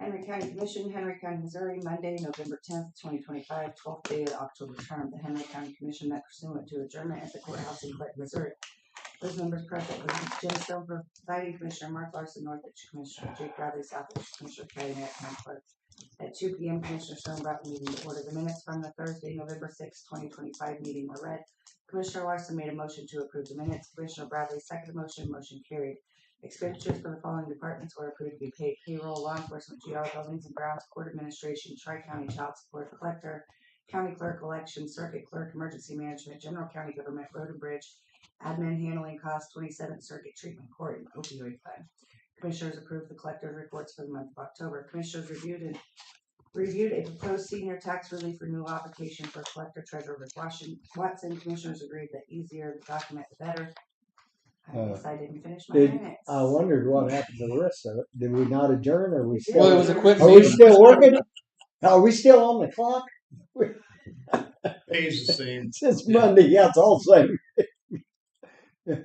Henry County Commission, Henry County, Missouri, Monday, November 10th, 2025, 12th day of the October term. The Henry County Commission met pursuant to adjournment at the courthouse in Clinton, Missouri. Those members present was Jim Stone, Presiding Commissioner, Mark Larson, Northwich Commissioner, Jake Bradley, Southwich Commissioner, Kelly Mack, County Clerk. At 2 p.m., Commissioner Stone brought the meeting to order. The minutes from the Thursday, November 6th, 2025 meeting were read. Commissioner Larson made a motion to approve the minutes. Commissioner Bradley seconded the motion. Motion carried. Expenditures for the following departments were approved to be paid: payroll, law enforcement, GR, buildings and grounds, court administration, tri-county child support, collector, county clerk, election, circuit clerk, emergency management, general county government, road and bridge, admin handling costs, 27th Circuit Treatment Court, and opioid fund. Commissioners approved the collector's reports for the month of October. Commissioners reviewed a proposed senior tax relief renewal application for collector treasurer Rick Watson. Commissioners agreed that easier the document, the better. I guess I didn't finish my minutes. I wondered what happened to the rest of it. Did we not adjourn, or we still? Well, it was a quick Are we meeting. still working? Are we still on the clock? Pays the same. Since Monday, yeah, it's all the same.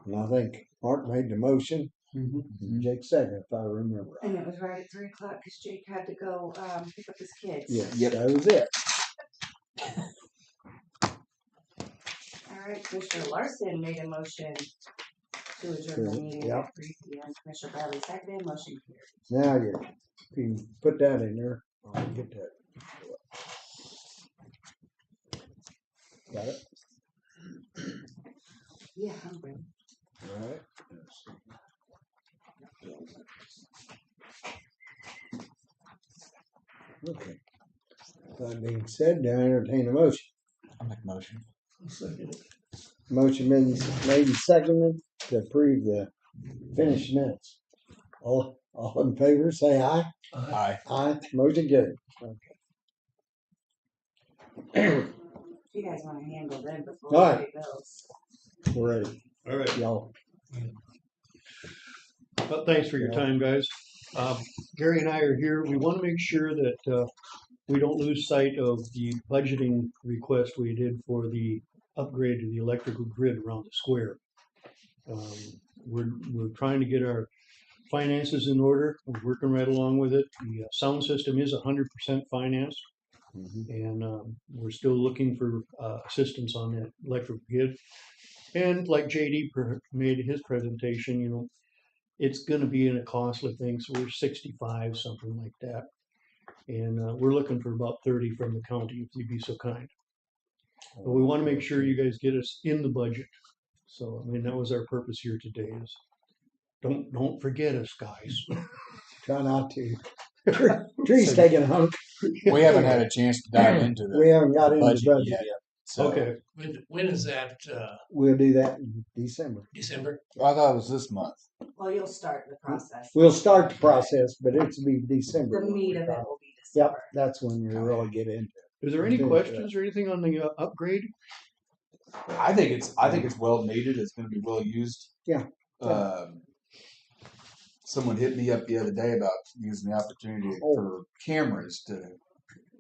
And I think Mark made the motion. Jake seconded, if I remember right. And it was right at 3 o'clock because Jake had to go pick up his kids. Yes, Yep. that was it. All right, Commissioner Larson made a motion to adjourn the meeting Yep. at 3 p.m. Commissioner Bradley seconded. Motion carried. Now you can put that in there. I'll get that. Got it? Yeah, I'm good. All right. Okay. That being said, I entertain a motion. I'll make a motion. Motion made and seconded to approve the finished minutes. All in favor, say aye. Aye. Aye. Motion carried. If you guys want to handle them before All we right. pay bills. We're ready. All right. Y'all. Well, thanks for your Yeah. time, guys. Gary and I are here. We want to make sure that we don't lose sight of the budgeting request we did for the upgrade to the electrical grid around the square. We're trying to get our finances in order. We're working right along with it. The sound system is 100% financed, and we're still looking for assistance on that electrical grid. And like JD made his presentation, you know, it's going to be in a costly thing. So we're 65, something like that. And we're looking for about 30 from the county, if you'd be so kind. But we want to make sure you guys get us in the budget. So, I mean, that was our purpose here today is don't forget us, guys. Try not to. Tree's taking a hunk. We haven't had a chance to dive into We the haven't got into the budget budget yet. yet. So Okay. When is that, We'll do that in December. December? I thought it was this month. Well, you'll start the process. We'll start the process, but it's be December. The when meat we of it talk. will be Yep, December. that's when you really get into it. Is there any Okay. questions or anything on the upgrade? I think it's well needed. It's going to be well used. Yeah. Someone hit me up the other day about using the opportunity Oh. for cameras to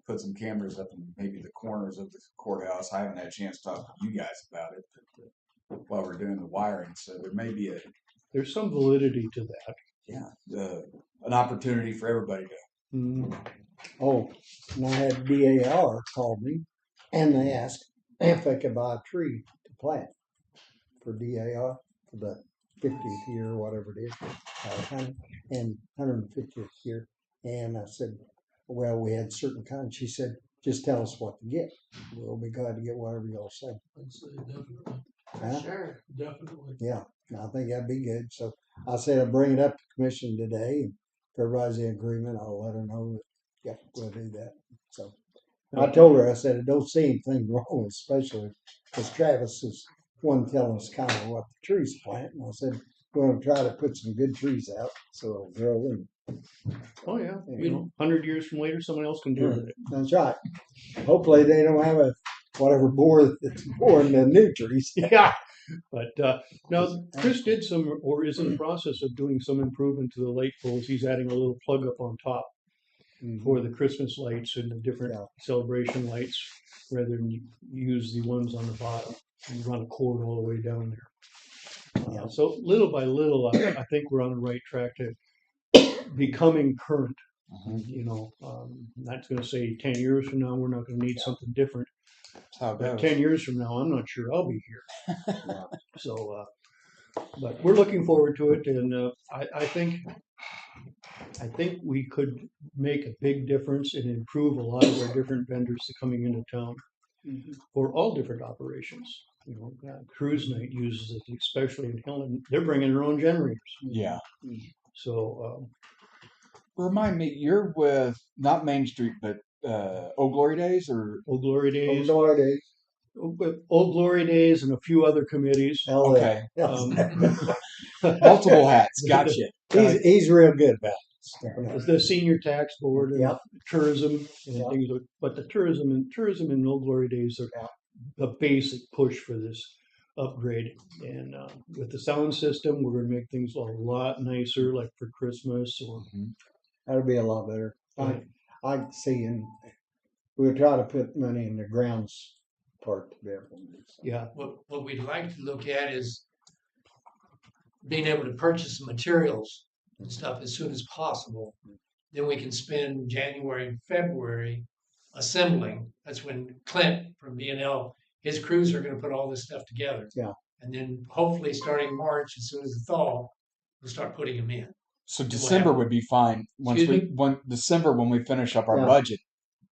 put some cameras up in maybe the corners of the courthouse. I haven't had a chance to talk to you guys about it while we're doing the wiring. So there may be There's some validity to that. an opportunity for everybody to. Mm. Oh, and I had DAR call me and they asked if I could buy a tree to plant for DAR for the 50th year or whatever it is, and 150th year. And I said, well, we had certain kinds. She said, just tell us what to get. We'll be glad to get whatever y'all say. I'd say definitely, Huh? Sure. definitely. Yeah, I think that'd be good. So I said I'll bring it up to commission today. And if everybody's in agreement, I'll let her know that, yep, we'll do that. So I told her, I said, I don't see anything wrong, especially because Travis is one telling us kind of what the trees plant. And I said, we're going to try to put some good trees out so it'll grow in. Oh, yeah. Yeah. You know, 100 years from later, someone else can do it. That's right. Hopefully they don't have a whatever boar that's boring the new trees. Yeah. But now Chris did some, or is in the process of doing some improvement to the light poles. He's adding a little plug up on top for the Christmas lights and the different Yeah. celebration lights rather than use the ones on the bottom. and run a cord all the way down there. Yeah. So little by little, I think we're on the right track to becoming current. Mhm. You know, not going to say 10 years from now we're not going to need something different. That's how it But goes. 10 years from now, I'm not sure I'll be here. Yeah. So, but we're looking forward to it, and I think we could make a big difference and improve a lot of our different vendors that are coming into town for all different operations. You know, Cruise Night uses it, especially in Helen. They're bringing their own generators. Yeah. So, Remind me, you're with not Main Street, but Old Glory Days, or Old Glory Days, Nowadays, Old Glory Days, and a few other committees. LA. okay, Um, multiple hats. Gotcha. He's real good about it. the senior tax board and Yep. tourism and Yep. things, but the tourism and Old Glory Days are Yep. the basic push for this upgrade. And with the sound system, we're going to make things a lot nicer, like for Christmas. Or Mhm. That'd be a lot better. I see, and we'll try to put money in the grounds part to be able to do so. yeah, What we'd like to look at is being able to purchase the materials and stuff as soon as possible. Then we can spend January and February assembling. That's when Clint from B&L, his crews are gonna put all this stuff together. Yeah. And then hopefully starting March, as soon as the thaw, we'll start putting them in. So we'll December have- would be fine. Once Excuse me? when December, when we finish up our Yeah. budget,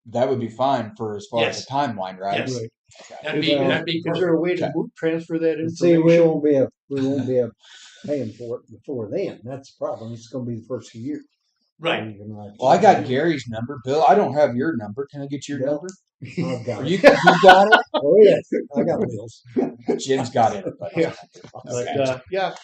that would be fine for as far as Yes. the timeline, right? Yes. right. That'd Is be, there- that'd be Is there a way to Okay. transfer that See, information? we won't be paying for it before then. That's the problem. It's going to be the first of the year. right. Well, I got Gary's number. Bill, I don't have your number. Can I get your Bill? number? I've got Or it. you got it? Oh yes, I got bills. Jim's got it. Yeah. But Okay. yeah,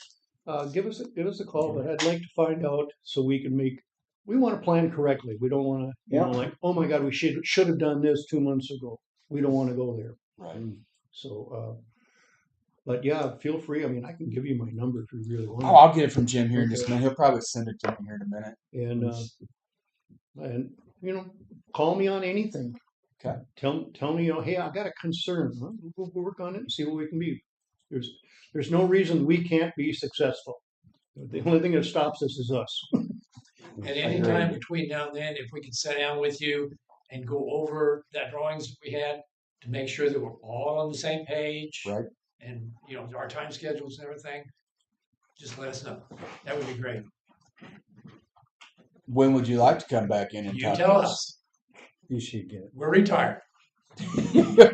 give us a call. But I'd like to find out so we can make. We want to plan correctly. We don't want to, Yeah. like, oh my God, we should have done this 2 months ago. We don't want to go there. Right. So, but yeah, feel free. I mean, I can give you my number if you really want. Oh, I'll get it from Jim here in just a minute. He'll probably send it to me here in a minute. And you know, call me on anything. Okay. Tell me, hey, I got a concern. Well, we'll work on it and see what we can be. There's no reason we can't be successful. The only thing that stops us is us. And any time between now and then, if we could sit down with you and go over that drawings that we had to make sure that we're all on the same page. Right. And, you know, our time schedules and everything, just let us know. That would be great. When would you like to come back in and You talk tell to us. You should get it. We're retired. Okay.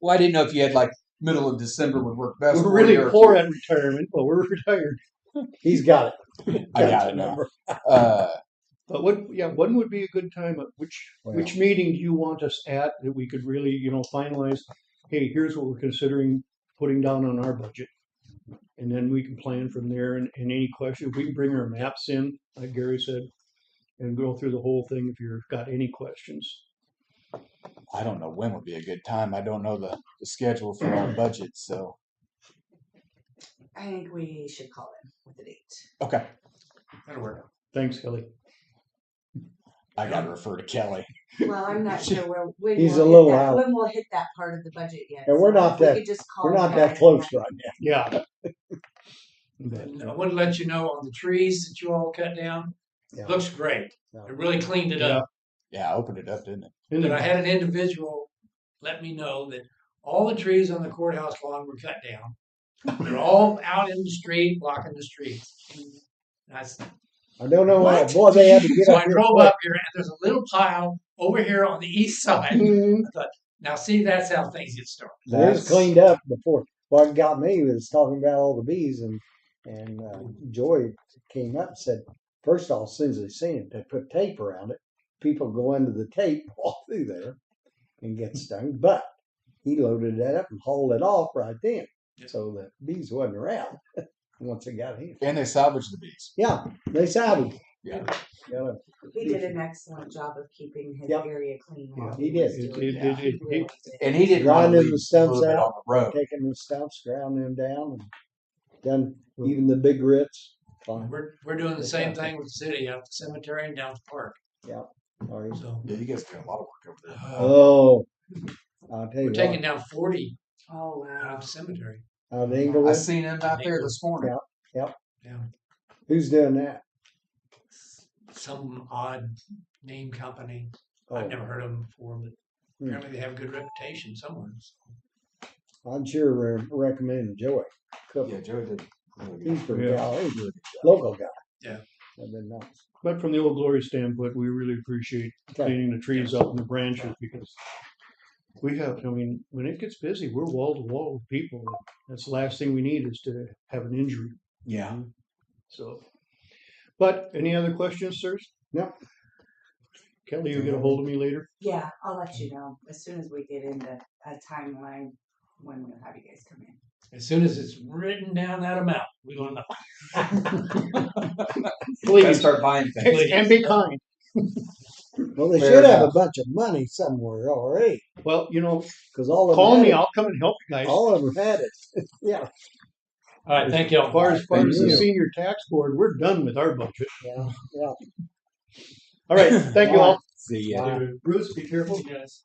Well, I didn't know if you had like middle of December would work best. We're for really you, or if poor at retirement, but we're retired. He's got it. I got it now. But when would be a good time? Which meeting do you want us at that we could really, you know, finalize? Hey, here's what we're considering putting down on our budget, and then we can plan from there. And any questions, we can bring our maps in, like Gary said, and go through the whole thing if you've got any questions. I don't know when would be a good time. I don't know the schedule for our budget, so I think we should call him with a date. okay. That'll work. Thanks, Kelly. I gotta refer to Kelly. Well, I'm not sure when He's we'll a little hit that, out. when we'll hit that part of the budget yet. And we're So not if we that- could just call We're him not that back close and- right now. Yeah. And I want to let you know on the trees that you all cut down, Yeah. looks great. Yeah. It really cleaned it Yeah. up. Yeah, I opened it up, didn't it? And But I had an individual let me know that all the trees on the courthouse lawn were cut down. They're all out in the street, blocking the streets. That's, I don't know why. What? Boy, they had to get so up I here drove quick. up here and there's a little pile over here on the east side. Mhm. I thought, now see, that's how things get started. It was cleaned up before. What got me was talking about all the bees, and Joy came up and said, first of all, as soon as they seen it, they put tape around it. People go into the tape, walk through there, and get stung. But he loaded that up and hauled it off right then, so the bees wasn't around once they got in. And they salvaged the bees. Yeah, they salvaged. Yeah. Yeah, He did an excellent job of keeping his Yep. area clean. Yeah, while he was did. doing It- that. it- He really did. And he didn't want to Grinding leave the a stumps little bit out. on the road. taking the stumps, grounding them down, and done even the big roots. Fine. We're doing the same thing with the city, out at the cemetery and down at the park. All right. So Yeah, you guys did a lot of work over there. Oh, I'll tell you we're taking what. down 40 Oh, out wow. of the cemetery. Out of I Inglewood. seen him out there this morning. Yeah. Yeah, Who's doing that? some odd name company. Oh, I've never heard of them before, but Hmm. apparently they have a good reputation somewhere. I'd sure recommend Joey Cook. Yeah, Joe did. Really He's good. pretty Yeah. gal. He's a really good local guy. Yeah. That'd been nice. But from the Old Glory standpoint, we really appreciate Okay. cleaning the trees up and the branches because we have, I mean, when it gets busy, we're wall to wall with people. That's the last thing we need is to have an injury. Yeah. So, but any other questions, sirs? No. Kelly, you'll get a hold of me later. Yeah, I'll let you know as soon as we get into a timeline when we'll have you guys come in. As soon as it's written down that amount, we're gonna Gotta Please, start buying things. and be kind. Well, they Fair should have a enough. bunch of money somewhere already, Well, you know, because all of them call had me. it. I'll come and help you guys. All of them had it. Yeah, All right, thank As y'all. far as Thank the you. senior tax board, we're done with our budget. yeah, yeah. All right, thank you all. See ya. Wow. Bruce, be careful. Yes.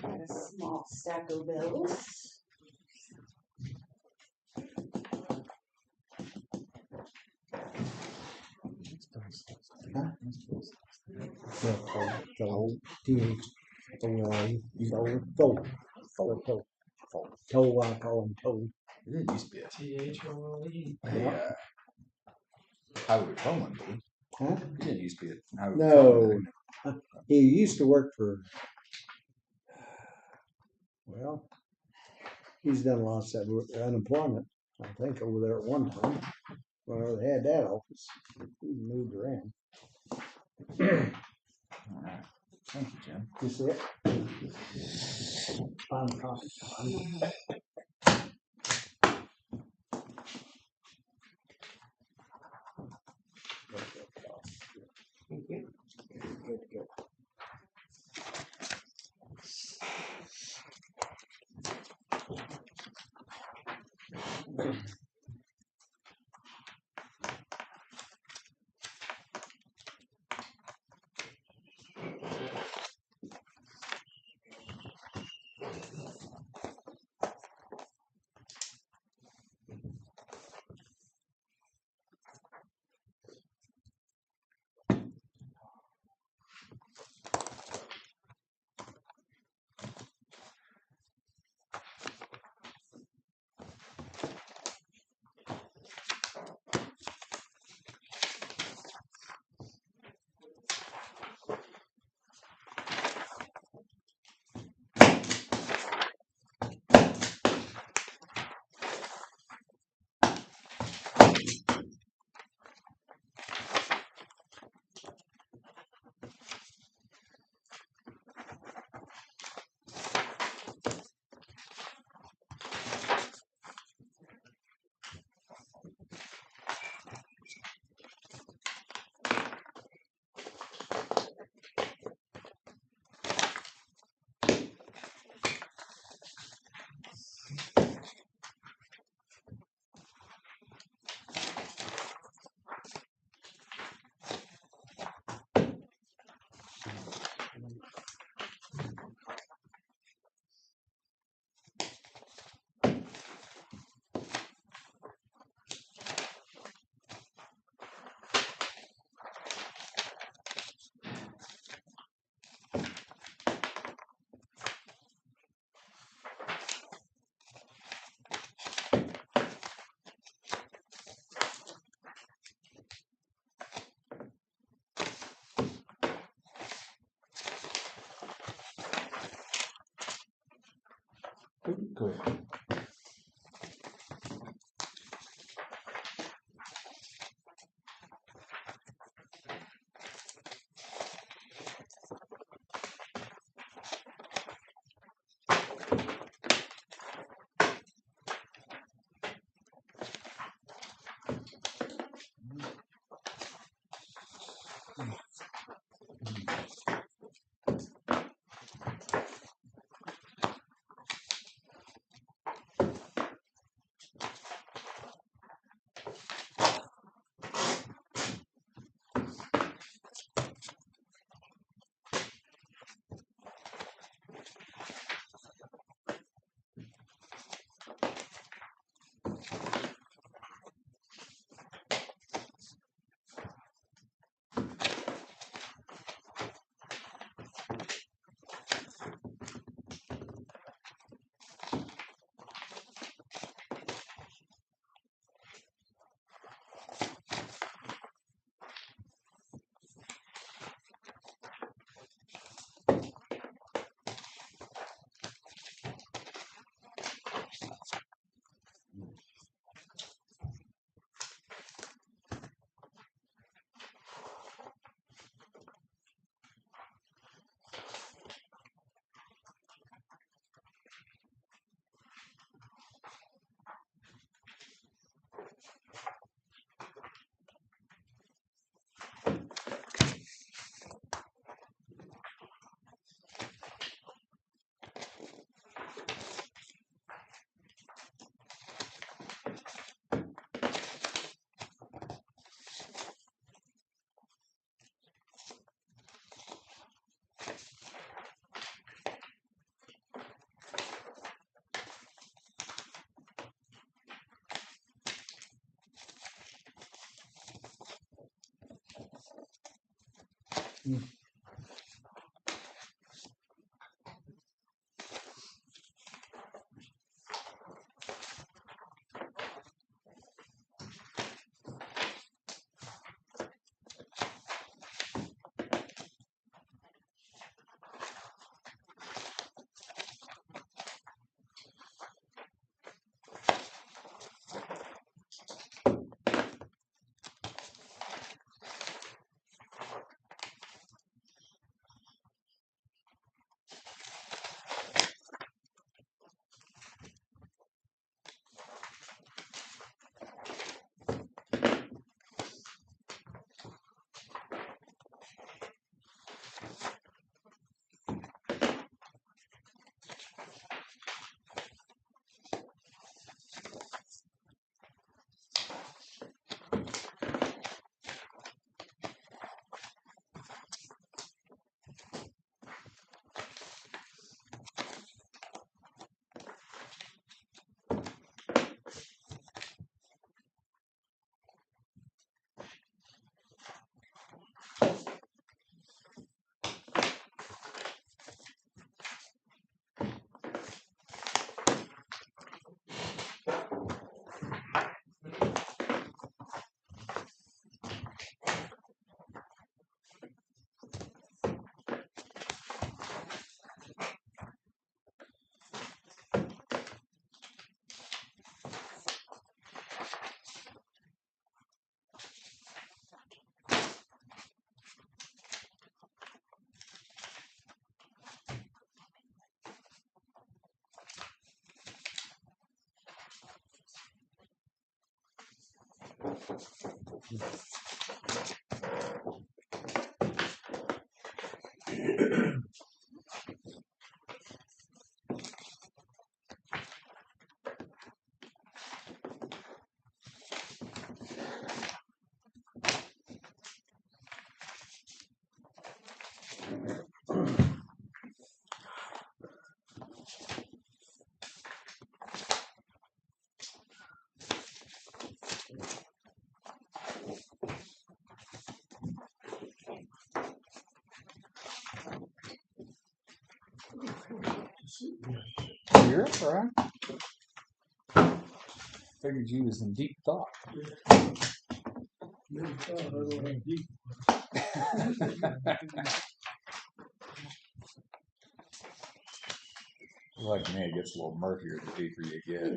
Got a small stack of bills. The old T-H-O-L-A, Toll, I call him Toll. It didn't used to be T-H-O-L-E. a highway patrolman, did he? Huh? He didn't used to be a highway No. patrolman. He used to work for, well, he's done a lot of stuff with unemployment, I think, over there at one time. Whenever they had that office, he moved around. All right. Thank you, Jim. You see it? Fine copy. Thank you. Good, good. Go ahead. You're up, right? Figured you was in deep thought. Like me, it gets a little murkier the deeper you get.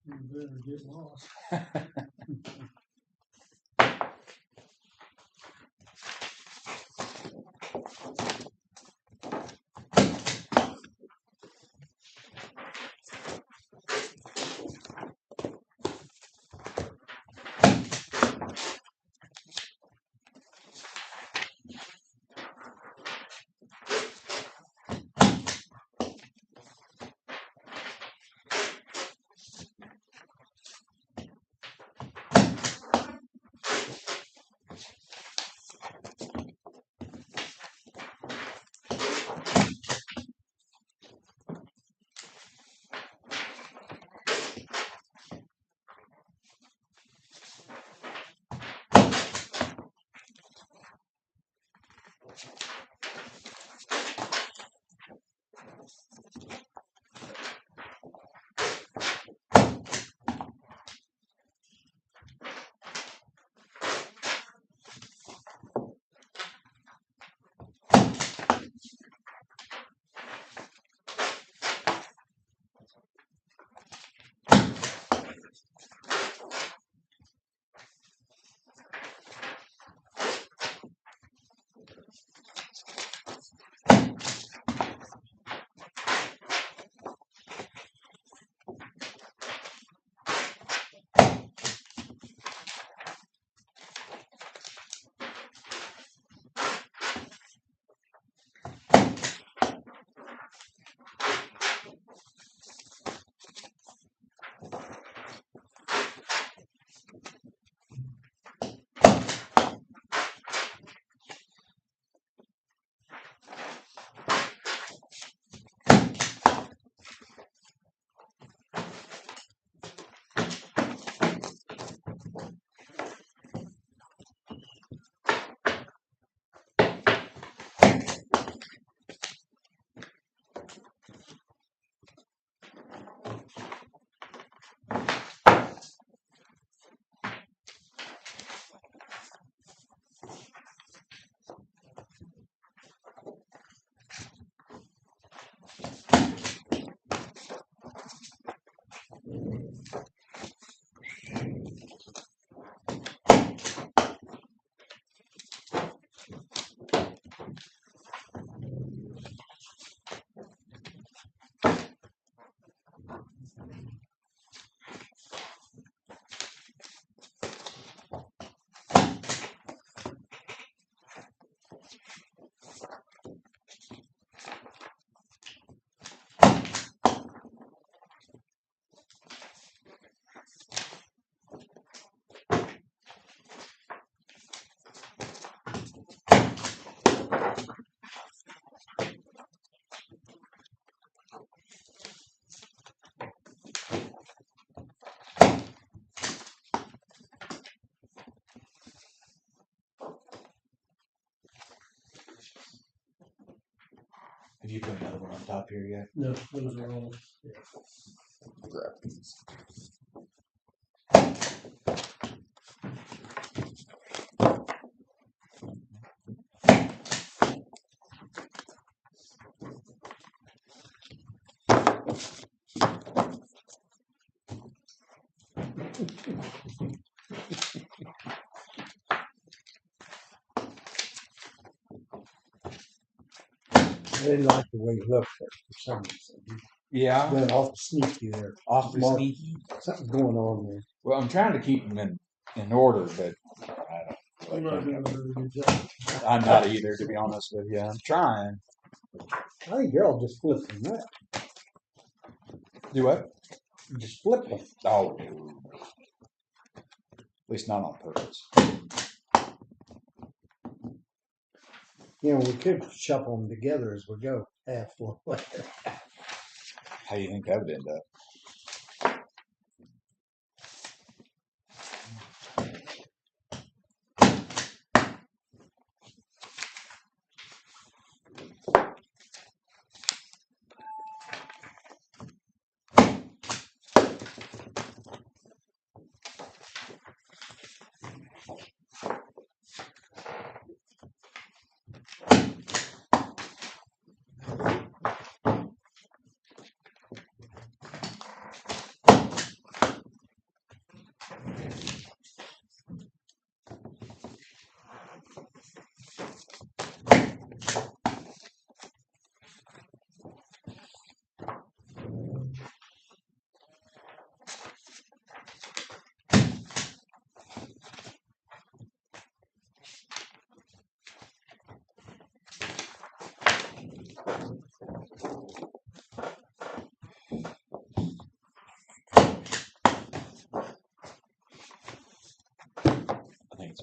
You better get lost. Have you put another one on top here yet? No, those are all. Grab these. I didn't like the way he looked there for some reason. Yeah, Went off sneaky there. awfully Mark. sneaky. Something going on there. Well, I'm trying to keep them in order, but I I'm not don't. doing a very good job. I'm not either, to be honest with you. I'm trying. I think Gerald just flipped them right. Do what? Just flipped them. Oh, no. At least not on purpose. You know, we could shuffle them together as we go halfway. How do you think that would end up? I think it's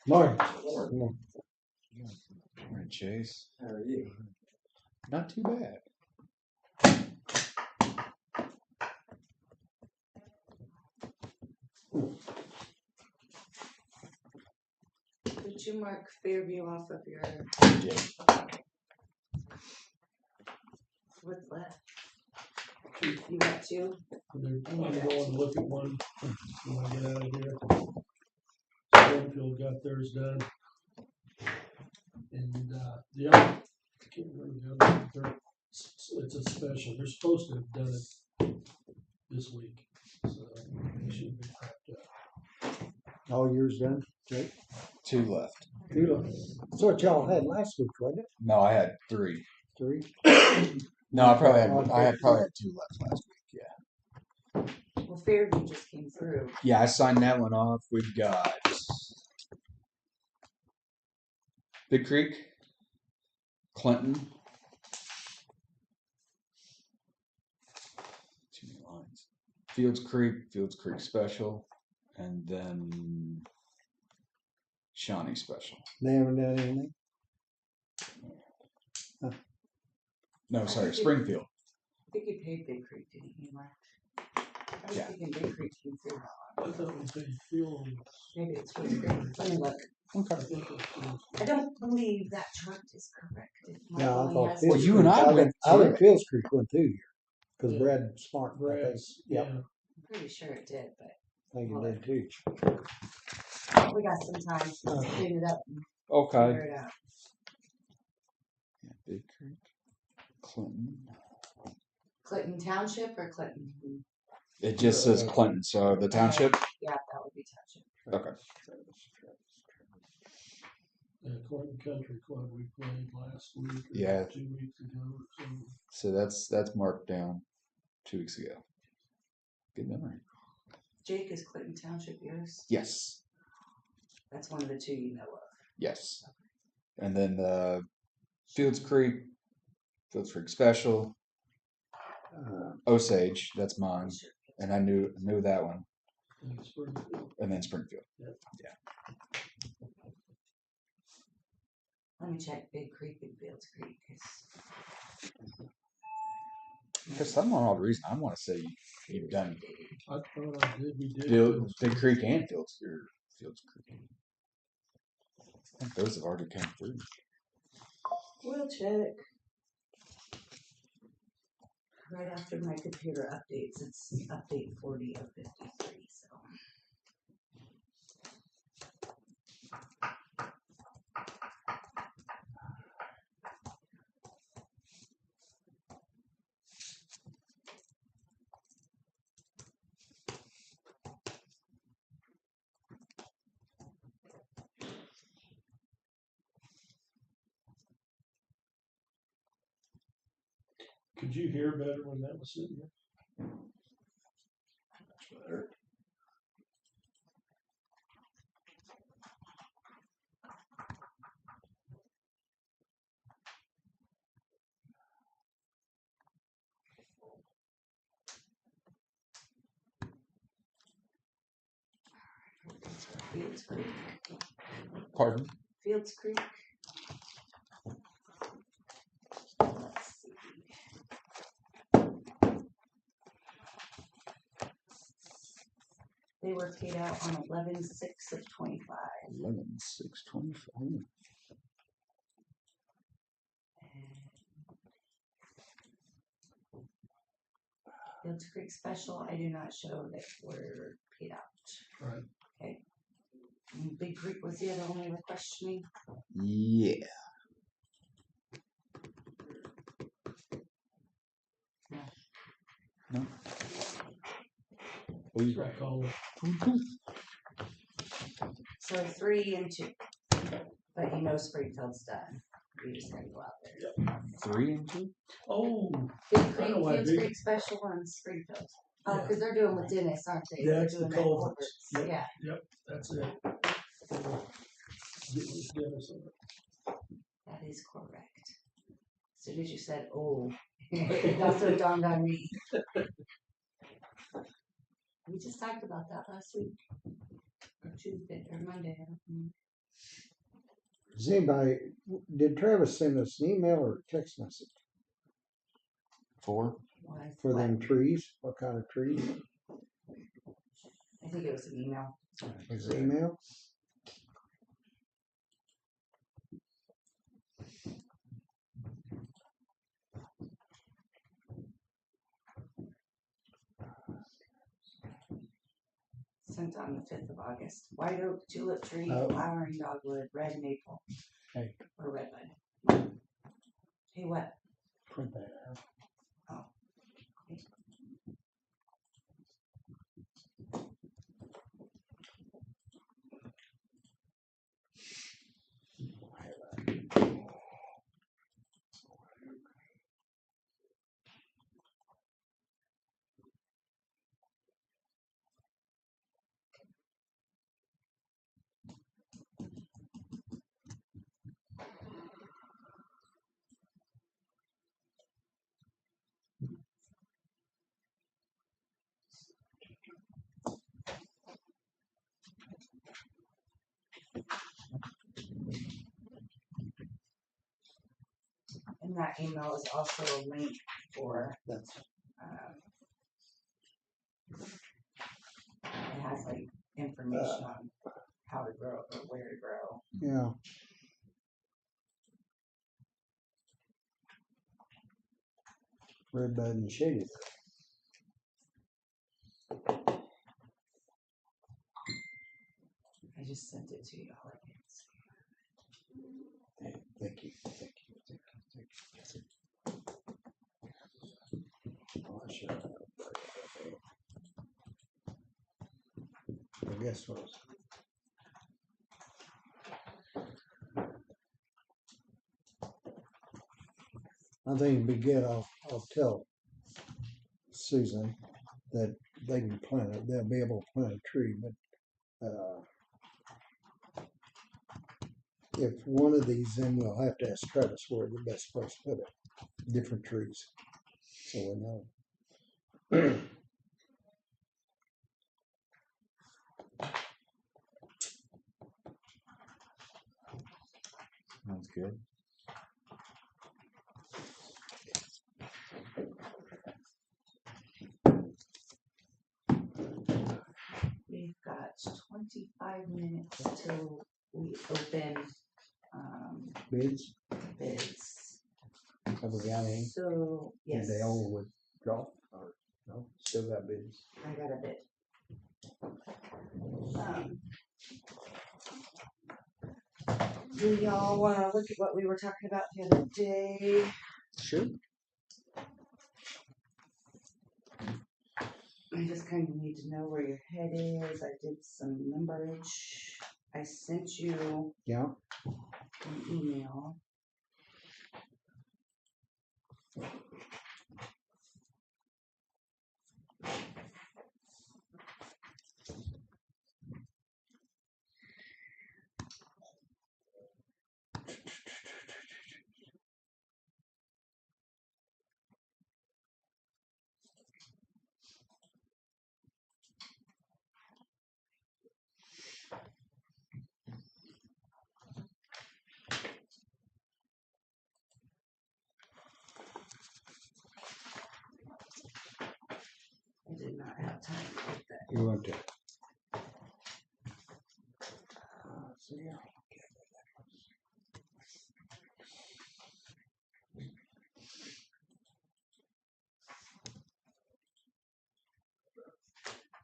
Morning. Morning, Chase. How are you? Not too bad. Did you mark Fairview off of your, what's left? You got two? I'm gonna go and look at one when I get out of here. Springfield got theirs done. And the other, I can't remember the other one. It's a special. They're supposed to have done it this week. So it should be wrapped up. All yours done, Jake? 2 left. That's what y'all had last week, wasn't it? No, I had 3. 3? No, I probably had 2 left last week. Yeah. Well, Fairview just came through. Yeah, I signed that one off. We've got Big Creek, Clinton. Too many lines. Fields Creek Special, and then Shawnee Special. They haven't done anything? No, sorry, Springfield. I think you paid Big Creek, didn't you, Mark? I was Yeah. thinking Big Creek came through. I thought we paid fuel. Maybe it's Big Creek. Let me look. I think it was. I don't believe that chart is correct. It might No, I only thought has- Fields you and Creek- I think- went I think through it. Fields Creek went through here. Cause Yeah. Brad Smart, I think, Brad's, yep, yeah. I'm pretty sure it did, but I think it did too. we got some time to clean it up and Okay. figure it out. Yeah, Big Creek, Clinton. Clinton Township or Clinton? It just says Clinton, so the township. Yeah, that would be Township. Okay. Clinton Country Club we played last week. Or Yeah. 2 weeks ago or so. So that's marked down 2 weeks ago. Good memory. Jake, is Clinton Township yours? Yes. That's one of the two you know of. Yes. And then Fields Creek Special, Osage, that's mine, Sure. and I knew that one, In Springfield. and then Springfield. Let me check Big Creek and Fields Creek. 'Cause- For some odd reason, I want to say you've done I thought I did. We did. Big Creek and Fields Creek. I think those have already come through. We'll check. Right after my computer updates, it's update 40 of 53, so. Could you hear better when that was sitting there? Much better. Fields Creek. Pardon? Fields Creek. Let's see. They were paid out on 11/6 of 25. 11/6/25. Fields Creek Special, I do not show that were paid out. Right. Okay. And Big Creek was the other one we were questioning. Yeah. No. Please. I call it. So 3 and 2. But you know Springfield's done. We just gotta go out there. 3 and 2. Oh, Big I Creek, know why Fields Big- Creek Special and Springfield. Oh, Yeah. because they're doing with Dennis, aren't they? Yeah, They're it's the doing that culverts. culverts. Yep. Yeah, that's it. Get with Dennis on it. that is correct. As soon as you said, oh, that's what dawned on me. We just talked about that last week. Or Tuesday, or Monday. I don't remember. Does anybody, did Travis send us an email or a text message 4. Why? for What? them trees? What kind of trees? I think it was an email. His email? Sent on the 5th of August. White oak, tulip tree, Oh. flowering dogwood, red maple. Hey. Or redbud. Hey, what? Print that out. And that email is also a link for That's has like information on how to grow or where to grow. Yeah. Red bud and shady. I just sent it to you. I'll let you see. Thank you. Thank you. Thank you. Thank you. Oh, I should have. I guess what? I think it'd be good. I'll tell Susan that they can plant it. They'll be able to plant a tree, but if one of these, then we'll have to ask Travis where the best place to put it. Different trees, so we know. Sounds good. We've got 25 minutes till we open Bids, bids. have we got any? So, yes, Did they all withdraw or no? Still got bids. I got a bid. Do y'all want to look at what we were talking about the other day? Sure. I just kind of need to know where your head is. I did some numberage. I sent you Yeah. an email. I did not have time to get that. You want to? See ya.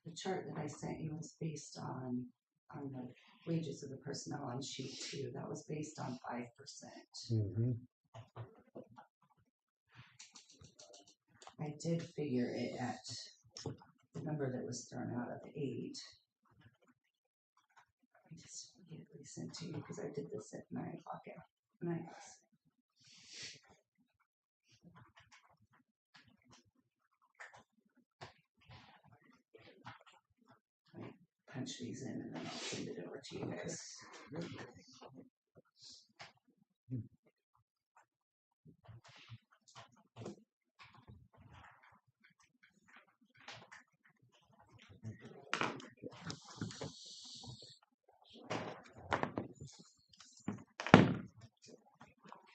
The chart that I sent you was based on the wages of the personnel on sheet 2. That was based on 5%. Mm-hmm. I did figure it at the number that was thrown out of 8. I just immediately sent to you because I did this at 9 o'clock at night. Punch these in and then I'll send it over to you guys.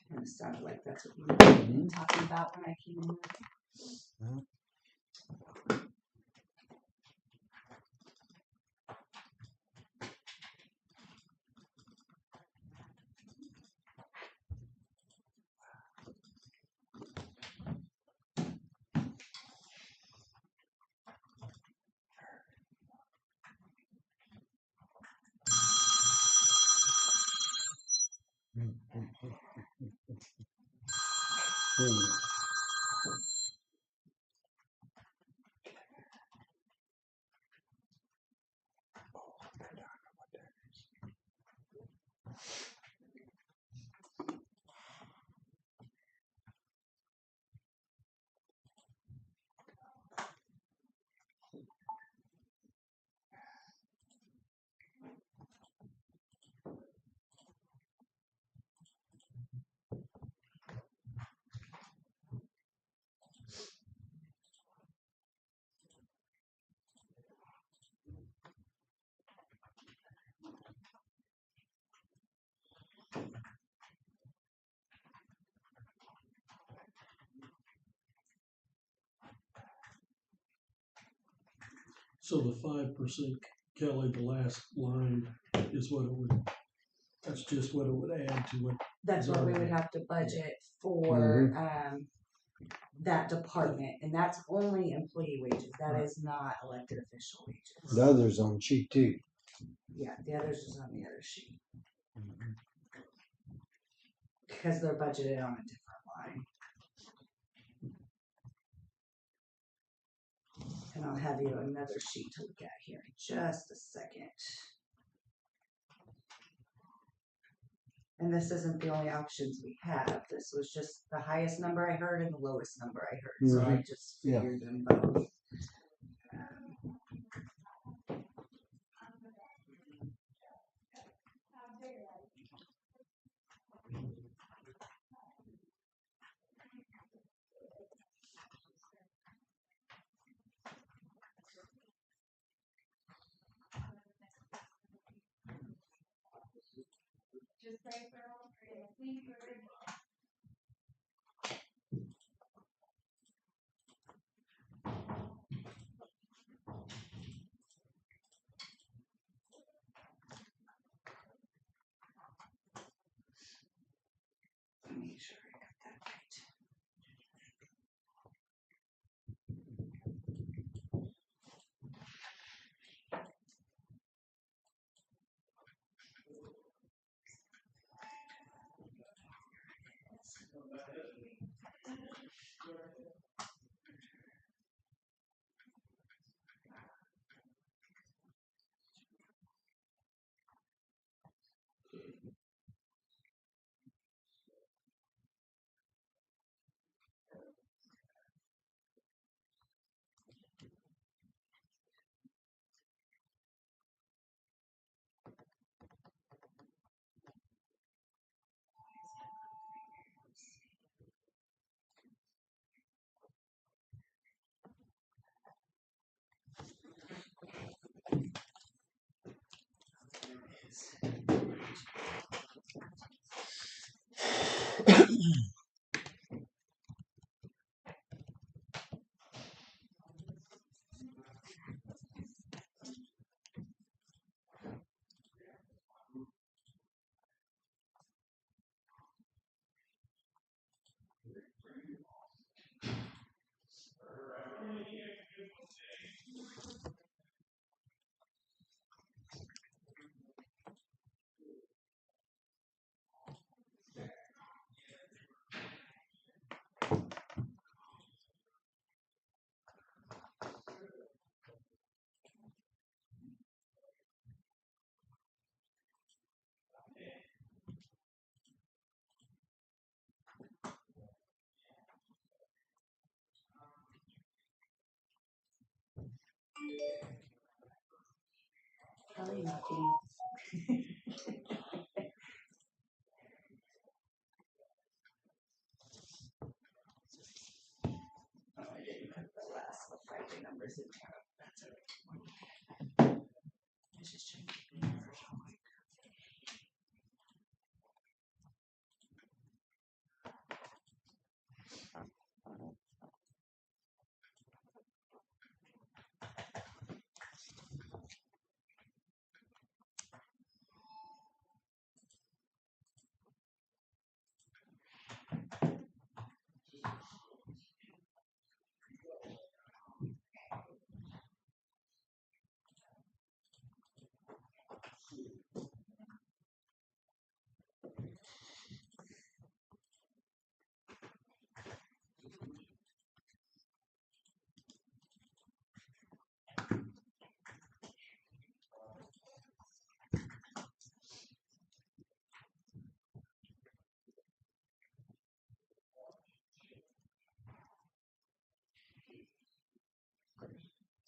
Kind of sounded like that's what you were talking about when I came in. So the 5% Kelly, the last line is what it would, that's just what it would add to it. That's what we would have to budget for, that department, and that's only employee wages, that Right. is not elected official wages. The others on sheet 2. Yeah, the others is on the other sheet. Because they're budgeted on a different line. And I'll have you another sheet to look at here in just a second. And this isn't the only options we have. This was just the highest number I heard and the lowest number I heard. So I just Yeah. figured them both. Make sure I got that right. Probably knocking. Oh, I didn't put the last Friday numbers in there. That's okay. I was just trying to get the numbers real quick.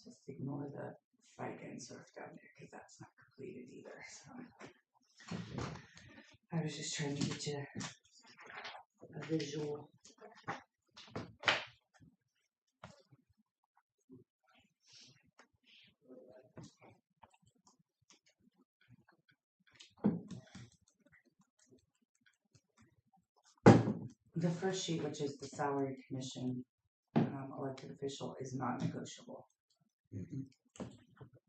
Just ignore the FICA and surf down there because that's not completed either. So I was just trying to get you a visual. The first sheet, which is the salary commission elected official, is non-negotiable.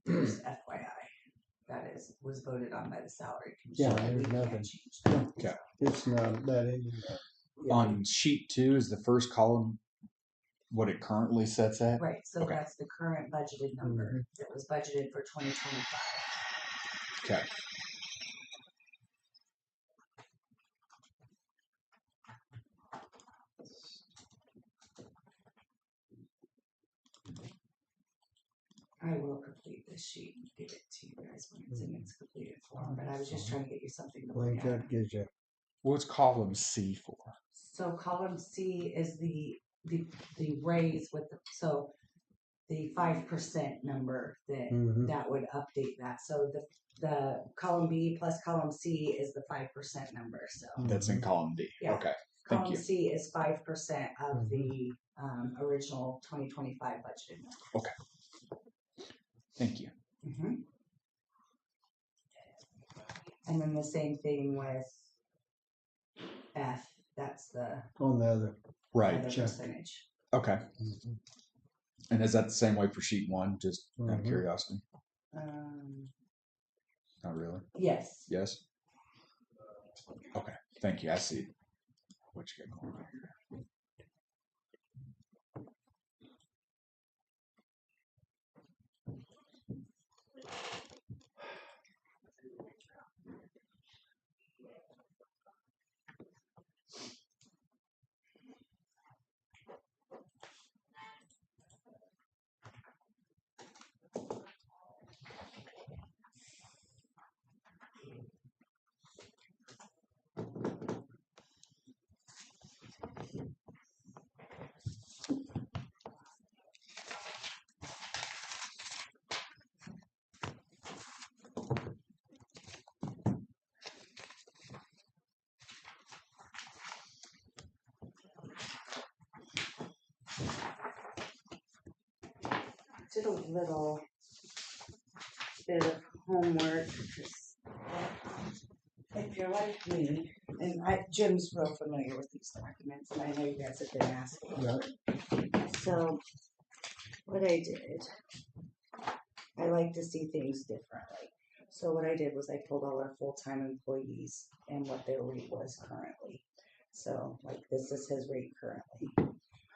Just FYI. was voted on by the salary Yeah, commission. and we there's can't nothing. change that. Okay. It's not that in there. Yeah. On sheet 2 is the first column what it currently sets at? Right, so Okay. that's the current budgeted number Mhm. that was budgeted for 2025. Okay. I will complete this sheet and give it to you guys when it's in its completed form, but I was just trying to get you something to I think look at. that gives you. What's column C for? So column C is the raise with the 5% number that Mhm. that would update that. So the column B plus column C is the 5% number. So That's in column D. Yeah. Okay. Thank column you. C is 5% of Mhm. the original 2025 budgeted number. Thank you. And then the same thing with F. That's the On the other. Right. other check. percentage. Okay. Mhm. And is that the same way for sheet 1? Just out of Mhm. curiosity. Um, Not really. yes. Yes. Okay. Thank you. I see what you got going on here. Did a little bit of homework. 'Cause if you're like me, and Jim's real familiar with these documents, and I know you guys have been asking. Yeah. So, what I did, I like to see things differently. So what I did was I pulled all our full-time employees and what their rate was currently. So, like, this is his rate currently.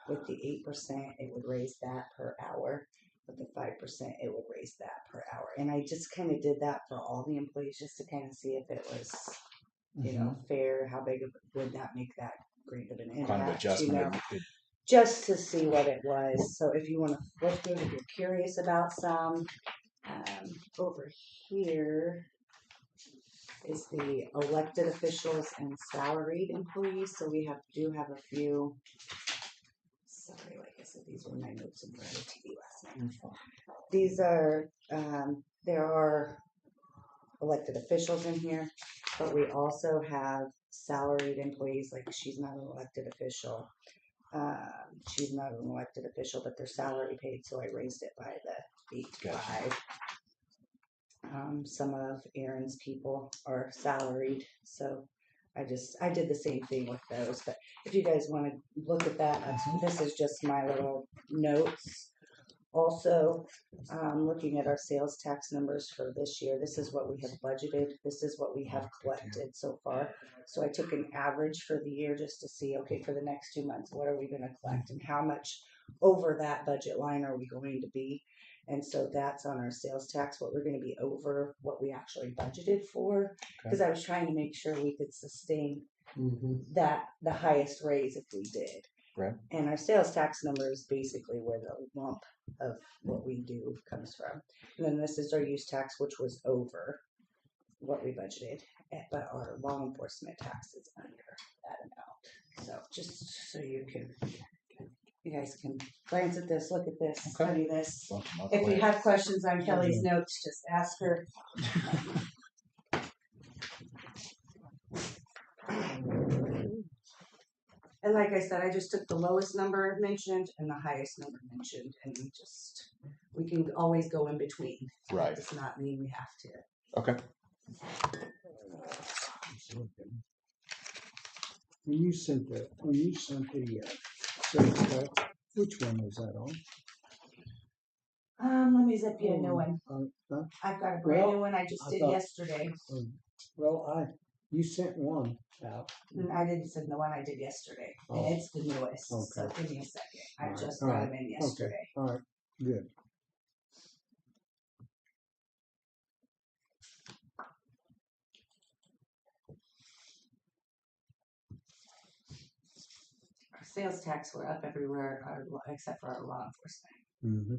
With the 8%, it would raise that per hour. With the 5%, it would raise that per hour. And I just kind of did that for all the employees just to kind of see if it was, you know, fair. How big of would that make that great of an impact? Kind of adjustment. You know, just to see what it was. So if you want to flip through, if you're curious about some, over here is the elected officials and salaried employees. So we do have a few. Sorry, like I said, these were my notes in front of the TV last night. These are, there are elected officials in here, but we also have salaried employees. Like, she's not an elected official. She's not an elected official, but they're salary paid, so I raised it by the 8 to 5. Some of Aaron's people are salaried, so I did the same thing with those. But if you guys want to look at that, this is just my little notes. Also, looking at our sales tax numbers for this year, this is what we have budgeted. This is what we have collected so far. So I took an average for the year just to see, okay, for the next 2 months, what are we going to collect and how much over that budget line are we going to be? And so that's on our sales tax, what we're going to be over what we actually budgeted for. Because I was trying to make sure we could sustain that, the highest raise if we did. Right. And our sales tax number is basically where the lump of what we do comes from. And then this is our use tax, which was over what we budgeted, but our law enforcement tax is under that amount. So just so you guys can glance at this, look at this, study this. If you have questions on Kelly's notes, just ask her. And like I said, I just took the lowest number mentioned and the highest number mentioned, and we can always go in between. Right. It does not mean we have to. Okay. When you sent the sales tax, which one was that on? Let me zip you a new one. Huh? I've got a brand new Well, one I just I did thought- yesterday. Well, you sent one out. And I didn't send the one I did yesterday, and Oh. it's the newest, so Okay. give me a second. I Alright, just got alright, them in yesterday. All right, good. Our sales tax were up everywhere, except for our law enforcement. Mm-hmm.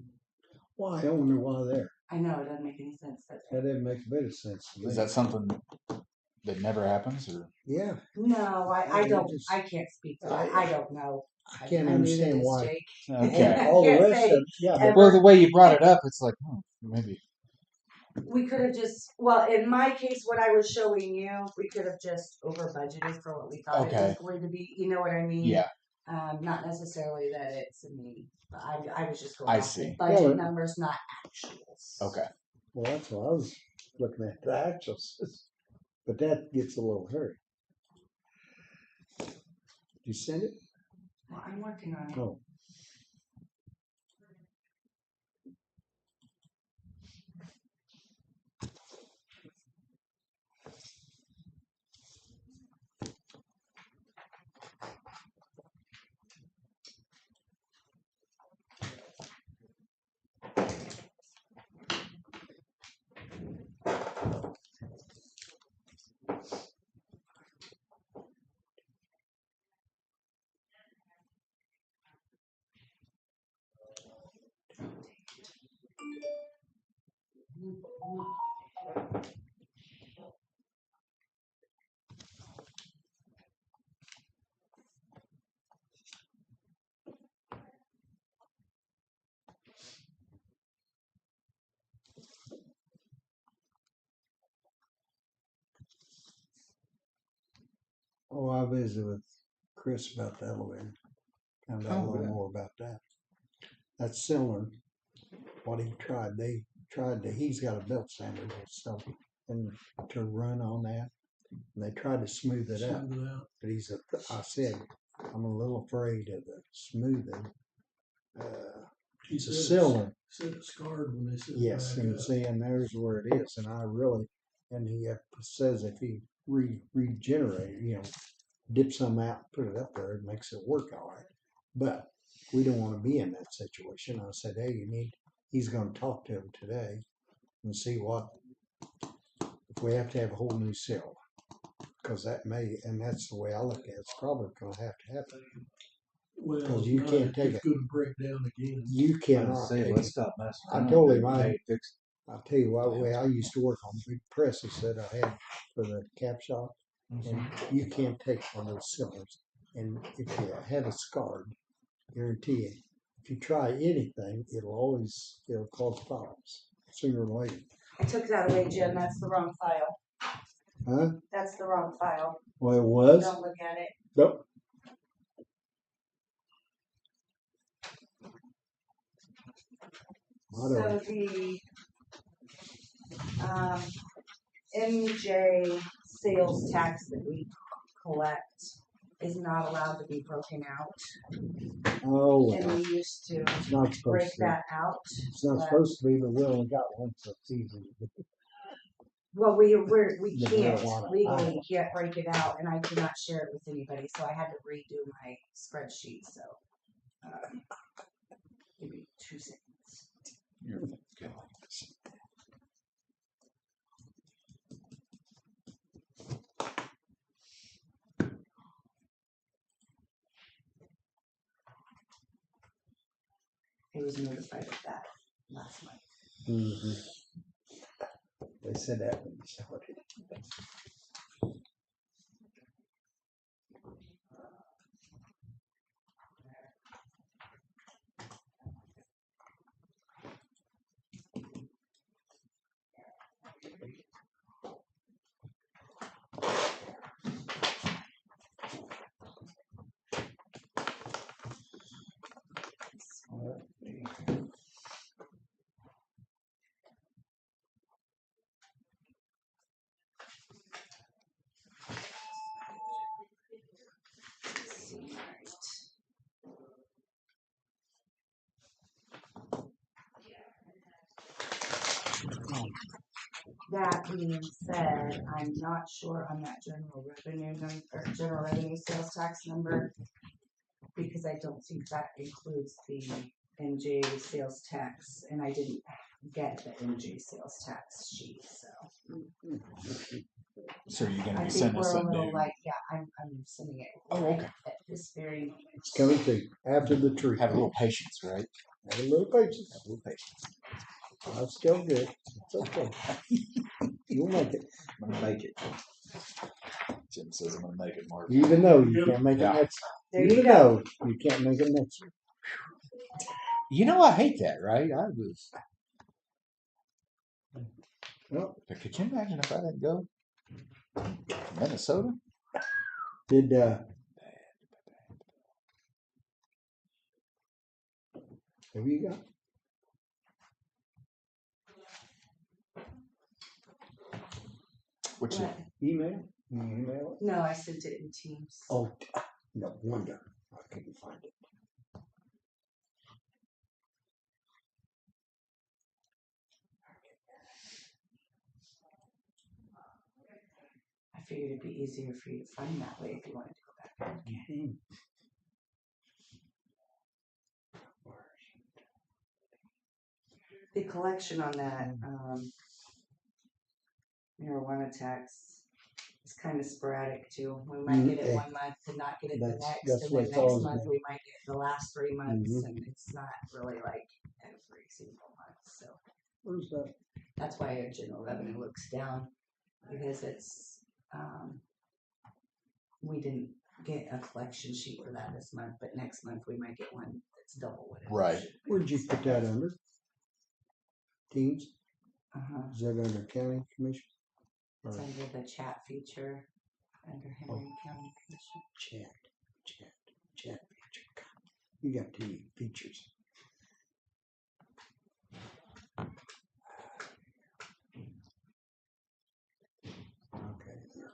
Why? I wonder why there. I know, it doesn't make any sense, does That it? didn't make a bit of sense to me. Is that something that never happens, or Yeah, No, I I don't, just- I can't speak to that, I don't know. I can't I'm new to understand this, why. Jake. okay? All the Can't rest say of yeah, but ever- Well, the way you brought it up, it's like, maybe. We could have just, well, in my case, what I was showing you, we could have just over budgeted for what we thought it was Okay. going to be, you know what I mean? Yeah, Not necessarily that it's a me, but I was just going I off see. the budget Well, numbers, not actuals. okay. well, that's what I was looking at the actuals, but that gets a little hairy. Did you send it? Well, I'm working on it. Oh, I visited with Chris about the elevator. Found out a Oh, little good. more about that. That's similar. What he tried, he's got a belt sander and stuff, and to run on that, and they tried to smooth it out. Smooth it out. But I said, I'm a little afraid of the smoothing. He It's a said cylinder. said it's scarred when they said Yes, back and up. see, and there's where it is, and he says if he regenerate, dip some out, put it up there, it makes it work all right. But we don't want to be in that situation. I said, hey, he's going to talk to him today and see if we have to have a whole new seal, because and that's the way I look at it. It's probably going to have to happen. Well, 'Cause you no, can't take it's going to break down again. You cannot. take it. stop messing. I told him I'll tell you what, the way I used to work on big presses that I had for the cap shop, and you can't take one of those cylinders. And if you have it scarred, guarantee you, if you try anything, it'll cause problems sooner or later. I took that away, Jim, that's the wrong file. Huh? That's the wrong file. Well, it was. Don't look at it. Nope. So the MJ sales tax that we collect is not allowed to be broken out. Oh, And well, we used to it's not supposed break to. that out. It's not but- supposed to be, but we only got one, so it's easy. Well, we The can't, marijuana. legally you can't break it out, and I cannot share it with anybody, so I had to redo my spreadsheet, so. Give me 2 seconds. You're good. I was notified of that last month. Mm-hmm. They said that when you started. That being said, I'm not sure on that general revenue or general revenue sales tax number, because I don't think that includes the MJ sales tax, and I didn't get the MJ sales tax sheet, so. So you're gonna I be think sending us we're a something little new? like, yeah, I'm sending it. Oh, okay. At this very moment. It's coming to after the tree. Have a little patience, right? Have a little patience. Have a little patience. I'm still good. It's okay. You'll make it. I'm gonna make it. Jim says I'm gonna make it, Mark. Even though you can't make it Yeah. next. There you Even go. though you can't make it next year. You know, I hate that, right? I was. Well, But could you imagine if I didn't go? Minnesota? did have you got? Which What? Email? You email it? No, I sent it in Teams. Oh, no wonder I couldn't find it. I figured it'd be easier for you to find that way if you wanted to go back. Okay. The collection on that marijuana tax is kind of sporadic too. We might get it Okay. 1 month and not get it the That's- next, that's and what then it's next always month been. we might get the last 3 months, Mhm. and it's not really like every single month. So Where's that? that's why our general revenue looks down, because it's we didn't get a collection sheet for that this month, but next month we might get one that's double what it Right. should be. Where'd you put that under? Teams? Uh-huh. Is that under county commission? It's Or under the chat feature under Henry County Commission. chat feature? You got too many features. Okay. There.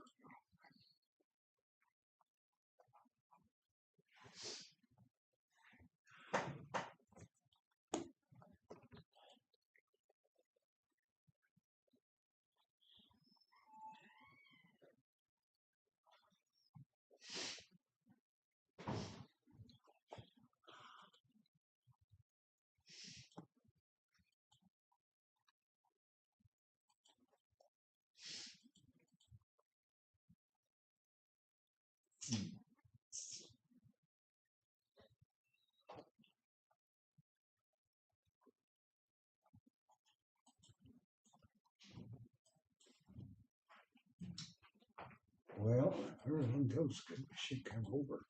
Well, if everything goes good, we should come over.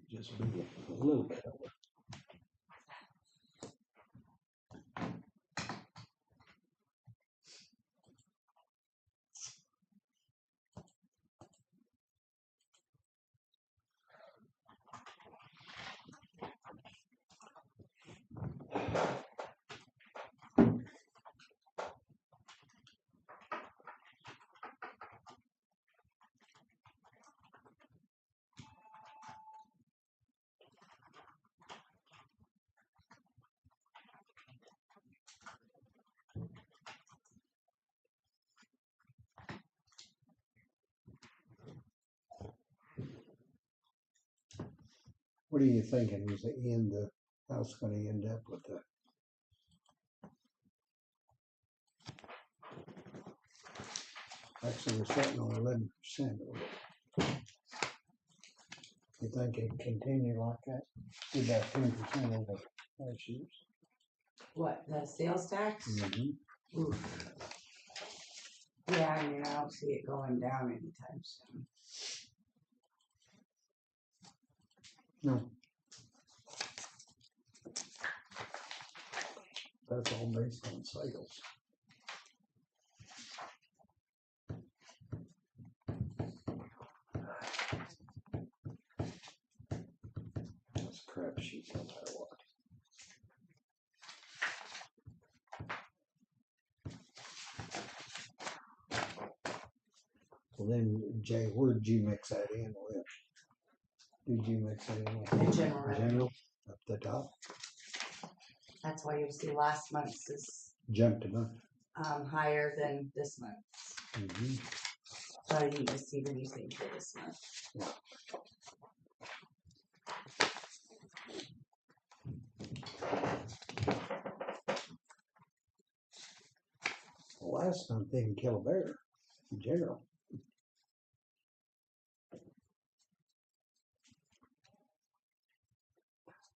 Just be a little bit over. What are you thinking? Is the house going to end up with the? Actually, we're sitting on 11%. You think it continue like that? Do about 10% over last year's. What, the sales tax? Mm-hmm. Oof. Yeah, I mean, I don't see it going down anytime soon. No. That's all based on sales. That's a crap sheet, no matter what. Well, then, Jay, where did you mix that in with? Did you mix it in with? The general revenue. General, up the top, That's why you'll see last month's is, jumped a bunch. higher than this month. Mhm. So I didn't receive anything for this month. Well, last month they didn't kill a bear, in general.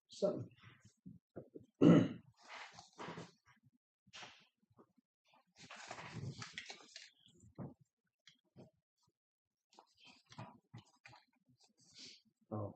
Something. Oh.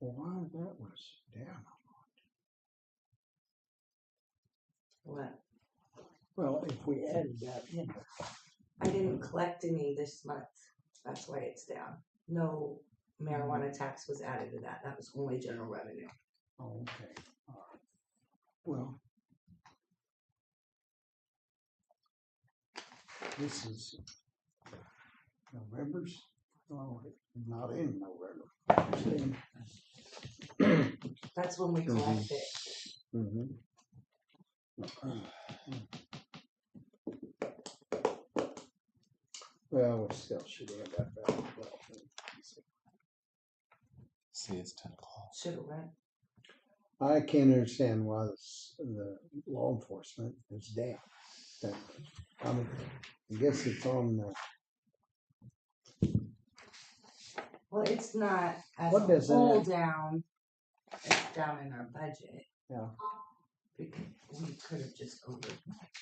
Why that was down? What? Well, if we added that in, I didn't collect any this month. That's why it's down. No marijuana tax was added to that. That was only general revenue. oh, okay, all right. Well, this is November's, oh, not in November. It's in- That's when we collect it. Mhm. Well, we still should have that back. See, it's 10 o'clock. Should have went. I can't understand why the law enforcement is down. That- I mean, I guess it's on the, Well, it's not as What a does that- whole down. It's down in our budget. Yeah. Because we could have just over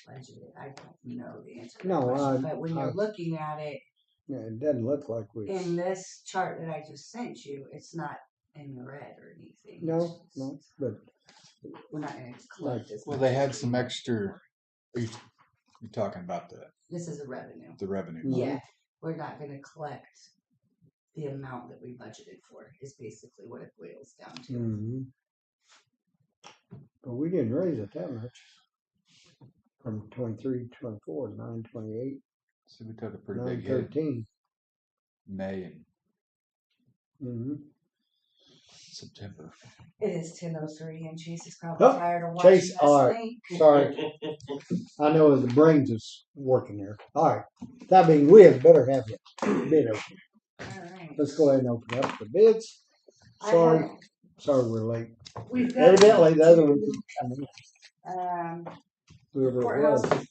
budgeted. I don't know the answer to No, that question. I- But when I- you're looking at it yeah, it doesn't look like we. in this chart that I just sent you, it's not in the red or anything. It's No, just- no, but We're not gonna collect this. Well, they had some extra. You're talking about This is a revenue. the revenue. Mhm. Yeah, we're not gonna collect the amount that we budgeted for is basically what it boils down to. mhm. But we didn't raise it that much. From 23 to 24, 928, So we took a pretty big hit 913. in May and Mm-hmm. September. It is 10:03 and Chase is probably Oh, tired of watching Chase, us all right. think. Sorry. I know the brains is working there. All right. That being, we had better have the bid open. Alright. Let's go ahead and open up the bids. I Sorry, have- sorry we're late. We've got. Evidently, the other one didn't come in. Whoever it Courthouse, was.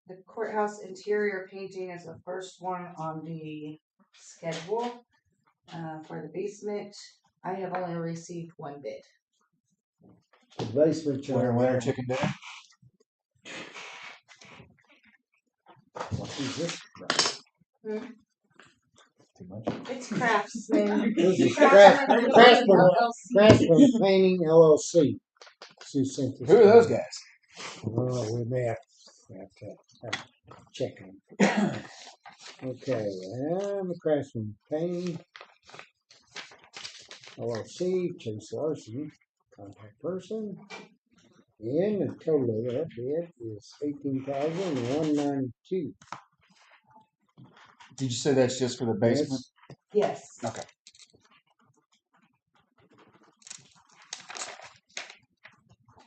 the courthouse interior painting is the first one on the schedule. For the basement, I have only received one bid. The basement. Winter chicken dinner. What is this? Too much. It's Craftsman. This is Craftsman Craftsman LLC. Craftsman Painting LLC. Who sent this? Who are those guys? Well, we may have to check them. Okay, and the Craftsman Painting LLC, Chase Larson, contact person. And the total of that bid is $18,192. Did you say that's just for the basement? Yes. Okay.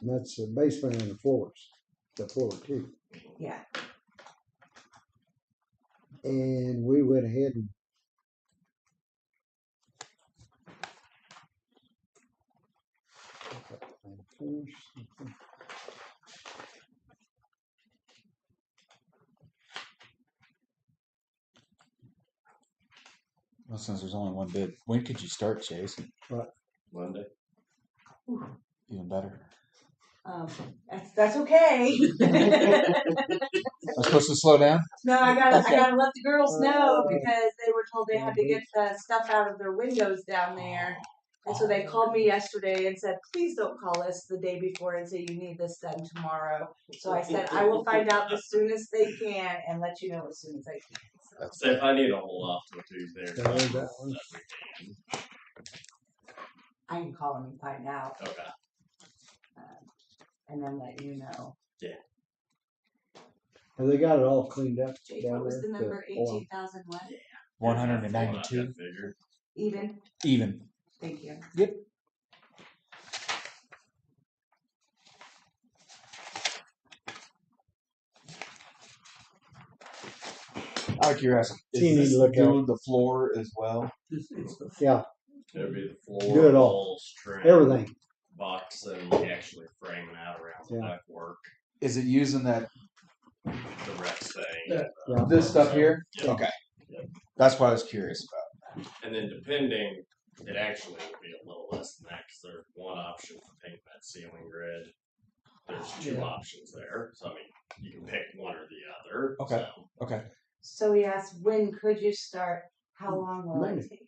And that's the basement and the floors, the floor too. Yeah, And we went ahead and Well, since there's only one bid, when could you start, Chase? Monday. Even better. that's okay. I'm supposed to slow down? No, I gotta let the girls know because they were told they had to get the stuff out of their windows down there. And so they called me yesterday and said, please don't call us the day before and say you need this done tomorrow. So I said, I will find out as soon as they can and let you know as soon as I can. So if I need to hold off till Tuesday or There's something, that one. that we can. I can call them and find out, Okay. and then let you know. have they got it all cleaned up Jake, down what was there? the number? The oil? 18,000 what? 192? Figure. Even? Even. Thank you. Yep. Out of curiosity, So you need is to this look do the floor as well? It's the Yeah, It'll be the floor, Do it all. walls, trim, everything. box, and actually framing out around the Yeah. duct work, Is it using that the rec thing. Yeah. this stuff here? Yeah. Okay. Yeah. That's what I was curious about. And then depending, it actually will be a little less than that because there's one option for painting that ceiling grid. There's two Yeah. options there. So, I mean, you can pick one or the other. Okay. So, Okay. So he asked, when could you start? How long will it Monday. take?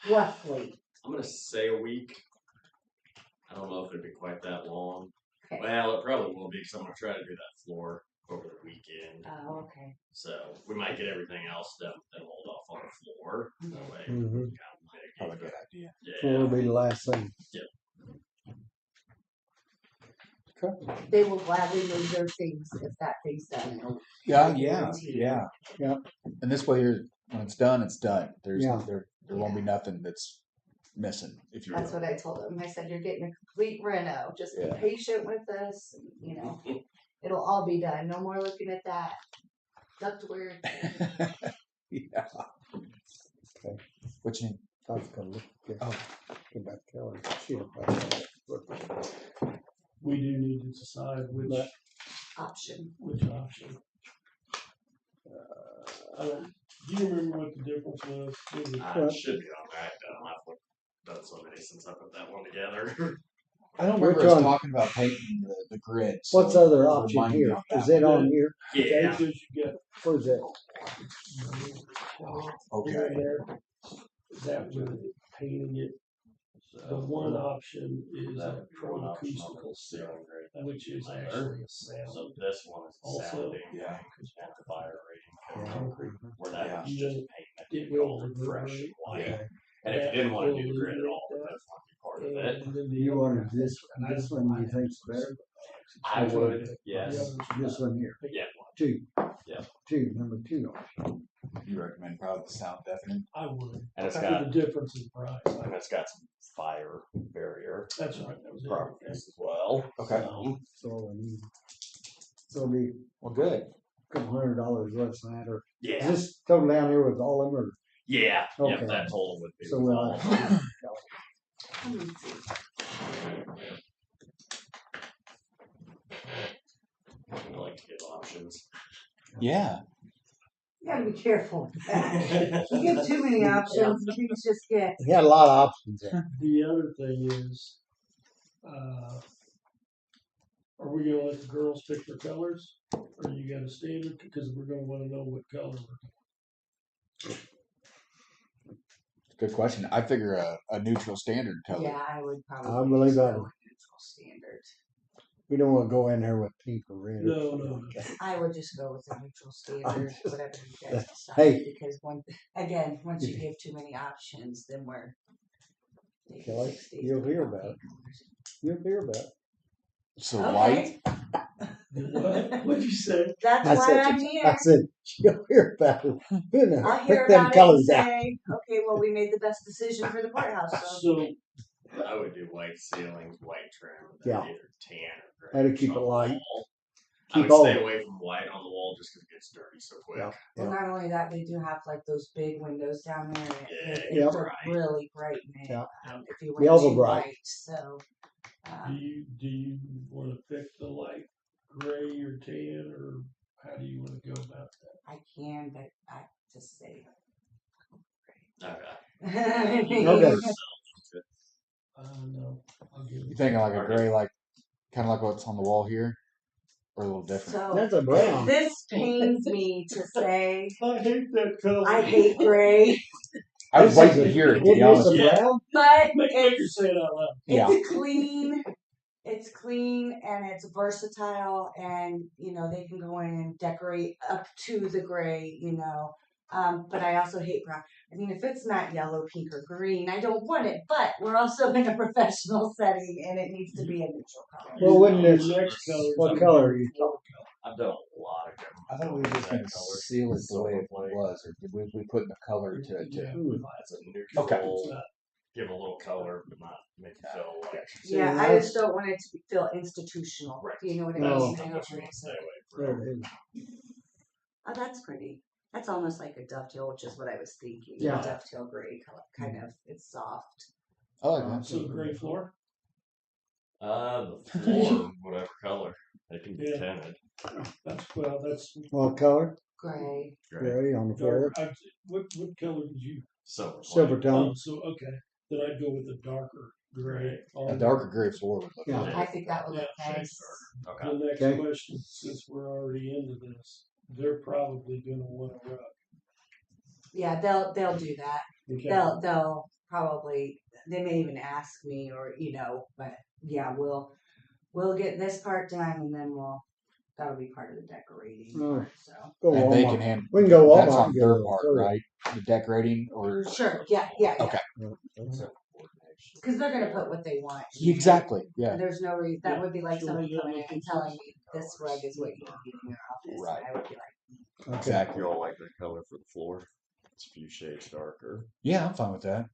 Roughly. I'm going to say a week. I don't know if it'd be quite that long. Okay. Well, it probably will be because I'm going to try to do that floor over the weekend. Oh, okay. So we might get everything else done, then hold off on the floor. That way, Mhm. we can kind of mitigate Probably a that. good idea. Floor will Yeah. be the last thing. They will gladly move their things if that thing's done. Yeah, I yeah, guarantee you. yeah. Yeah. And this way, when it's done, it's done. There's Yeah. there won't be nothing that's missing if you're. That's what I told them. I said, you're getting a complete reno. Just be Yeah. patient with us. It'll all be done. No more looking at that ductwork. Yeah. Okay. What you need? I was gonna look, get back to Kelly. She'll probably- We do need to decide which Option. option. Do you remember what the difference was? Was it- I should be on that. I've done so many since I put that one together. I don't Which remember us one? talking about painting the grid. What's so the other option remind me here? on that Is it one. on here? Yeah. Because you get Where's that? Okay. there, that with painting it. The one option is That a would be one option on acoustical the seal, ceiling grid. which is There. actually a sound. So this one is Also, sounding yeah. and fire rating. Yeah. concrete. Where that Yeah. one's just paint that It you will call fresh reverberate. white. Yeah. And if you didn't want to do the grid at Will all, eliminate that's not be part of it. And then the You other- wanted this one you think's better? I Which one? would, yes. This one here. Yeah. Two. Yeah. Two, number two. You recommend probably the sound deafening. I would. And it's For got the difference in price. and it's got some fire barrier That's right. That was it. properties as well. Okay. That's all I need. So it'll be Well, good. a couple $100 less than that, or is Yeah. this total down here with all of them, or? Yeah. Okay. Yep, that total would be So with we'll- all of them. Let me see. I like to give options. Yeah. You gotta be careful with that. You give too many options, things just get. He had a lot of options there. The other thing is, are we gonna let the girls pick their colors? Or you got a standard, because we're gonna wanna know what color we're. Good question. I figure a neutral standard color. Yeah, I would probably. I believe just that. go with neutral standard. We don't wanna go in there with pink or red. or No, something no. like that. I would just go with the neutral standard, whatever you guys decide. Hey. Because once you give too many options, then we're. taking Kelly, 60 you'll hear different about it. colors. You'll hear about it. So white. Okay, What? What'd you say? that's I why said- I'm I here. said, you'll hear about it. You know, I'll hear pick them about it and colors out. say, okay, well, we made the best decision for the courthouse, so. So, I would do white ceilings, white trim, and Yeah. then either tan or gray. That'd keep on it the light. wall. I Keep would all stay of it. away from white on the wall just because it gets dirty so quick. Yeah. Well, not only that, they do have like those big windows down there. And Yeah, it's right. really bright, man. Yeah. If you went Yellow too bright. white, so. Do you want to pick the light gray or tan, or how do you want to go about that? I can, but I just say. Okay. Okay. No, I'll give You it. thinking like a gray, like kind of like what's on the wall here, or a little different? So That's a brown. this pains me to say. I hate that color. I hate gray, I was waiting to hear it. To be It is honest, a with you. brown. but Make her it's say it out loud. Yeah. clean. It's clean and it's versatile, and they can go in and decorate up to the gray. But I also hate brown. I mean, if it's not yellow, pink, or green, I don't want it. But we're also in a professional setting, and it needs to be a neutral color. Well, wouldn't Your this? next color? What color are you talking? I've done a lot of different. I thought we were just gonna seal it the way it was, or did we put the color to it too? Yeah. It's a neutral. Okay. Give a little color, but not make it feel like. Yeah, See, I that's- just don't want it to feel institutional. Right. Do you know what I No. mean? That's I what don't you want want it to stay to- away There from. it is. Oh, that's pretty. That's almost like a dovetail, which is what I was thinking. Yeah. A dovetail gray color, kind of. It's soft. I like that. So gray floor. The floor, whatever color, it can be Yeah. tinted. That's What color? Gray. Gray on the floor. dark. What color did you? Silver tone. Oh, so okay, then I'd go with a darker gray. A darker gray floor would look Yeah. good. I think that would look Yeah. nice. Okay. The next Okay. question, since we're already into this, they're probably gonna want a rug. Yeah, they'll do that. Okay. They'll probably, they may even ask me, or but yeah, we'll get this part done, and then that'll be part of the decorating Oh. part. So Go And they Walmart. can handle. We can go That's Walmart on and get their a part, third. right? The decorating, or sure, yeah. okay, Because they're gonna put what they want. exactly, yeah, There's no reason that would be like So somebody we coming in gotta and telling me this rug is what you need in your office. Right. And I would be like, Okay. exactly. You all like the color for the floor? It's a few shades darker. Yeah, I'm fine with that.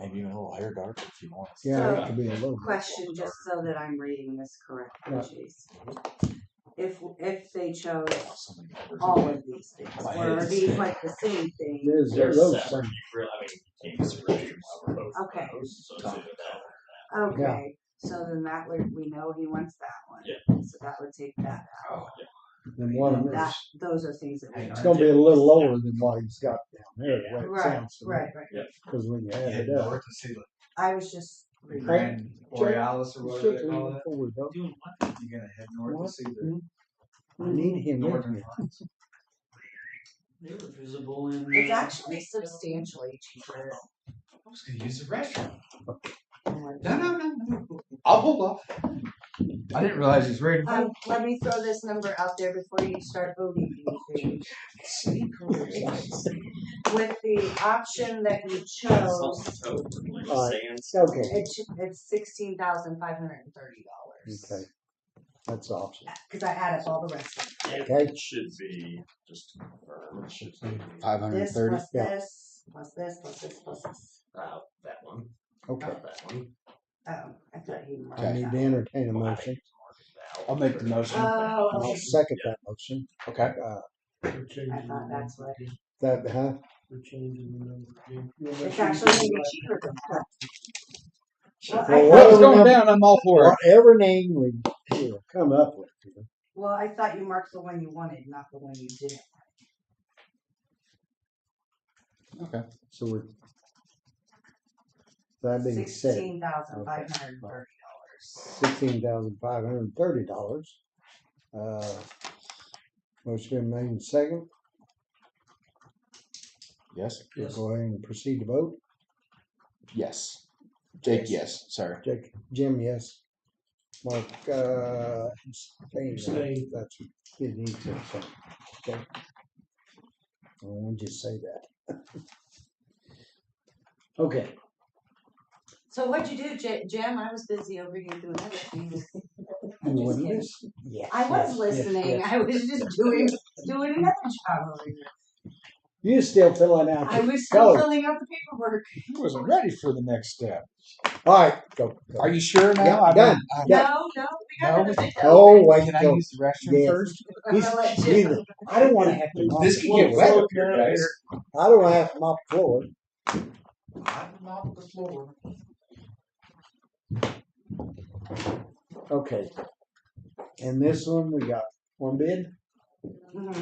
Maybe even a little hair darker if you want. Yeah, So- it could be a little. question, just so that I'm reading this correctly, Yeah. Chase. If they chose Something over all here. of these things, My or are head's- these like the same thing? There's They're those separate. things. You really, I mean, you can't separate them over both of Okay. those. So it's either that or Okay, so then that would, we know he wants that one. Yeah. So that would take that out. And one of them That, is, those are things that we. it's gonna be a little lower than what he's got down there, the way it Right, sounds to me. right. Cause when you add Head it up. north to see the I was just reading. Grand Borealis or whatever they Strictly call it. before we go. You gonna head north What? to see the I need him with northern me. lights. They were visible in. It's actually substantially cheaper. I was gonna use the restroom. No, No. I'll hold off. I didn't realize he's ready to vote. Let me throw this number out there before you start voting. With the option that you chose, something like Alright. sand. Okay, it's $16,530. okay. That's awesome. Because I added all the rest of it. Okay. It should be, just to confirm, it should be 530. This, Yeah. plus this, plus this, plus this. that one, Okay. not that one. I thought you marked I need that. to entertain a Well, I motion. think it's marked out. I'll make the motion. Oh, I'll okay. second that motion. Okay. We're changing I thought the that's number what- again. That, huh? We're changing the number again. It's actually gonna be cheaper than that. Well, Well, I Well, thought, it's going down. I'm all for it. Whatever name we come up with. well, I thought you marked the one you wanted, not the one you didn't. Okay. So we're. That being said, $16,530. $16,530. Motion been made and second. Yes. We'll go ahead and proceed to vote. Yes. Jake, yes. Sorry. Jake, Jim, yes. Mark, Abstain. that's, you need to say, okay? I'll just say that. Okay, So what'd you do, Jim? I was busy over here doing other things. I'm you just wouldn't kidding. miss? Yes. I was yes, listening. yes. I was just doing another job over here. You still filling out I the was still color. filling out the paperwork. He wasn't ready for the next step. All right, go. Are you sure now? Yeah, I done. don't- No, we got No? another thing. Oh, wait Can I till use the restroom yeah. first? I'm gonna let he's, Jim. I don't want to have to mop This the could get floor. wet up here, guys. I don't want to have to mop the floor. I mop the floor. Okay. And this one, we got one bid. Mhm.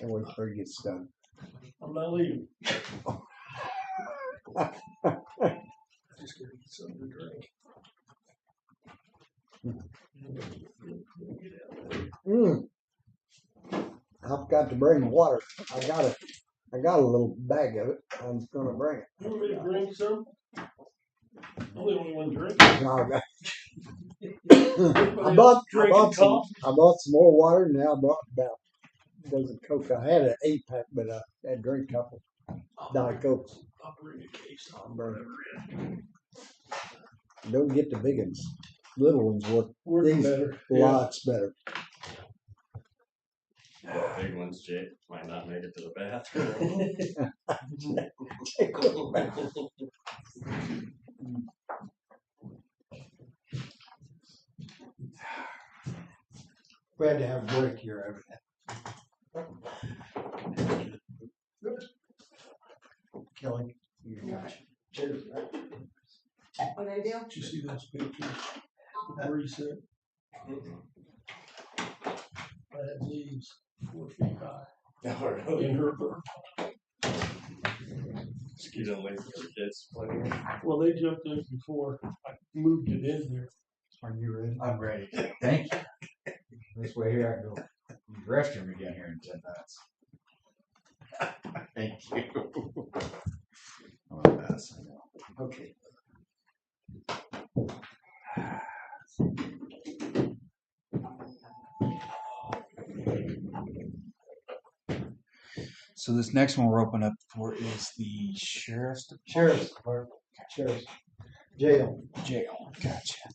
And wait till it gets done. I'm not leaving. Just gonna get something to drink. I've got to bring water. I got a little bag of it. I'm gonna bring it. You want me to drink some? I'm the only one drinking. No, I bought some more water. And now I bought about a dozen Coke. I had an 8-pack, but I had drank a couple Diet Cokes. I'll bring a case. I'll bring it. Don't get the big ones. Little ones work Working these better. lots better. The big ones, Jake, might not make it to the bathroom. We had to have a break here, everything. Kelly, you got you. Cheers. What I do? Did you see those pictures? Where he said I had leaves 4 feet high Oh, really? in her. You don't leave for the kids playing. Well, they jumped in before I moved it in there. Are you ready? I'm ready. Thank you. This way here, I can go use the restroom again here in 10 minutes. Thank you. I'm a mess, I know. Okay. So this next one we're opening up for is the sheriff's Sheriff's Department. Sheriff's Jail. jail. Gotcha.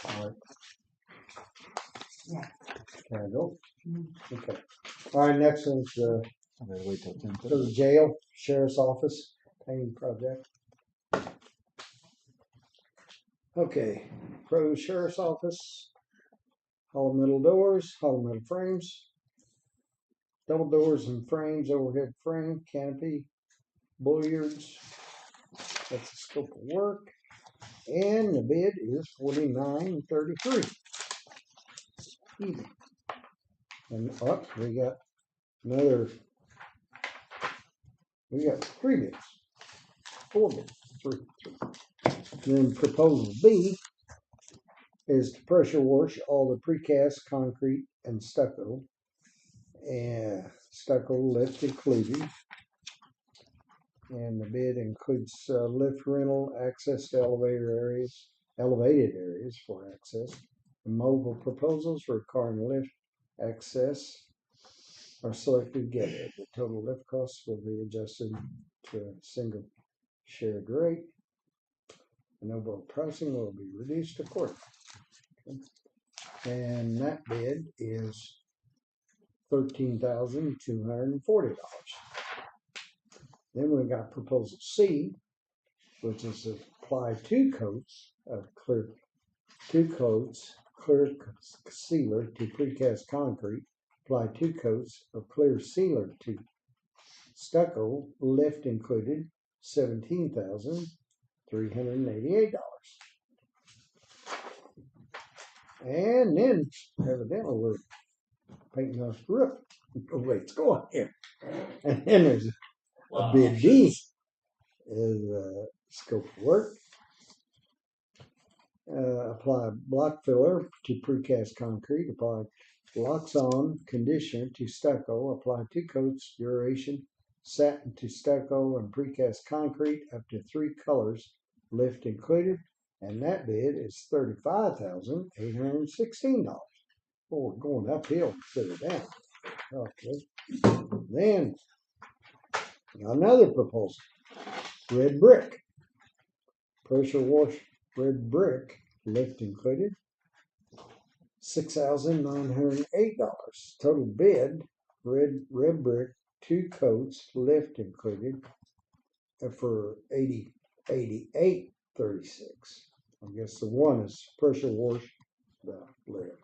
All right. Yeah. Can I go? Okay. All right, next one's I better wait till 10. for the jail, sheriff's office, painting project. Okay, pro sheriff's office, hollow metal doors, hollow metal frames, double doors and frames, overhead frame, canopy, bollards. That's the scope of work. And the bid is $49.33. Even. And up, we got another. We got 3 bids, 4 bids, 3. Then proposal B is to pressure wash all the precast concrete and stucco lift included. And the bid includes lift rental, access to elevated areas for access, and mobile proposals requiring lift access are selected together. The total lift costs will be adjusted to a single shared rate. And overall pricing will be reduced accordingly. Okay. And that bid is $13,240. Then we got proposal C, which is to apply 2 coats of clear sealer to precast concrete. Apply 2 coats of clear sealer to stucco, lift included, $17,388. And then evidently we're painting this roof. The way it's going here. And then there's a bid D is scope of work. Apply block filler to precast concrete. Apply locks on conditioner to stucco. Apply 2 coats duration satin to stucco, and precast concrete up to 3 colors, lift included. And that bid is $35,816. Oh, we're going uphill instead of down. Okay. Then another proposal, red brick. Pressure wash red brick, lift included, $6,908. Total bid, red brick, 2 coats, lift included, for $88.36. I guess the one is pressure wash, the lift.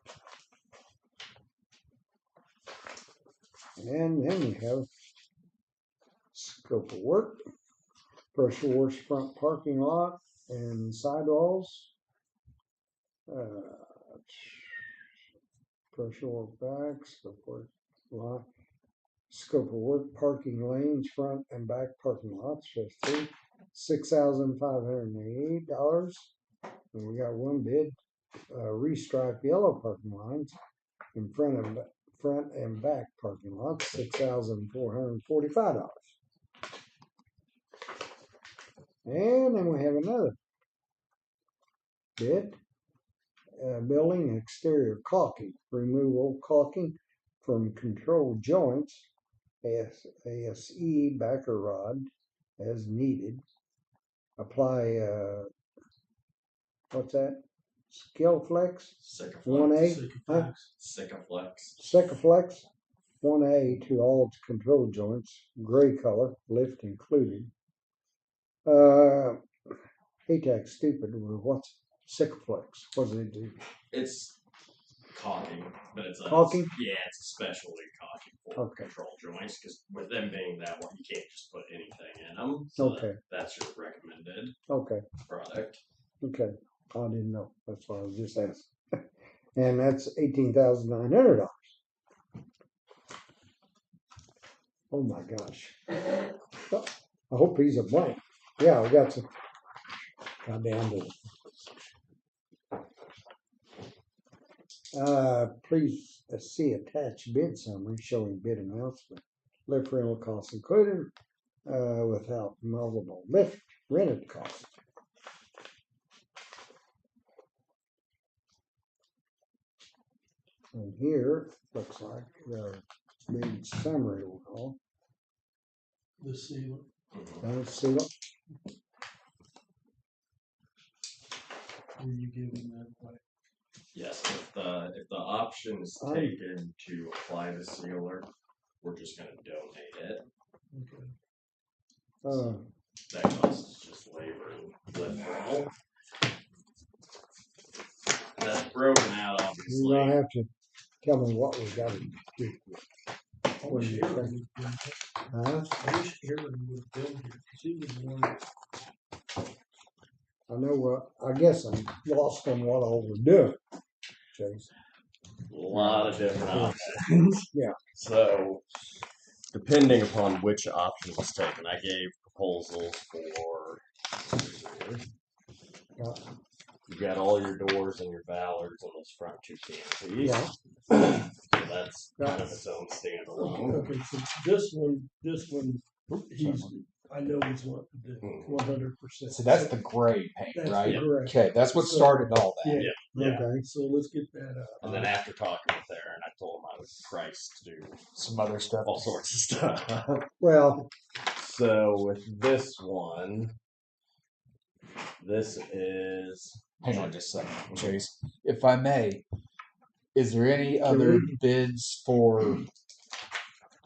And then we have scope of work, pressure wash front parking lot and sidewalls. Pressure wash back, scope of work lot. Scope of work, parking lanes, front and back parking lots, just $6,588. And we got one bid, restripe yellow parking lines in front and back parking lots, $6,445. And then we have another bid, building exterior caulking, remove old caulking from control joints, ASE backer rod as needed. Apply, what's that? Skillflex, 1A, huh? Sikaflex, 1A to all control joints, gray color, lift included. ATAC stupid, what's Sikaflex? What does it do? It's caulking, but it's Caulking? Yeah, it's a specialty caulking for control joints, because with them being that one, you can't just put anything in them. So that's your recommended product. Okay. I didn't know. That's why I was just asking. And that's $18,900. Oh my gosh. I hope he's a blank. Yeah, we got some. Got down to please see attached bid summary showing bid announcement. Lift rental costs included, without movable lift rented costs. And here looks like the bid summary will call. The sealant. Seal. Were you giving that away? Yes, if the option is taken to apply the sealer, we're just going to donate it. Okay. That cost is just labor and lift rental. That's broken out, obviously. You're gonna have to tell me what we got to do. I wish Aaron would have been Huh? I wish Aaron would have been here, because he was the one. I know what. I guess I'm lost on what all we're doing, Chase. A lot of different options. Yeah. So, depending upon which option was taken, I gave proposals for. You got all your doors and your ballards on those front 2 canopies. Yeah. So that's kind of its own standalone. Okay, so this one, I know he's wanting to do 100%. So that's the gray paint, That's right? the gray. Okay, that's what started all that. Yeah. Okay. So let's get that up. And then after talking with Aaron, I told him I was priced to do Some other stuff. all sorts of stuff. Well, So with this one, this is. Hang on just a second, Chase. If I may, is there any other bids for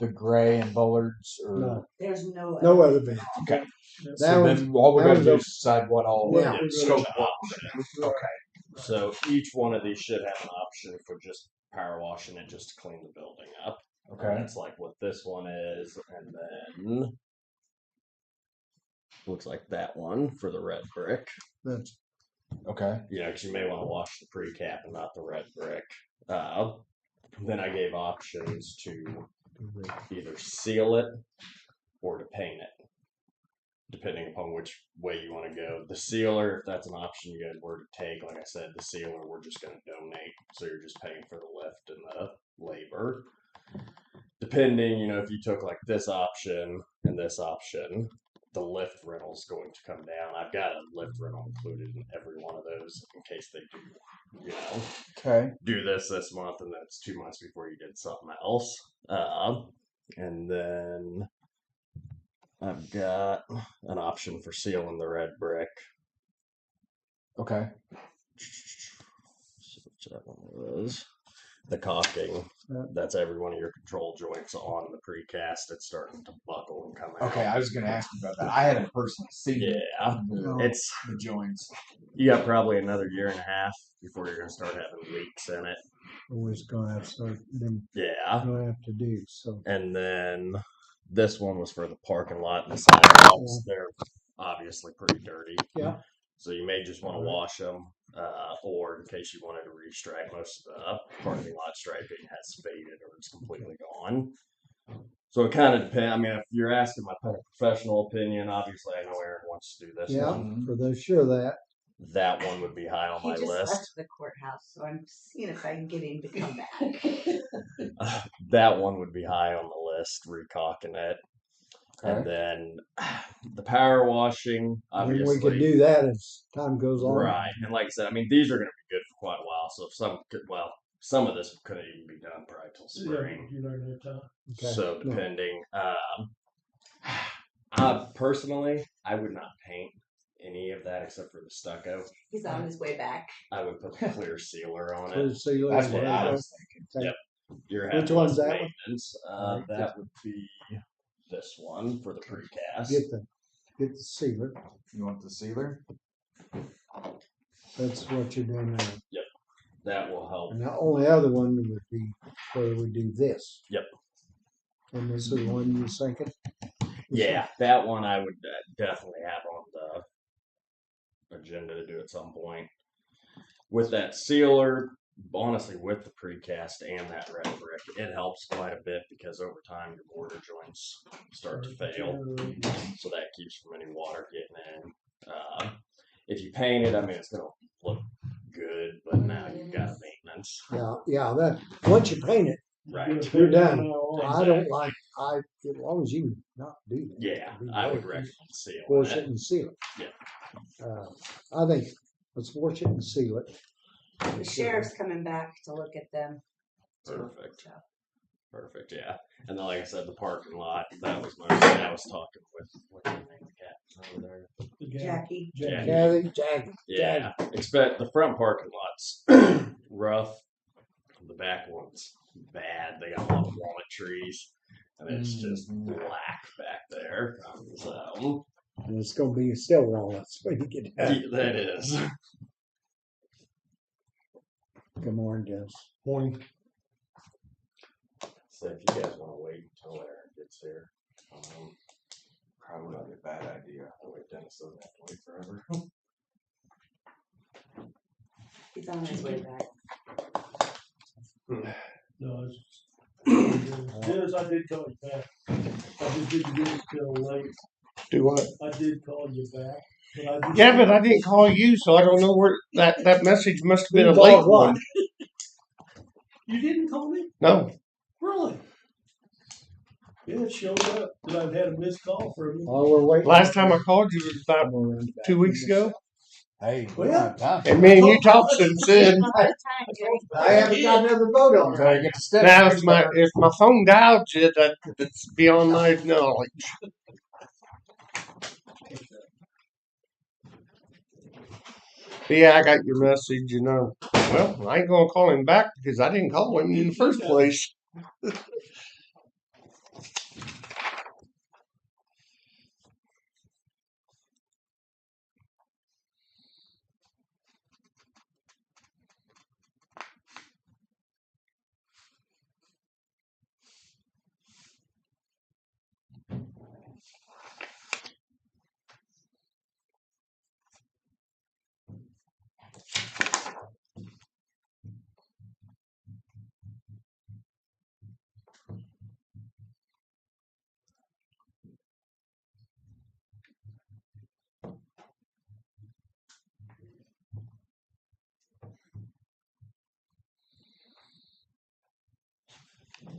the gray and bollards? Or no, There's no. other bid. Okay. That's- That So one's- then all we're that gonna do one's is decide what all Yeah. scope. Okay. So each one of these should have an option for just power washing it just to clean the building up. Okay. And that's like what this one is, and then looks like that one for the red brick. That's Okay. You know, because you may want to wash the pre-cap and not the red brick. Then I gave options to either seal it or to paint it, depending upon which way you want to go. The sealer, if that's an option you guys were to take, like I said, the sealer we're just going to donate, so you're just paying for the lift and the labor. The depending, if you took like this option and this option, the lift rental's going to come down. I've got a lift rental included in every one of those in case they do, Okay. do this month and then it's 2 months before you did something else. And then I've got an option for sealing the red brick. Okay. So which one was the caulking. That's every one of your control joints on the precast. It's starting to buckle and come out. Okay, I was going to ask you about that. I haven't personally seen Yeah, it's the joints. you got probably another year and a half before you're gonna start having leaks in it. Always gonna have to start them. Yeah, Gonna have to do so. and then this one was for the parking lot and the sidewalks. They're obviously pretty dirty. Yeah. So you may just want to wash them, or in case you wanted to restripe, most of the parking lot striping has faded or it's completely gone. So it kind of depends. I mean, if you're asking my professional opinion, obviously I know Aaron wants to do this Yeah, one. for the sure that. That one would be high on He my just list. left the courthouse, so I'm seeing if I can get him to come back. That one would be high on the list, recocking it. And then the power washing, I mean, obviously. we could do that as time goes on. Right. And like I said, I mean, these are going to be good for quite a while. So if some of this couldn't even be done probably till Yeah, spring. you're not gonna have time. Okay. So No. depending. Personally, I would not paint any of that except for the stucco. He's on his way back. I would put the clear sealer on Clear it. sealer. That's what I Okay. was thinking. Okay. You're Which having one's less that one? maintenance. Right. That would be this one for the precast. Get the sealer. You want the sealer? That's what you're doing now. That will help. And the only other one would be where we do this. Yep. And this is the one you're thinking? Yeah, that one I would definitely have on the agenda to do at some point. With that sealer, honestly, with the precast and that red brick, it helps quite a bit because over time your mortar joints start to fail. So that keeps from any water getting in. If you paint it, I mean, it's going to look good, but now you've got maintenance. Yeah, that, once you paint it, Right. you're done. Now, I don't like, as long as you not do that. Yeah, Be I would great. recommend sealing Wash it it. and seal it. Yeah. I think, let's wash it and seal it. The sheriff's coming back to look at them. Perfect. So, Perfect, yeah. And then, like I said, the parking lot, that was mostly, I was talking with, what's her name, the cat over there? Jackie. Jackie. Kathy, Jack. Yeah, expect the front parking lot's rough. The back one's bad. They got a lot of walnut trees, and it's just black back there. So And it's gonna be still walnuts when you get done. that is. Good morning, Dennis. Morning. So if you guys want to wait until Aaron gets here, Probably not a bad idea. that way Dennis doesn't have to wait forever. He's on his way back. No, it's Dennis, I did call you back. I just didn't get it till late. Do what? I did call you back. But Yeah, but I didn't call you, so I don't know where that message must have been a Who late called what? one. You didn't call me? No, Really? Yeah, it showed up that I've had a missed call from you. While we're waiting. last time I called you was about 2 weeks ago, Hey, Well, we don't have time. and me and you talked since then. I haven't got another vote on Gotta it. get the steps. Now, if my phone dialed you, that's beyond my knowledge. But yeah, I got your message, and well, I ain't gonna call him back because I didn't call him in the first place.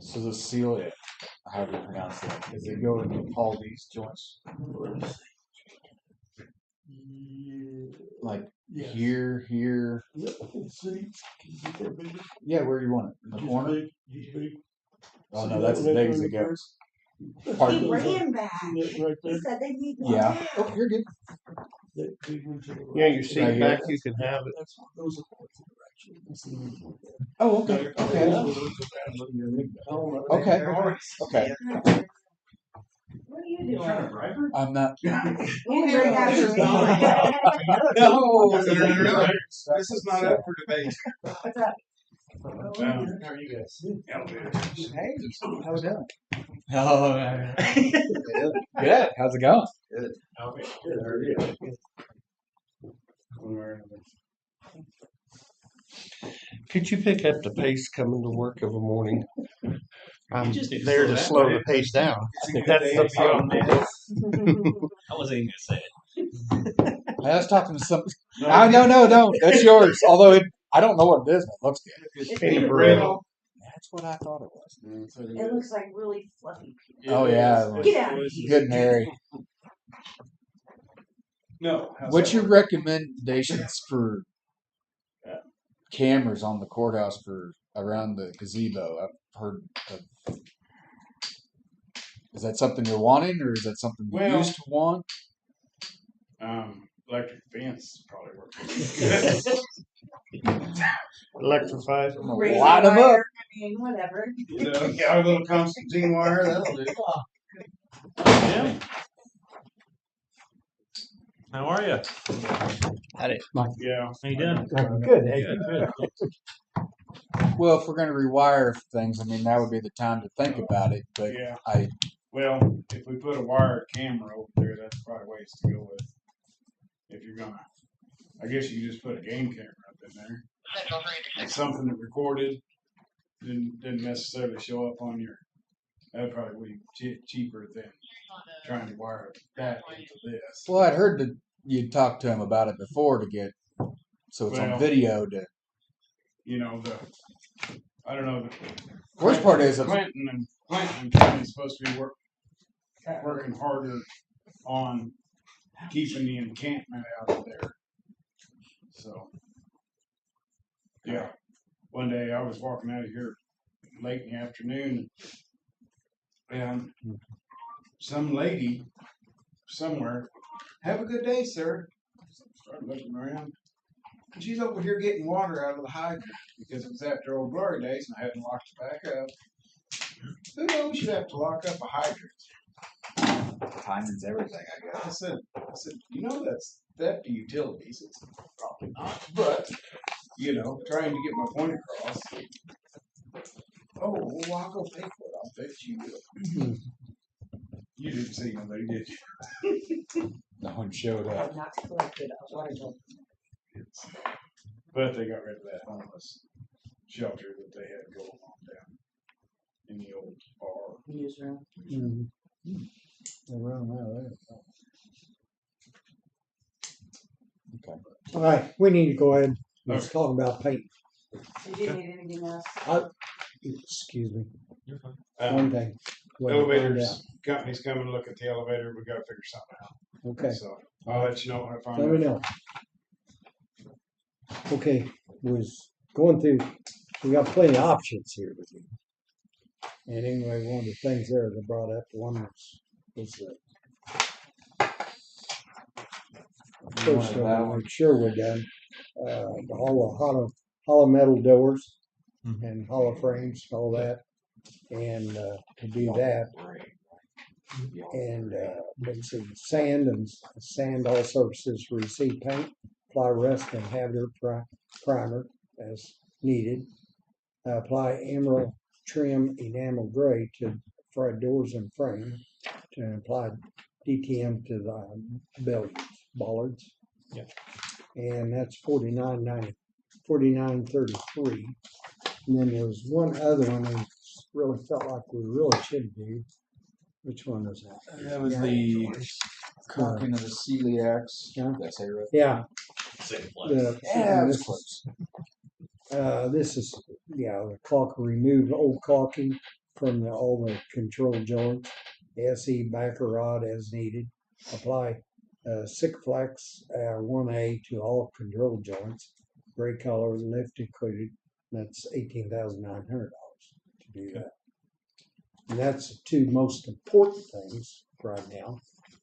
So the seal, how do you pronounce that? Does it go into all these joints? Like Yes. here? Yep, see, can you get that bigger? Yeah, where you want it? In the Just corner? big, just big. Oh See no, that that's as right big there as in it the goes. That's Pardon? He those are- ran back. see that right He there? said they need more. Yeah. Oh, you're good. That big one to the right. Yeah, your seat Right back, here. you can have it. That's what those are for to the right. That's the one for that. Oh, okay. Those Okay. are the ones that have your big helmet. Okay. Okay. What are you doing? I'm not. You can bring out your No. This is not up for debate. What's up? How are you guys? Hey, how we doing? Oh, good. How's it going? Could you pick up the pace coming to work of a morning? I'm just need to there slow to down, slow right? the pace down. That's the problem. I wasn't even gonna say it. I was talking to some. No, don't. That's yours. Although I don't know what it is. But it looks good. It's Penny pretty bread. brittle. That's what I thought it was. It looks like really fluffy. Oh yeah. Get out. Good, Mary. No. What's your recommendations for cameras on the courthouse for around the gazebo? I've heard of. Is that something you're wanting, or is that something you Well- used to want? Electric fence probably works. Electrified. Razor Light 'em up. wire, I mean, whatever. Yeah, a little Constantine wire, that'll do. Yeah. How are you? Yeah. How you doing? Good. Good. Well, if we're going to rewire things, I mean, that would be the time to think about it. But Yeah. I Well, if we put a wired camera over there, that's probably ways to go with. If you're gonna, I guess you could just put a game camera up in there. It's something that recorded, didn't necessarily show up on your. That'd probably be cheaper than trying to wire that into this. well, I'd heard that you talked to him about it before to get so it's on Well- video. To You know I don't know. worst part is Clinton and County is supposed to be working harder on keeping the encampment out of there. So, yeah, one day I was walking out of here late in the afternoon, and some lady somewhere, "Have a good day, sir." Started looking around. And she's over here getting water out of the hydrant because it was after Old Glory days and I hadn't locked it back up. Who knows you have to lock up a hydrant? timing's everything, I guess. I said, you know that's theft to utilities. It's probably not, but trying to get my point across. Oh, well, I'll go pay for it. I'll bet you will. You didn't see nobody, did you? No one showed up. Not collected, water bill. But they got rid of that homeless shelter that they had going on down in the old bar. Newsroom. Around there. Okay. All right, we need to go ahead. Let's talk about paint. Did you need anything else? Excuse me. Um, One thing. Wait, find Elevators, company's coming to look at the elevator. We gotta figure something out. out. Okay, So I'll let you know when I find let me out. know. Okay, was going through, we got plenty of options here with you. And anyway, one of the things there that brought up, one was first of all, make sure we're done, the hollow metal doors and hollow frames, all that. And, to do that, and, let's see, sand all surfaces receive paint, apply rust and inhabitor primer as needed. Apply emerald trim enamel gray to front doors and frame to apply DTM to the bollards. Yep. And that's $49.33. And then there was one other one I really felt like we really should do. Which one was that? That was the caulking of the celiacs. Yeah. Did I say it right? Yeah. Same place. Yeah, it was this, close. this is, the caulk remove old caulking, from all the control joints, SE backer rod as needed. Apply Sikflex 1A to all control joints. Gray color, lift included. That's $18,900 to do that. And that's the two most important things right now.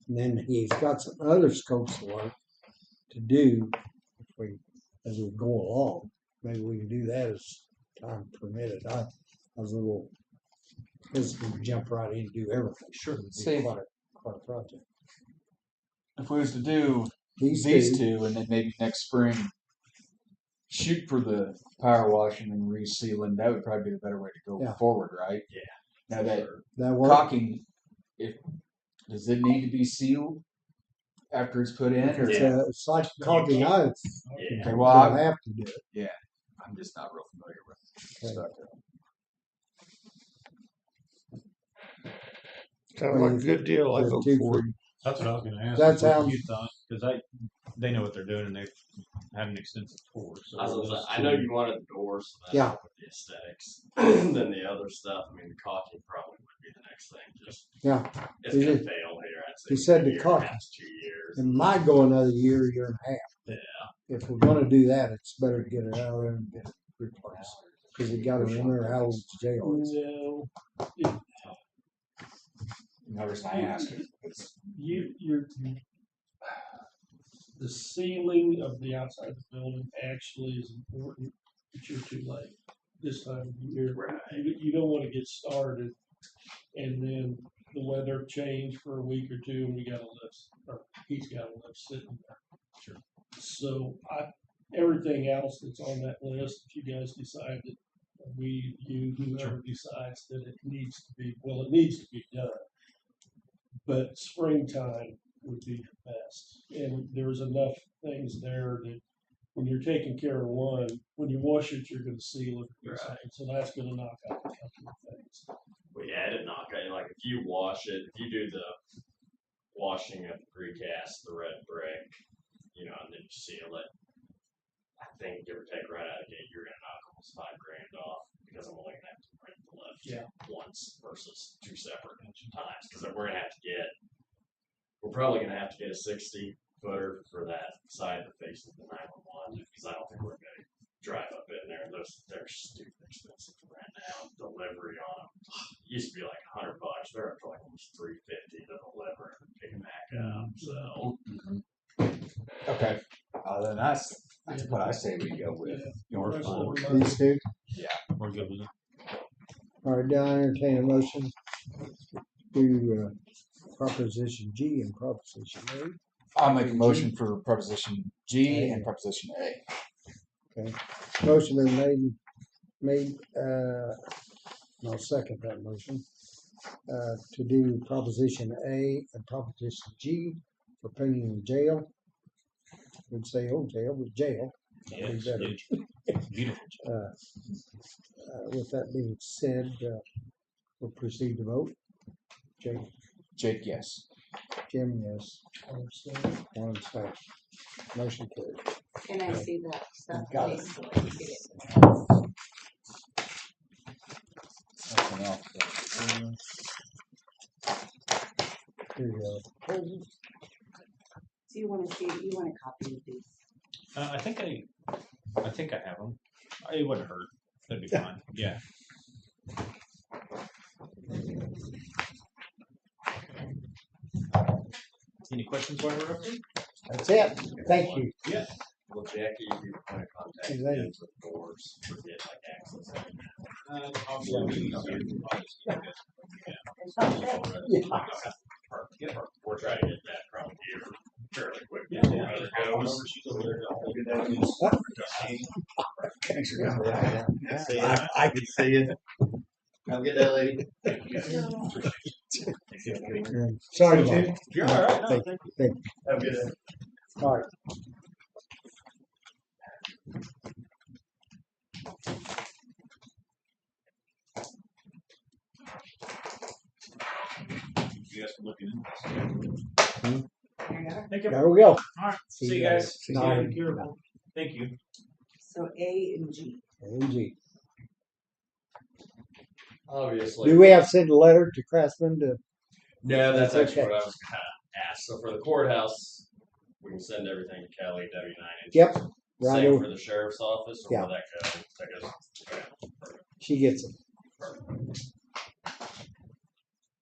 And then he's got some other scopes of work to do as we go along. Maybe we can do that as time permitted. I was a little hesitant to jump right in and do everything. Sure. It'd be Say, quite a project. if we was to do These these two, two, and then maybe next spring shoot for the power washing and resealing, that would probably be the better way to go Yeah. forward, right? Yeah. Now that that work. caulking, does it need to be sealed after it's put in? Or It's like caulking ice. Yeah. Okay, You well, don't have to do it. I'm just not real familiar with Okay. stucco. Sounds like a good deal. I vote for it. That's what I was going to ask. That what sounds- you thought, because they know what they're doing and they've had an extensive tour. So I know you wanted the doors, so that's Yeah. with the aesthetics. Then the other stuff, I mean, the caulking probably would be the next thing. Just Yeah. it's He gonna did- fail here. I'd say he said the year, caulking. past 2 years. It might go another year and a half. Yeah. If we're gonna do that, it's better to get it out there and get it replaced. Cause you gotta remember how old the jail is. No, No reason I ask it. the ceiling of the outside of the building actually is important, but you're too late this time of year. Right. You don't wanna get started and then the weather change for a week or two and we got a lift, or he's got a lift sitting there. Sure. So everything else that's on that list, if you guys decide that whoever decides that it needs to be done. But springtime would be the best. And there's enough things there that when you're taking care of one, when you wash it, you're gonna seal it. Right. So that's gonna knock out a couple of things. Well, yeah, it'd knock out. Like if you wash it, if you do the washing of the precast, the red brick, and then you seal it, I think give or take right out of the gate, you're gonna knock almost $5,000 off because I'm only gonna have to print the lift once versus 2 separate times. Because we're probably gonna have to get a 60-footer for that side that faces the 911 because I don't think we're gonna drive up in there. They're stupid expensive right now. Delivery on them used to be like $100. They're up to like almost $350 to deliver and pick them back up. So Okay. Then that's what I say we go with. Your That's floor. what we These two. we're good with it. All right, now I entertain a motion to Proposition G and Proposition A. I'll make a motion for Proposition G and Proposition A. Okay, motion been made, I'll second that motion, to do Proposition A and Proposition G for painting the jail. Would say old jail, but jail. Yeah, Be better. it's beautiful. With that being said, we'll proceed to vote. Jake, yes. Jim, yes. One abstain. Motion carried. Can I see that stuff, Got it. please? Nothing else. Here you go. Do you wanna a copy of these? I think I have them. It wouldn't hurt. That'd be fine. Yeah. Any questions while we're up here? That's it. Thank you. Yeah. will Jackie be the point of contact Hey, lady. again for doors to get like access? Yeah. We're trying to get that probably here fairly quick. Yeah. before other goes. Thanks for coming. See ya. I Good to see you. Have a good day, lady. Sorry about it. You're all right. No, Thank thank you. Thank you. Have a good day. All right. You guys can look in. Thank you. There we go. All right. See you guys. See you later. Be careful. Thank you. So A and G. A and G. obviously. Do we have to send a letter to Craftsman to? No, that's That's actually okay. what I was gonna ask. So for the courthouse, we can send everything to Kelly, W9. Yep. Right Same over. for the sheriff's office, or Yeah. where that goes? That goes. Okay. She gets it.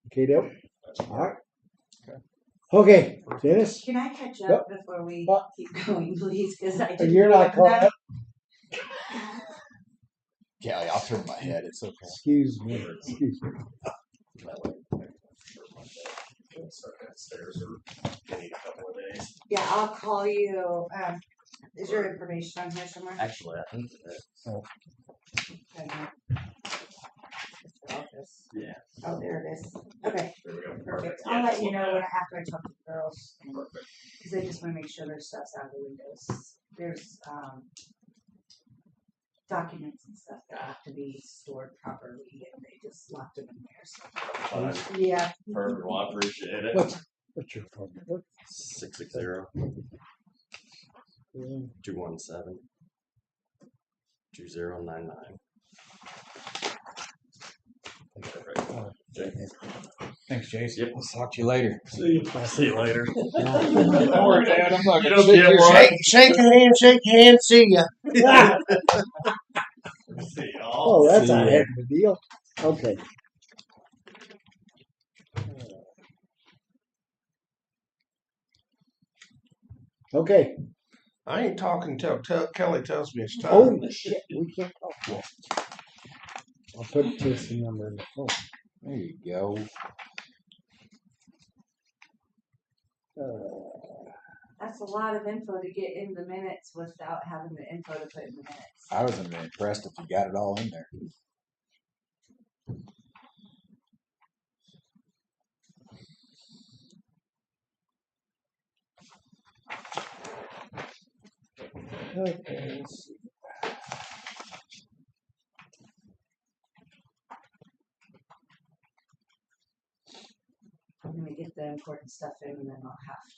Okay, Dale. All right. Okay, Dennis. Can I catch up before we What? keep going, please? Because I didn't You're know not caught up. Kelly, I'll turn my head. It's okay. Excuse me. Excuse me. That way, start downstairs, or I need a couple of days. Yeah, I'll call you. Is your information on here somewhere? Actually, I think that. Office. Yeah. Oh, there it is. Okay, There we go. perfect. Yeah, I'll let just you look know at when it. after I talk to the girls, because they just want to make sure their stuff's out the windows. There's documents and stuff that have to be stored properly, and they just locked them in there. So. Fine. Yeah. Perfect. Well, I appreciate it. What's your phone number? 660 217 2099. Thanks, Jason. Yep. We'll talk to you later. See you. I'll see you later. Don't worry, Dad. I'm not You gonna know, skip yeah, your right. Shake a hand, see ya. See y'all. Oh, that's See a ya. heck of a deal. Okay. Okay. I ain't talking till Kelly tells me it's time. Oh shit, we can't talk yet. I'll put this number in the phone. There you go. That's a lot of info to get in the minutes without having the info to put in the minutes. I was impressed if you got it all in there. Okay, let's see. I'm gonna get the important stuff in, and then I'll have to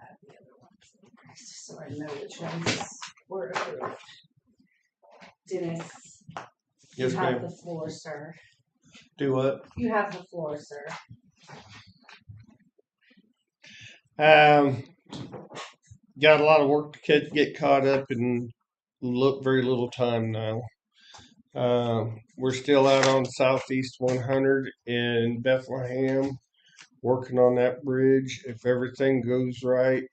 add the other ones, just so I know which ones were approved. Dennis, you Yes, have ma'am. the floor, sir. Do what? You have the floor, sir. Got a lot of work to get caught up in. Very little time now. We're still out on Southeast 100 in Bethlehem, working on that bridge. If everything goes right,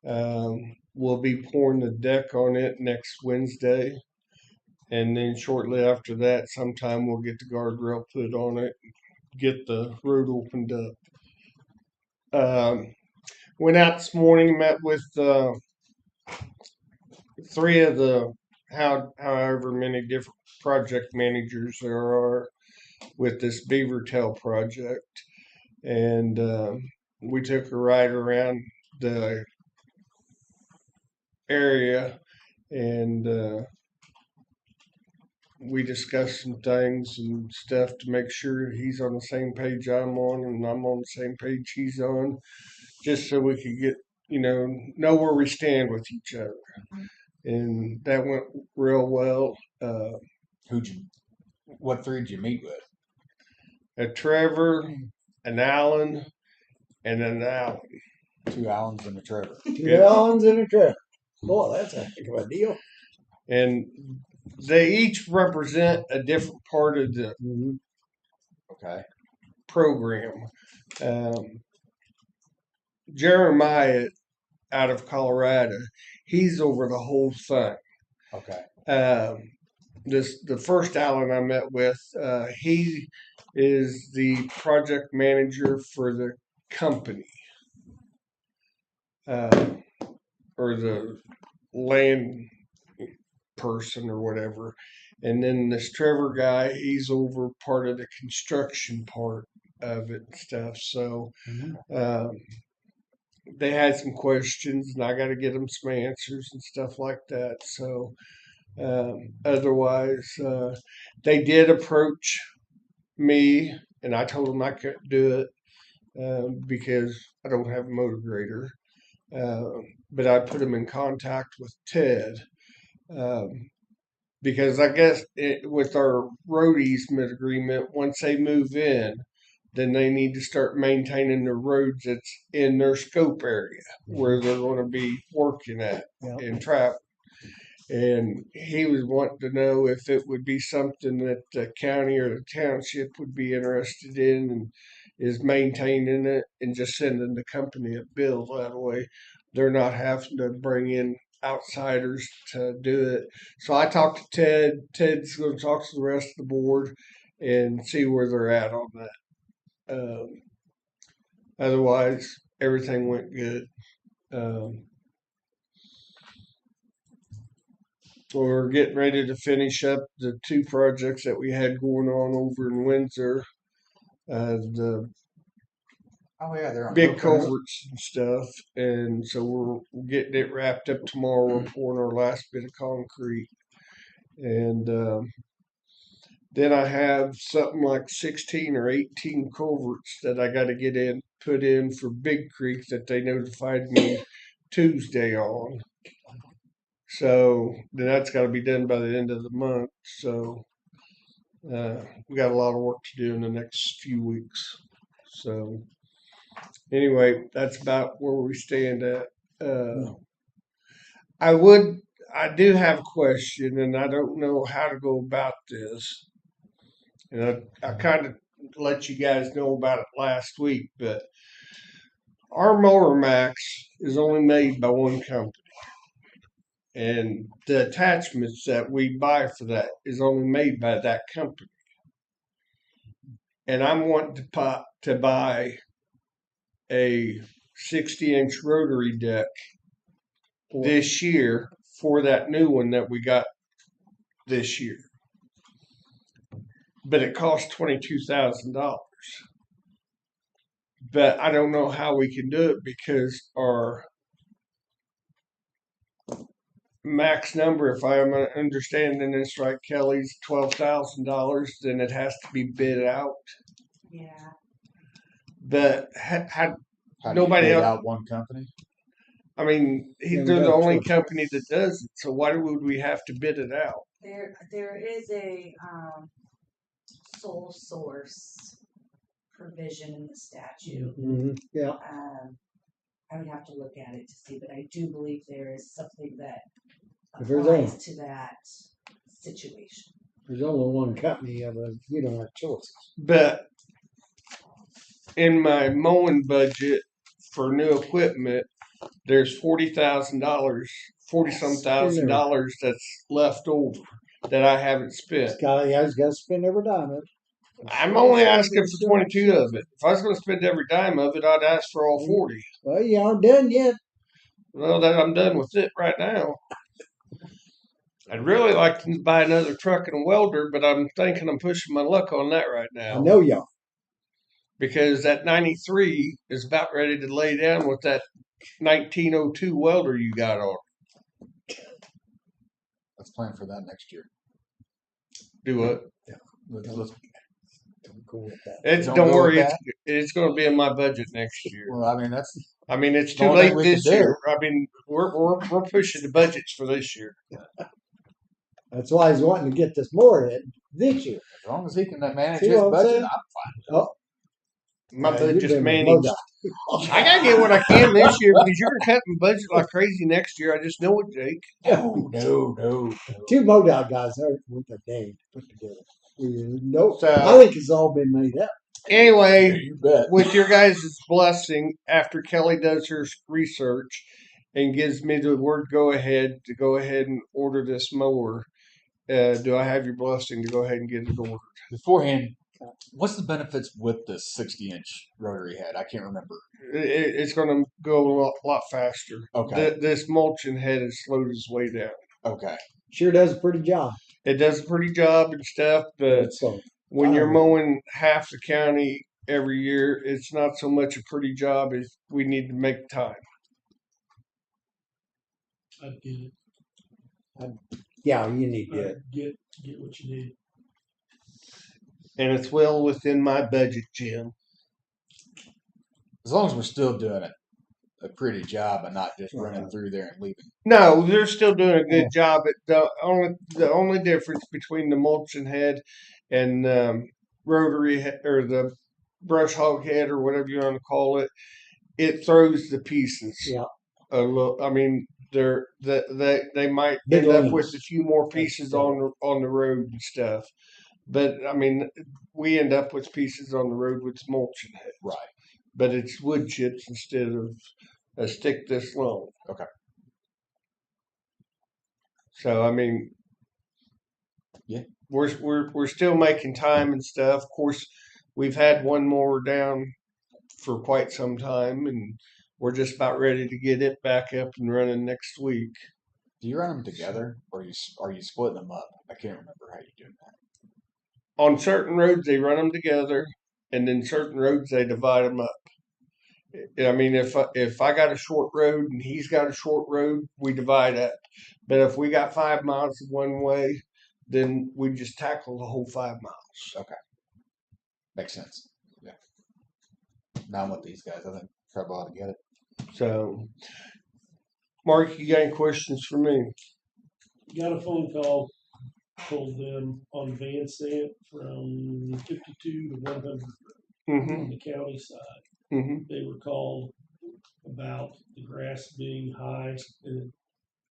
we'll be pouring the deck on it next Wednesday. And then shortly after that, sometime we'll get the guardrail put on it, get the road opened up. Went out this morning, met with three of the however many different project managers there are with this Beaver Tail project, and we took a ride around the area, and we discussed some things and stuff to make sure he's on the same page I'm on, and I'm on the same page he's on, just so we could get know where we stand with each other. And that went real well. What three did you meet with? A Trevor, an Allen, and an Allen. 2 Allens and a Trevor. Two Allens and a Trevor. Boy, that's a heck of a deal. And they each represent a different part of the Okay. program. Jeremiah out of Colorado, he's over the whole thing. Okay. The first Allen I met with, he is the project manager for the company, or the land person or whatever. And then this Trevor guy, he's over part of the construction part of it and stuff. So they had some questions, and I got to get them some answers and stuff like that. So otherwise, they did approach me, and I told them I couldn't do it because I don't have a motor grader. But I put them in contact with Ted. because I guess with our road easement agreement, once they move in, then they need to start maintaining the roads that's in their scope area where they're going to be working at Yeah. and travel. And he was wanting to know if it would be something that the county or the township would be interested in, and is maintaining it and just sending the company a bill. That way they're not having to bring in outsiders to do it. So I talked to Ted. Ted's going to talk to the rest of the board and see where they're at on that. Otherwise, everything went good. We're getting ready to finish up the 2 projects that we had going on over in Windsor. The Oh yeah, they're on big Hillcrest. culverts and stuff. And so we're getting it wrapped up tomorrow. We're pouring our last bit of concrete. And then I have something like 16 or 18 culverts that I got to put in for Big Creek that they notified me Tuesday on. So then that's got to be done by the end of the month. So we got a lot of work to do in the next few weeks. So anyway, that's about where we stand at. I do have a question, and I don't know how to go about this. And I kind of let you guys know about it last week, but our mower Max is only made by one company. And the attachments that we buy for that is only made by that company. And I'm wanting to buy a 60-inch rotary deck this year for that new one that we got this year. But it costs $22,000. But I don't know how we can do it because our max number, if I'm understanding this right, Kelly's $12,000, then it has to be bid out. Yeah. But How do nobody you bid else. out one company? I mean, Yeah, they're we the got only choice. company that does it. So why would we have to bid it out? There is a sole source provision in the statute. Mhm. Yeah. I would have to look at it to see, but I do believe there is something that If there's only- applies to that situation. There's only one company, you don't have choices. But in my mowing budget for new equipment, there's $40,000, $40-some thousand dollars that's left over that I haven't spent. Guy's got to spend every dime of it. I'm only asking for 22 of it. If I was going to spend every dime of it, I'd ask for all 40. Well, you aren't done yet. Well, then I'm done with it right now. I'd really like to buy another truck and a welder, but I'm thinking I'm pushing my luck on that right now. I know y'all. Because that 93 is about ready to lay down with that 1902 welder you got on. Let's plan for that next year. Do what? Let's Don't go with that. Don't go with worry, that. it's going to be in my budget next year. Well, I mean that's It's the too only late thing we this can do. year. We're pushing the budgets for this year. That's why he's wanting to get this more in this year. as long as he can manage See his what I'm budget. saying? I'm fine. My Yeah, you've budget's been with managed. MoDOT. I gotta get what I can this year because you're cutting budget like crazy next year. I just know it, Jake. No. 2 MoDOT guys are with a day put together. Nope. So- I think it's all been made up. Anyway, You bet. with your guys' blessing, after Kelly does her research and gives me the word go ahead and order this mower, do I have your blessing to go ahead and get it ordered? Beforehand, what's the benefits with this 60-inch rotary head? I can't remember. It's going to go a lot faster. Okay. This mulching head has slowed its way down. Okay. Sure does a pretty job. It does a pretty job and stuff, but So when you're mowing half the county every year, it's not so much a pretty job as we need to make time. I'd get it. yeah, you need to. I'd get what you need. And it's well within my budget, Jim. As long as we're still doing it a pretty job and not just running through there and leaving. No, they're still doing a good job. The only difference between the mulching head and rotary or the brush hog head or whatever you want to call it, it throws the pieces. Yeah. A little. I mean, they might Big end up leaves. with a few more pieces on the road and stuff. But I mean, we end up with pieces on the road with mulching head. Right. But it's wood chips instead of a stick this long. Okay. So I mean, yeah, we're still making time and stuff. Of course, we've had one mower down for quite some time, and we're just about ready to get it back up and running next week. Do you run them together, or are you splitting them up? I can't remember how you do that. On certain roads, they run them together, and then certain roads they divide them up. I mean, if I got a short road and he's got a short road, we divide up. But if we got 5 miles one way, then we just tackle the whole 5 miles. Okay, makes sense. Yeah. Now I'm with these guys. I think probably ought to get it. So, Mark, you got any questions for me? Got a phone call, told them on Van Sant from 52 to 100 Mm-hmm. on the county side. Mm-hmm. They were called about the grass being high and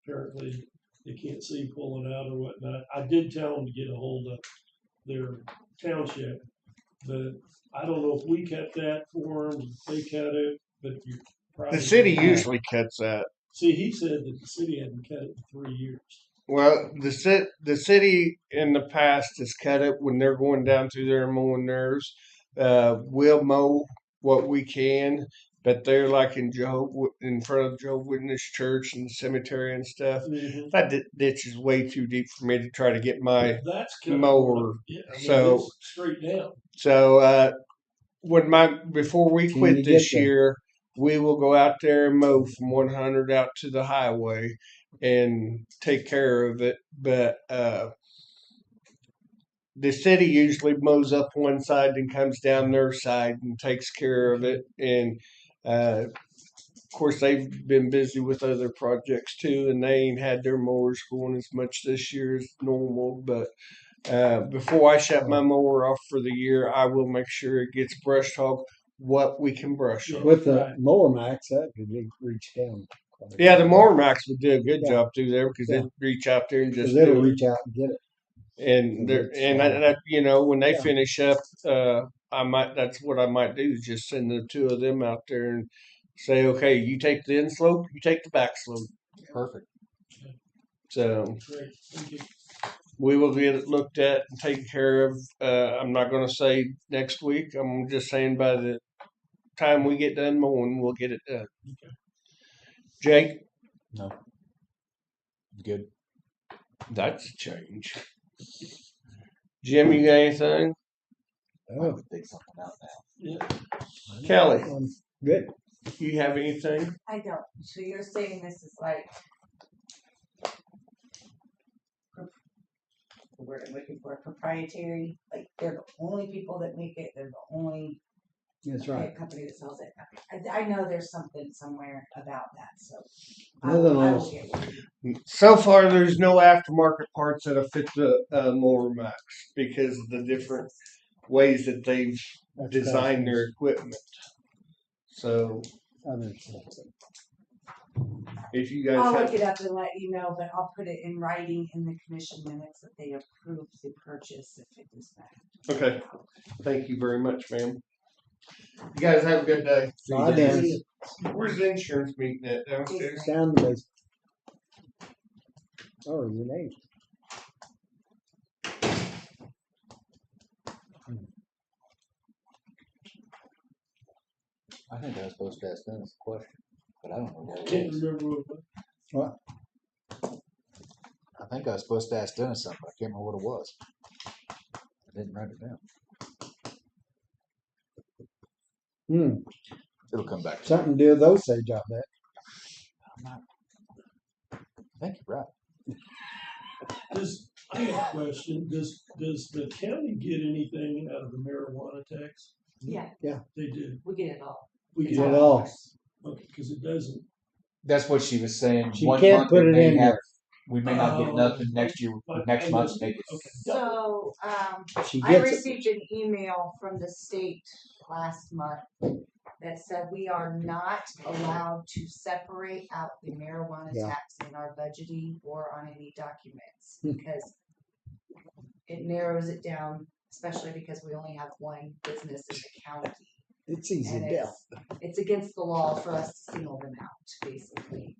apparently they can't see pulling out or whatnot. I did tell them to get a hold of their township, but I don't know if we cut that for them, if they cut it, but you probably. The city usually cuts that. See, he said that the city hadn't cut it in 3 years. Well, the city in the past has cut it when they're going down through there and mowing theirs. We'll mow what we can, but they're like in front of Jehovah's Witness Church and the cemetery and stuff. Mm-hmm. That ditch is way too deep for me to try to get my That's cut mower. Yeah, I mean, So- it's straight down. So before we Can quit you this get there? year, we will go out there and mow from 100 out to the highway and take care of it. But the city usually mows up one side and comes down their side and takes care of it. And of course, they've been busy with other projects too, and they ain't had their mowers going as much this year as normal. But before I shut my mower off for the year, I will make sure it gets brushed off what we can brush off. With the Right. mower max, that could reach down. quite a Yeah, the bit. mower max would do a good Yeah. job through there because Yeah. it'd reach out there and just 'Cause it'll do it. reach out and get it. And there, It's and fine. that when they Yeah. finish up, that's what I might do is just send the two of them out there and say, okay, you take the end slope, you take the back slope. Perfect. So Great, thank you. we will get it looked at and taken care of. I'm not going to say next week. I'm just saying by the time we get done mowing, we'll get it done. Jake, No. Good. that's a change. Jim, you got anything? I Oh, would dig something out now. Yeah, Kelly, good. you have anything? I don't. So you're saying this is like the word I'm looking for, proprietary, like they're the only people that make it, they're the only That's right. company that sells it. I know there's something somewhere about that, so Nothing I will else. get one. So far, there's no aftermarket parts that'll fit the mower max because of the different ways that they've That's designed their equipment. So other stuff. if you guys I'll have, look it up and let you know, but I'll put it in writing in the commission minutes that they approved the purchase if it is that. okay. Thank you very much, ma'am. You guys have a good day. Bye, Dennis. Where's the insurance meeting at downstairs? Down the basement. Oh, your name. I think I was supposed to ask Dennis a question, but I don't know what it can't was. remember what. I think I was supposed to ask Dennis something, but I can't remember what it was. I didn't write it down. Hmm. It'll come back. Something to do with Osage, I bet. I'm not. I think you're right. I have a question. Does the county get anything out of the marijuana tax? Yeah, They do. we get it all. We It's get Get it it all. all. Okay, because it doesn't. That's what she was saying. She One can't month put we it may in have, there. we may not get nothing next year, But next I month, missed maybe. it. Okay. So, She I gets it. received an email from the state last month that said we are not allowed to separate out the marijuana Yeah. tax in our budgeting or on any documents because it narrows it down, especially because we only have one business in the county. It's easy And to tell. it's against the law for us to single them out, basically.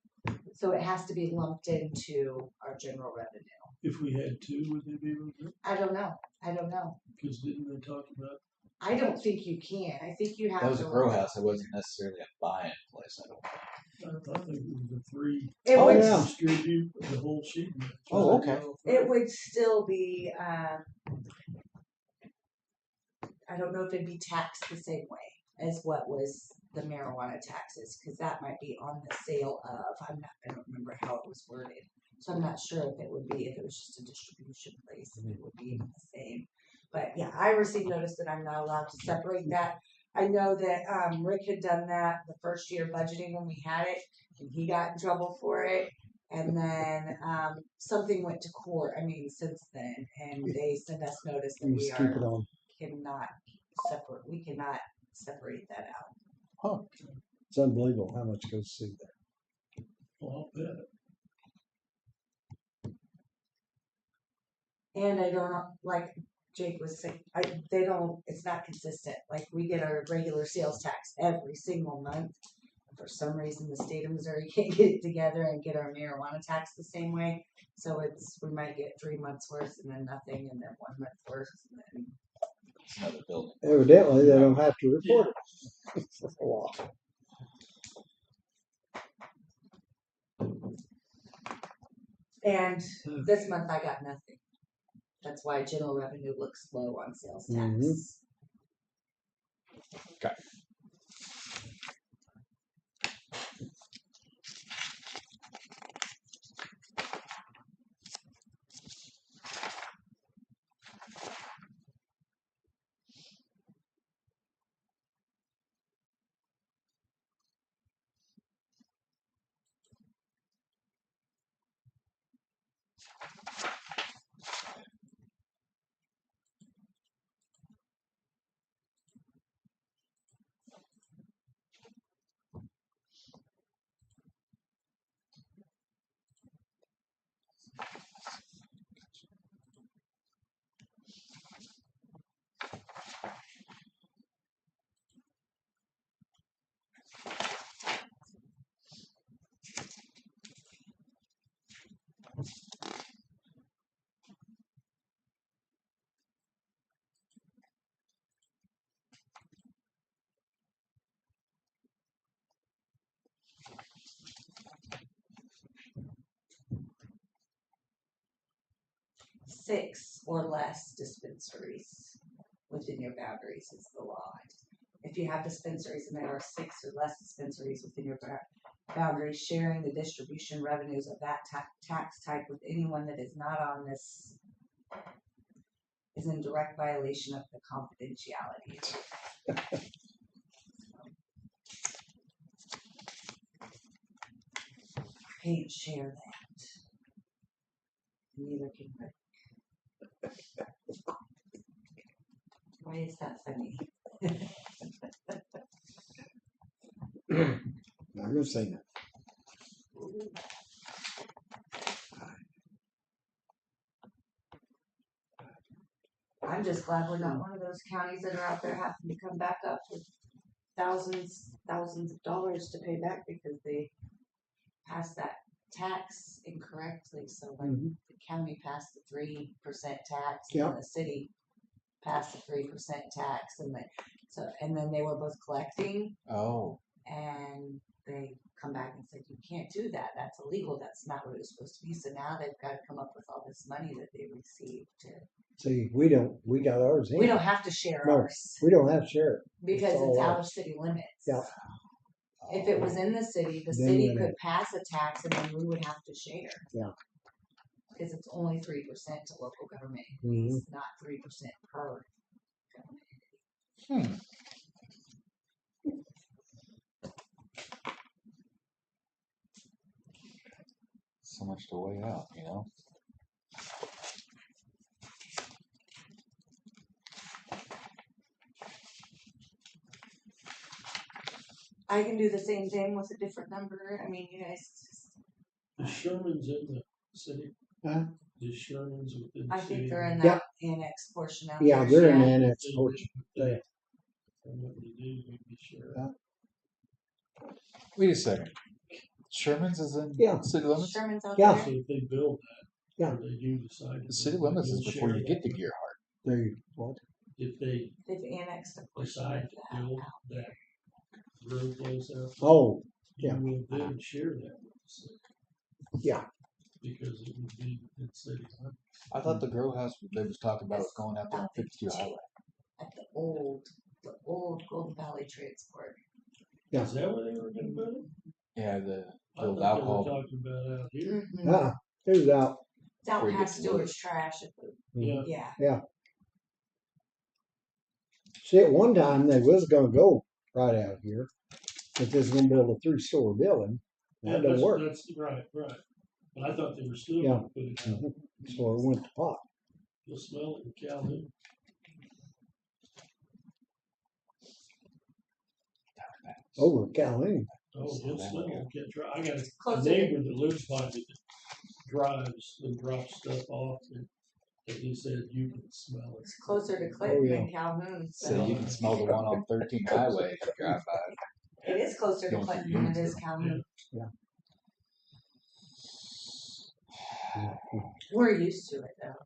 So it has to be lumped into our general revenue. If we had two, would they be able to do it? I don't know. Because didn't they talk about? I don't think you can. I think you have That was to. a grow house. It wasn't necessarily a buying place. I don't I think it was the three. It Oh, would, yeah. Distribute the whole sheet. Oh, okay. it would still be, I don't know if it'd be taxed the same way as what was the marijuana taxes, because that might be on the sale of, I don't remember how it was worded. So I'm not sure if it would be, if it was just a distribution place, if it would be the same. But yeah, I received notice that I'm not allowed to separate that. I know that, Rick had done that the first year budgeting when we had it, and he got in trouble for it. And then, something went to court, since then, and they sent us notice that You we just keep it are, on. we cannot separate that out. It's unbelievable how much goes through there. Well, I'll bet. And I don't know, like Jake was saying, it's not consistent. Like we get our regular sales tax every single month. For some reason, the state of Missouri can't get it together and get our marijuana tax the same way. So we might get 3 months worth and then nothing, and then 1 month worth, and then It's another building. Evidently, they don't have to report it. That's a lot. And this month I got nothing. That's why general revenue looks low on sales tax. Mhm. Okay. Six or less dispensaries within your boundaries is the law. If you have dispensaries and there are 6 or less dispensaries within your boundaries, sharing the distribution revenues of that tax type with anyone that is not on this is in direct violation of the confidentiality. I can't share that. Neither can Rick. Why is that funny? I'm just saying it. I'm just glad we're not one of those counties that are out there having to come back up with thousands of dollars to pay back because they passed that tax incorrectly. So when the county passed the 3% tax and the city passed the 3% tax, and then they were both collecting. Oh. And they come back and said, you can't do that. That's illegal. That's not what it's supposed to be. So now they've got to come up with all this money that they received. See, we got ours in. We don't have to share No, ours. we don't have to share it. Because all it's out ours. of city limits. Yeah. If it was in the city, the Then city we'd could have- pass a tax and then we would have to share. Yeah. Because it's only 3% to local government Mhm. entities, not 3% per government entity. so much to weigh out, you know? I can do the same thing with a different number. I mean, you guys, The Sherman's in the city. Huh? The Sherman's within the I city. think they're in Yeah. that annex portion out Yeah, there. they're an yeah. annex They portion. did, but and what they do, we'd be sure. Wait a second. Sherman's is in Yeah. city limits? Sherman's out Yeah. there. So if they build that, Yeah. or they do decide. The city limits is before you get to Gearhart. They what? If they They've annexed a portion decide of to that build out. that road place out. Oh, You yeah. will then share that with the city. Yeah. Because it would be in city limits. I thought the grow house they was talking about was going out there on 52 highway. At the old Golden Valley Transport. Yeah. Is that where they were gonna build it? Yeah, the I old thought they alcohol. were talking about out here. Mhm. It was out. It's out Where you get past to Stewart's trash. Yeah. Yeah. See, at one time they was gonna go right out here, but they was gonna build a 3-story building. Yeah, That don't work. that's right. But I thought they were still Yeah. gonna put it out. So it went to pot. You'll smell it in Calhoun. Over at Calhoun. Oh, you'll smell it. I got a Closer to- neighbor that lives by me that drives and drops stuff off, and he said you can smell it. It's closer to Clinton yeah. than Calhoun. So you can smell the one on 13 highway if you drive by. It is closer to Going through Clinton than it is Unitsville. Calhoun. Yeah. We're used to it though.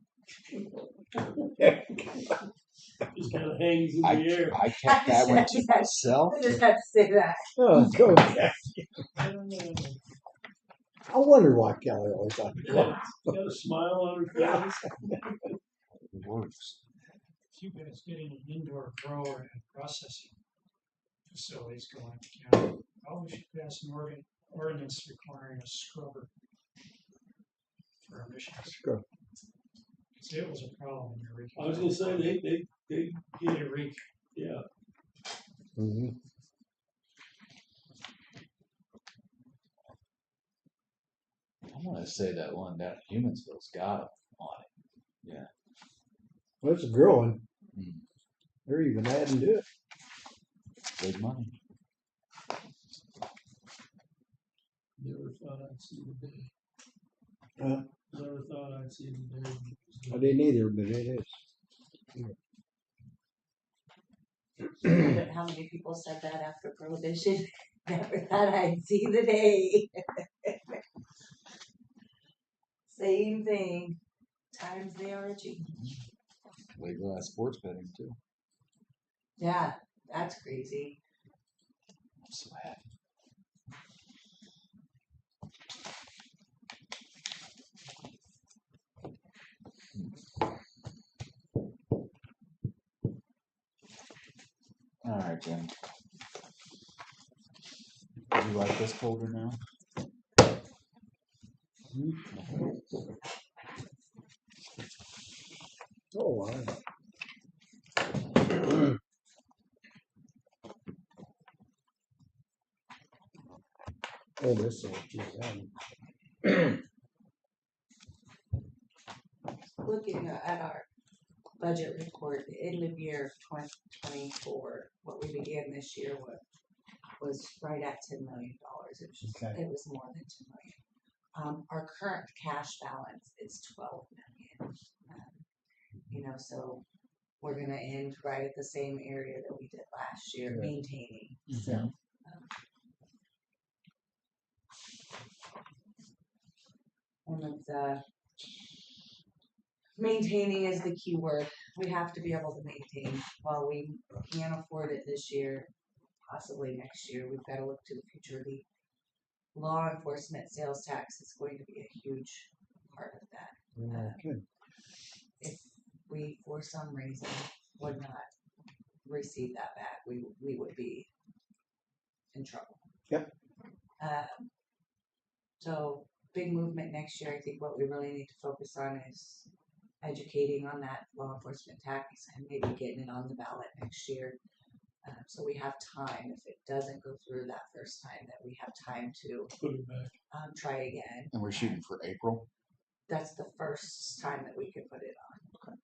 Just kind of hangs in the air. I kept that one to myself. I just had to say that. Oh, go back. I wonder why Kelly always thought Got a smile on her face. It works. If you guys getting an indoor grower and processing facilities going to county, probably should pass an ordinance requiring a scrubber for emissions. Scrub. See, it was a problem in Eureka. I was gonna say they They reek. yeah. Mm-hmm. I'm gonna say that one down in Humansville's got them on it. Yeah. Well, it's growing. Mm. They're even adding to it. Big money. Never thought I'd see the day. Huh? Never thought I'd see the day. I didn't either, but it is. But how many people said that after Prohibition? Never thought I'd see the day. Same thing. Times they are changing. Legalized sports betting too. Yeah, that's crazy. I'm so happy. All right, Jim. Do you like this folder now? Oh, wow. Oh, this is what you Looking at our budget report, the end of year 2024, what we began this year with was right at $10 million. Okay. It was more than 10 million. Our current cash balance is 12 million. You know, so we're gonna end right at the same area that we did last year, Yeah. maintaining. Mhm. So. And it's, maintaining is the key word. We have to be able to maintain. While we can't afford it this year, possibly next year, we've got to look to the future. The law enforcement sales tax is going to be a huge part of that. Okay. If we, for some reason, would not receive that back, we would be in trouble. Yep. So big movement next year. I think what we really need to focus on is educating on that law enforcement tax and maybe getting it on the ballot next year. So we have time, if it doesn't go through that first time, that we have time to, Put it back. try again. And we're shooting for April. That's the first time that we could put it on.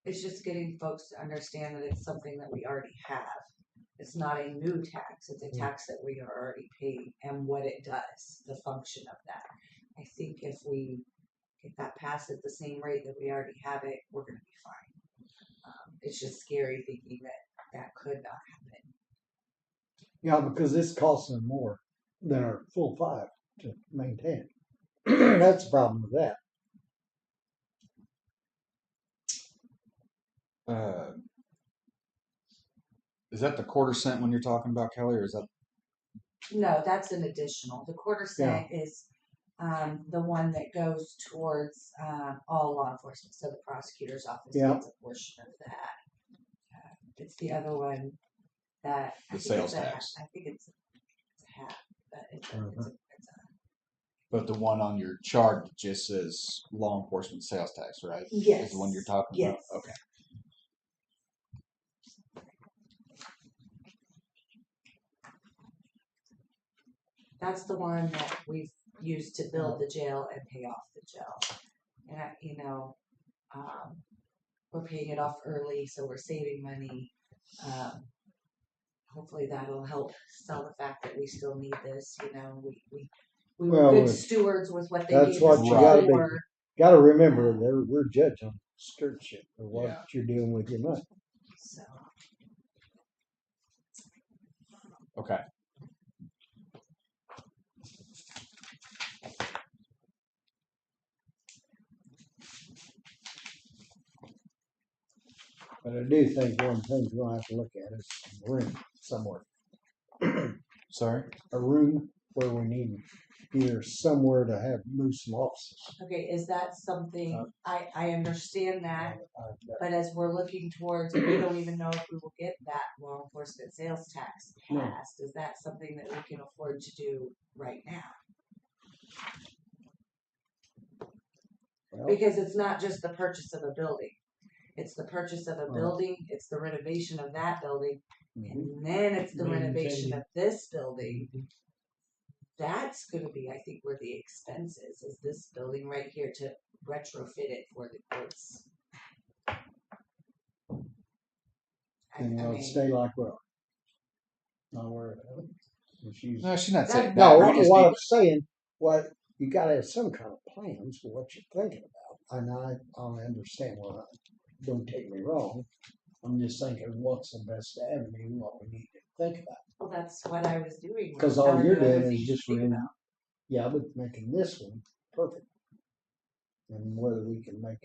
It's just getting folks to understand that it's something that we already have. It's not a new tax, it's a tax that we are already paying and what it does, the function of that. I think if we get that passed at the same rate that we already have it, we're gonna be fine. It's just scary thinking that that could not happen. Yeah, because this costs them more than our full 5 to maintain. That's the problem with that. Is that the quarter cent when you're talking about, Kelly, or is that? No, that's an additional. The quarter cent is the one that goes towards all law enforcement. So the prosecutor's office gets a portion of that. It's the other one that The sales tax. I think it's a half, but it's a But the one on your chart just says law enforcement sales tax, right? yes. Is the one you're talking Yes. about? Okay. That's the one that we've used to build the jail and pay off the jail. And we're paying it off early, so we're saving money. Hopefully that'll help sell the fact that we still need this. We were good stewards with what they gave us. That's what you gotta be. before. Gotta remember, we're judged on stewardship of what you're doing with your money. So. Okay. But I do think one thing we'll have to look at is a room somewhere. Sorry? A room where we need either somewhere to have move some offices. Okay, is that something, I understand that, but as we're looking towards, we don't even know if we will get that law enforcement sales tax passed. Is that something that we can afford to do right now? Well, Because it's not just the purchase of a building. It's the purchase of a building, it's the renovation of that building, and then it's the renovation of this building. That's gonna be, I think, where the expense is this building right here to retrofit it for the courts. and it'll stay like well. Not worried about it. She's No, she's not saying that. no. We just What need- I'm saying, what you got to have some kind of plans for what you're thinking about. And I understand what. Don't take me wrong. I'm just thinking, what's the best avenue? What we need to think about. Well, that's what I was doing. Because all you're doing is just but making this one perfect. And whether we can make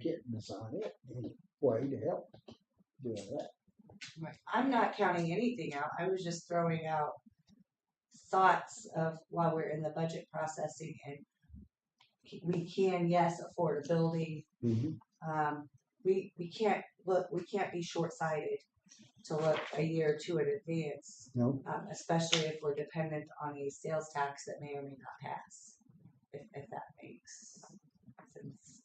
it, design it, any way to help doing that. I'm not counting anything out. I was just throwing out thoughts of while we're in the budget processing, and we can, yes, afford a building. We can't look. We can't be short-sighted to look a year or two in advance. No. Especially if we're dependent on a sales tax that may or may not pass. If that makes sense.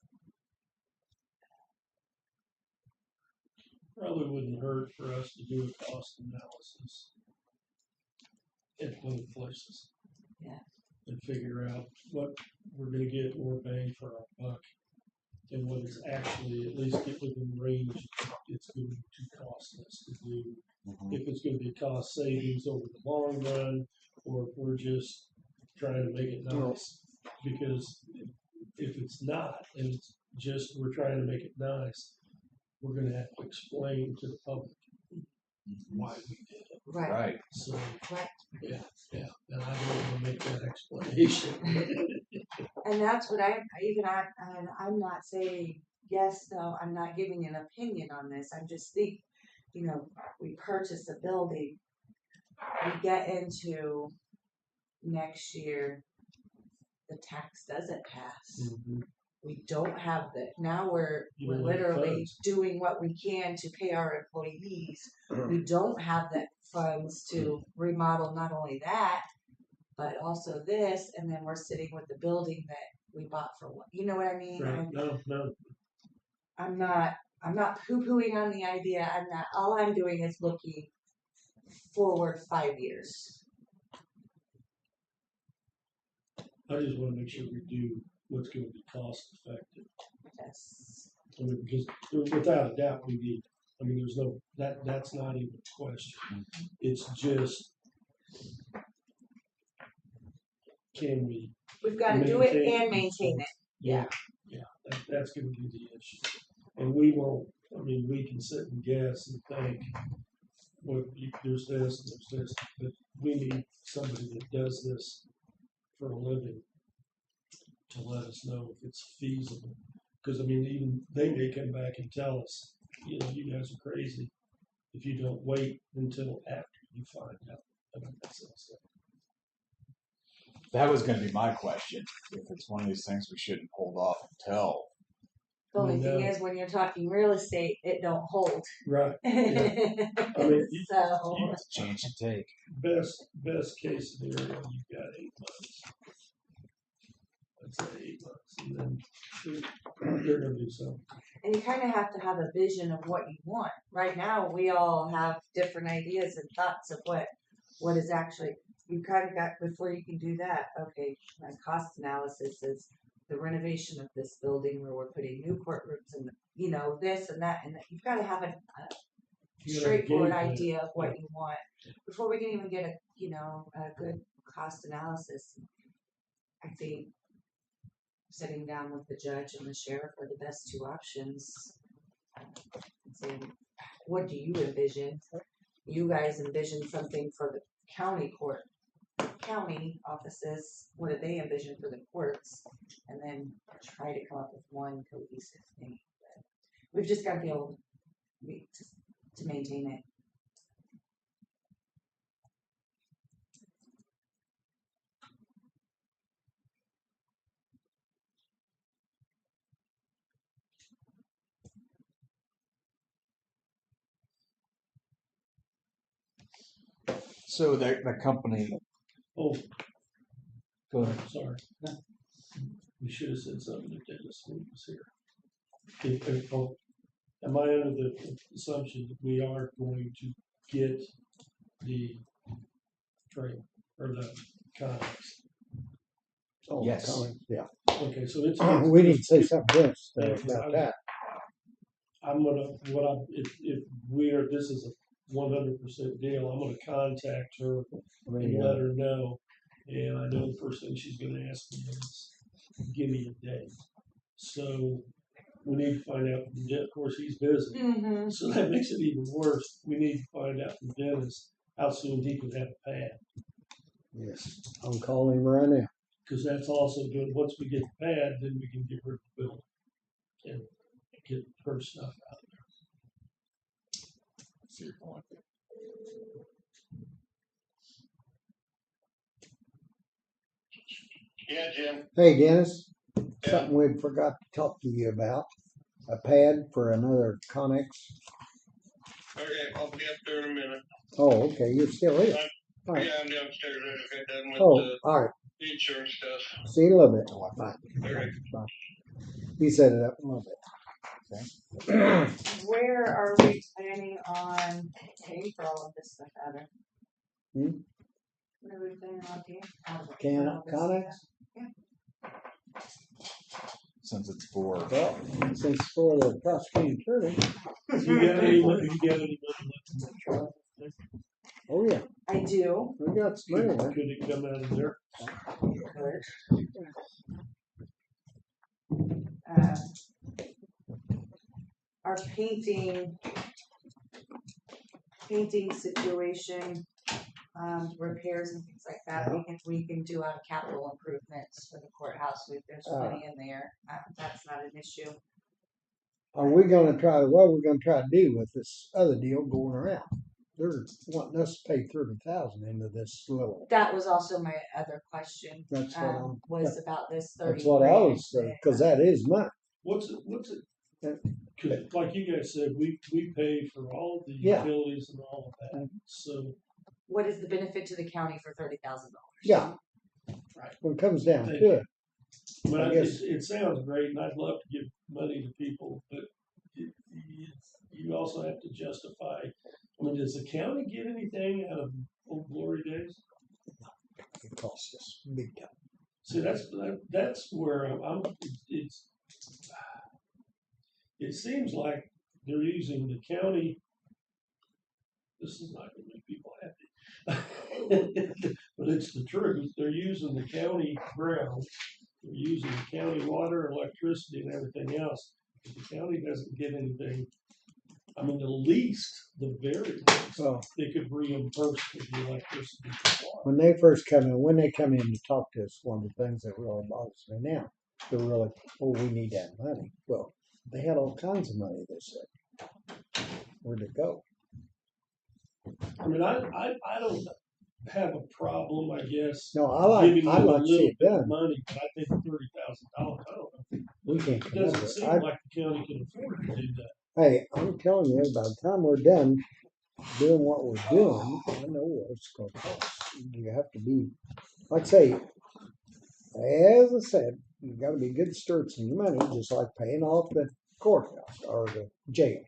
Probably wouldn't hurt for us to do a cost analysis at both places. Yeah. And figure out what we're gonna get more bang for our buck and what it's actually, at least get within range it's going to cost us to do. If it's gonna be cost savings over the long run, or if we're just trying to make it nice. Because if it's not, and it's just we're trying to make it nice, we're gonna have to explain to the public why we did it. Right. So, Right. yeah, and I don't wanna make that explanation. And that's what I'm not saying yes, no, I'm not giving an opinion on this. I'm just thinking, we purchase a building, we get into next year, the tax doesn't pass. We don't have now we're literally doing what we can to pay our employees. We don't have the funds to remodel not only that, but also this, and then we're sitting with the building that we bought for what, you know what I mean? Right. No. I'm not I'm not poo-pooing on the idea, I'm not, all I'm doing is looking forward 5 years. I just wanna make sure we do what's gonna be cost effective. Yes. I mean, because without a doubt, we need, I mean, there's no, that's not even a question. It's just, can we? We've gotta do it maintain and maintain it. Yeah. Yeah, that's gonna be the issue. And we won't, I mean, we can sit and guess and think, well, there's this and there's this, but we need somebody that does this for a living to let us know if it's feasible. Because I mean, even they may come back and tell us, you know, you guys are crazy if you don't wait until after you find out about that sort of stuff. That was going to be my question. If it's one of these things we shouldn't hold off until. The only No. thing is, when you're talking real estate, it don't hold. Right. Yeah. I mean, So, It's a chance you take. best case scenario, you've got 8 months. I'd say 8 months, and then they're gonna do something. and you kind of have to have a vision of what you want. Right now, we all have different ideas and thoughts of what is actually, you kind of got, before you can do that, okay, my cost analysis is the renovation of this building where we're putting new courtrooms and, you know, this and that, and you've got to have a You gotta straightforward game plan. idea of what you want before we can even get a, you know, a good cost analysis. I think sitting down with the judge and the sheriff are the best two options. And saying, what do you envision? You guys envision something for the county court, county offices. What do they envision for the courts? And then try to come up with one cohesive thing. But we've just got to be able to maintain it. So the company. Oh, Go ahead. sorry. We should have said something if Dennis was here. Am I under the assumption that we are going to get the trail or the contacts? Oh, Yes. Colin, yeah. Okay, so it's. We need to say something else Yeah, about that. I'm gonna, if we're, this is a 100% deal, I'm gonna contact her and let her know. And I know the first thing she's gonna ask me is, give me a date. So we need to find out from Dennis. Of course, he's busy, Mm-hmm. so that makes it even worse. We need to find out from Dennis how soon he can have a pad, Yes, I'm calling him right now. because that's also good. Once we get the pad, then we can get rid of the building and get her stuff out of there. See your point. Yeah, Jim. Hey, Dennis, something we forgot to talk to you about. A pad for another Connex. Okay, I'll be up there in a minute. Oh, okay, you're still here. All right. Yeah, I'm downstairs. I just got done with Oh, all right. the insurance stuff. See you in a little bit. Bye. Okay. Bye. You set it up a little bit. Where are we planning on paying for all of this stuff out of? Hmm? Where are we planning on paying? Out of Can all this Connex? stuff? Yeah. Since it's for. Well, since for the prosecuting attorney. You got any money left in the truck? Oh yeah, I do. we got some money. Could it come out of there? Our painting situation, repairs and things like that, we can do out of capital improvements for the courthouse. There's money in there. That's not an issue. Are we gonna try to, what are we gonna try to do with this other deal going around? They're wanting us to pay 30,000 into this little. That was also my other question. That's what I'm. Was about this 30 That's what I was saying, because that is money. What's it? 'Cause like you guys said, we pay for all of the Yeah. utilities and all of that. So What is the benefit to the county for $30,000? Yeah. Right. When it comes down Thank to you. it. but I guess- it sounds great, and I'd love to give money to people, but you also have to justify, I mean, does the county get anything out of Old Glory Days? It costs us big time. See, that's where it seems like they're using the county. This is not going to make people happy, but it's the truth. They're using the county ground, they're using the county water, electricity, and everything else. But the county doesn't get anything. I mean, the very least, Well, they could reimburse for the electricity and water. when they come in to talk to us, one of the things that really bothers me now, they're really, oh, we need that money. Well, they had all kinds of money, they said. Where'd it go? I mean, I don't have a problem, I guess. No, I'd like giving to you a see little it bit of done. money, but I think $30,000. I don't know. We can't It come up doesn't with seem it. like the county can afford to do that. Hey, I'm telling you, by the time we're done doing what we're doing, I know what it's going to cost. You have to be, like I say, as I said, you got to be good stewards of your money, just like paying off the courthouse or the jail.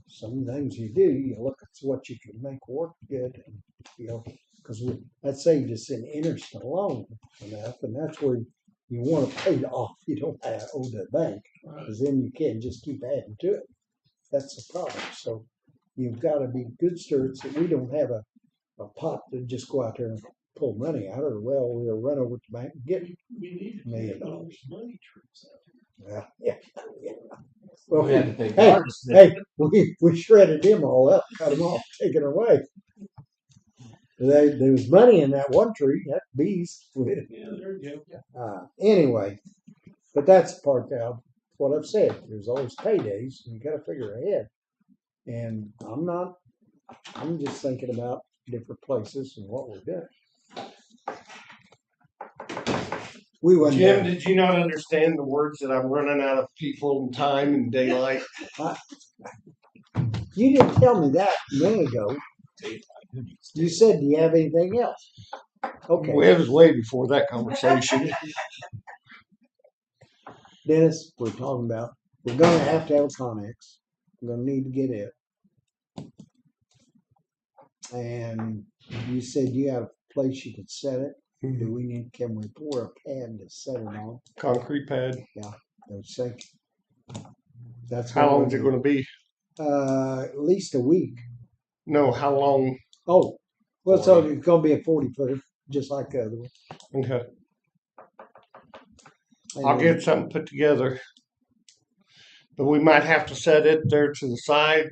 Some things you do, you look at what you can make work good, and, you know, because that saved us in interest alone enough, and that's where you want to pay it off. You don't have to owe the bank, because then you can't just keep adding to it. That's the problem. So you've got to be good stewards that we don't have a pot to just go out there and pull money out of. Well, we'll run over to the bank and get We need to $1 million. pay those money trips out. Yeah. Well, We had to take hey, ours. hey, we shredded them all up, cut them off, taken away. There was money in that one tree, that beast. Yeah, there you go. Anyway, but that's the part that what I've said. There's always paydays, and you got to figure ahead. And I'm just thinking about different places and what we're doing. We went Jim, down. did you not understand the words that I'm running out of people and time and daylight? You didn't tell me that a minute ago. You said, do you have anything else? Okay. Well, it was way before that conversation. Dennis, we're talking about, we're going to have a Connex. We're going to need to get it. And you said you have a place you could set it. Mm-hmm. Can we pour a pad to set it on? Concrete pad. Yeah, those sake. That's How long is it going to be? At least a week. No, how long? Oh, well, so it's going to be a 40-footer, just like the other one. Okay. And I'll get something put together. But we might have to set it there to the side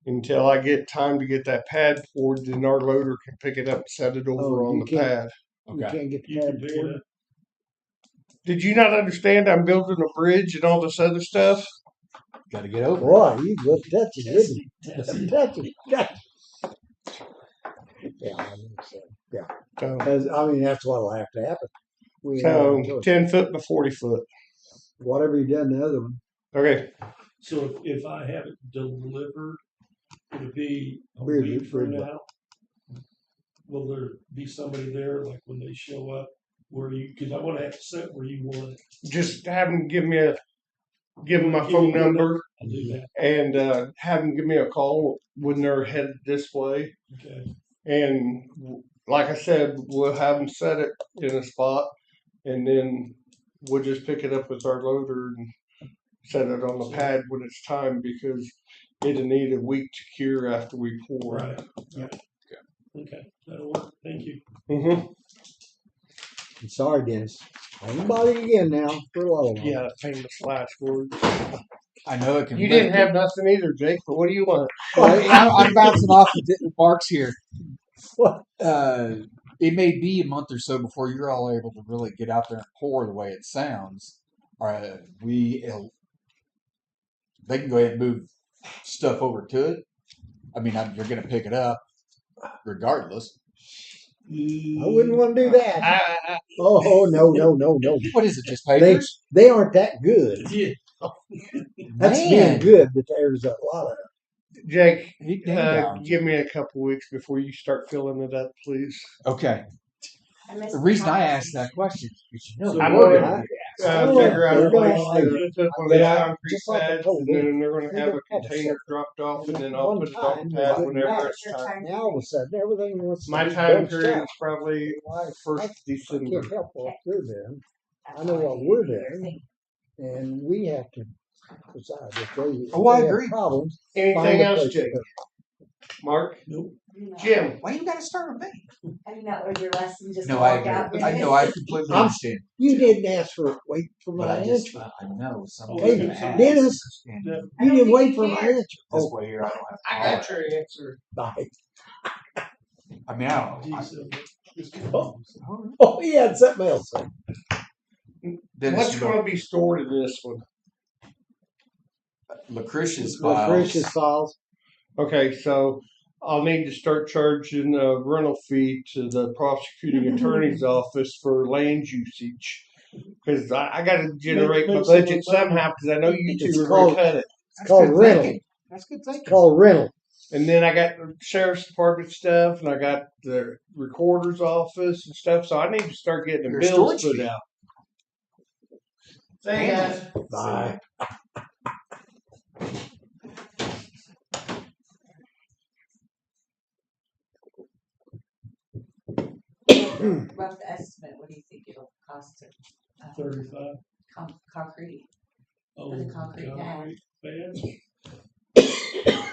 until I get time to get that pad poured. Then our loader can pick it up and set it over on the pad. You can't get the You pad can pick it poured. up. Did you not understand I'm building a bridge and all this other stuff? Got to get over it. Boy, you look touchy, didn't you? Touchy. Yeah, I understand. Yeah. So, I mean, that's what'll have to happen. We so have to do it. 10 foot by 40 foot. Whatever you done the other one. Okay. So if I have it delivered, would it be a Bridge- week from bridge. now? Will there be somebody there, like when they show up, because I want to have it set where you want it. Just have them give them my phone number I'll do that. and have them give me a call when they're headed this way. Okay. And like I said, we'll have them set it in a spot, and then we'll just pick it up with our loader and set it on the pad when it's time, because it'll need a week to cure after we pour. Right. Okay. That'll work. Thank you. Mm-hmm. I'm sorry, Dennis. I won't bother you again now for a while. Yeah, famous last words. I know it can. You didn't have nothing either, Jake, but what do you want? I'm bouncing off the marks here. What? It may be a month or so before you're all able to really get out there and pour the way it sounds. They can go ahead and move stuff over to it. I mean, you're going to pick it up regardless. I wouldn't want to do that. Oh, no. What is it, just papers? They aren't that good. Yeah. That's being Man. good, but there's a lot of Jake, He down. give me a couple weeks before you start filling it up, please. Okay. I missed The reason I comment. asked that question is, you know, So I'm what- gonna- Oh, figure out they're a gonna place like to put one of But these I, concrete just like I pads, told and you, then they're gonna we have a got a couple container sets. dropped off, and And then at I'll one put it on time, the they pad couldn't whenever match. it's time. Now all of a sudden, everything wants to My be time bunched period up. is probably I first December. can't help what they're doing. That's I know all what need we're to do your doing, thing. and we have to decide if they, Oh, I if they have agree. problems. Anything find a else, place to Jake? put Nope. No. Jim? Why you gotta start with me? I think that was your lesson, just No, to I walk out. agree. didn't I it? know, I completely I'm- understand. You didn't ask for wait for But my I just, answer. I know some Hey, people ask. Dennis, and Yeah. I you don't didn't think wait you for my cared. answer. This Oh, way here, I don't have to. I got your answer. bye. I mean, I don't. Geez, just Oh, he had something else. Dennis, What's you going know, to be stored in this one? Lucretia's Lucretia's files. files. Okay, so I'll need to start charging a rental fee to the prosecuting attorney's office for land usage. Because I got to generate my make some budget money. somehow, because I know you two It's are going called- to cut it. It's called good rental. thinking. That's good It's thinking. called rental. And then I got the sheriff's department stuff, and I got the recorder's office and stuff. So I need to start getting the Your bills storage put fee. out. Say, guys. Bye. Rough estimate, what do you think it'll cost to, 35. concrete? Oh, For the concrete pad. pad.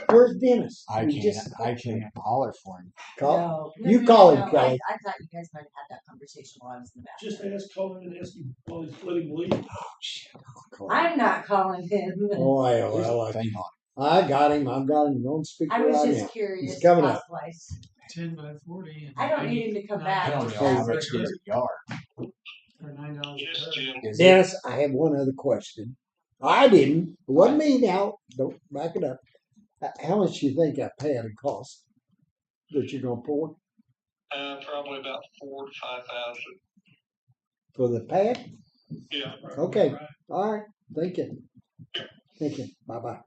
Where's Dennis? I We can't. just- I can't holler for him. Call. No, You no, call no, him, Kelly. I thought you guys might have had that conversation while I was in the bathroom. Just ask Colin and ask him while he's letting leave. I'm not calling him. Oh, There's well, a thing on. I got him. I've got him on speaker I was right just now. curious. He's coming up. cost-wise. 10 by 40. And I don't need him to come back. I don't know how much it is a yard. For $9 a yard. Is it? Dennis, I have one other question. I didn't. It wasn't me now. Don't back it up. How much do you think that pad would cost that you're gonna pour Probably about 4,000 to 5,000. for the pad? Yeah. Okay. All right. Thank you. Thank you. Bye bye.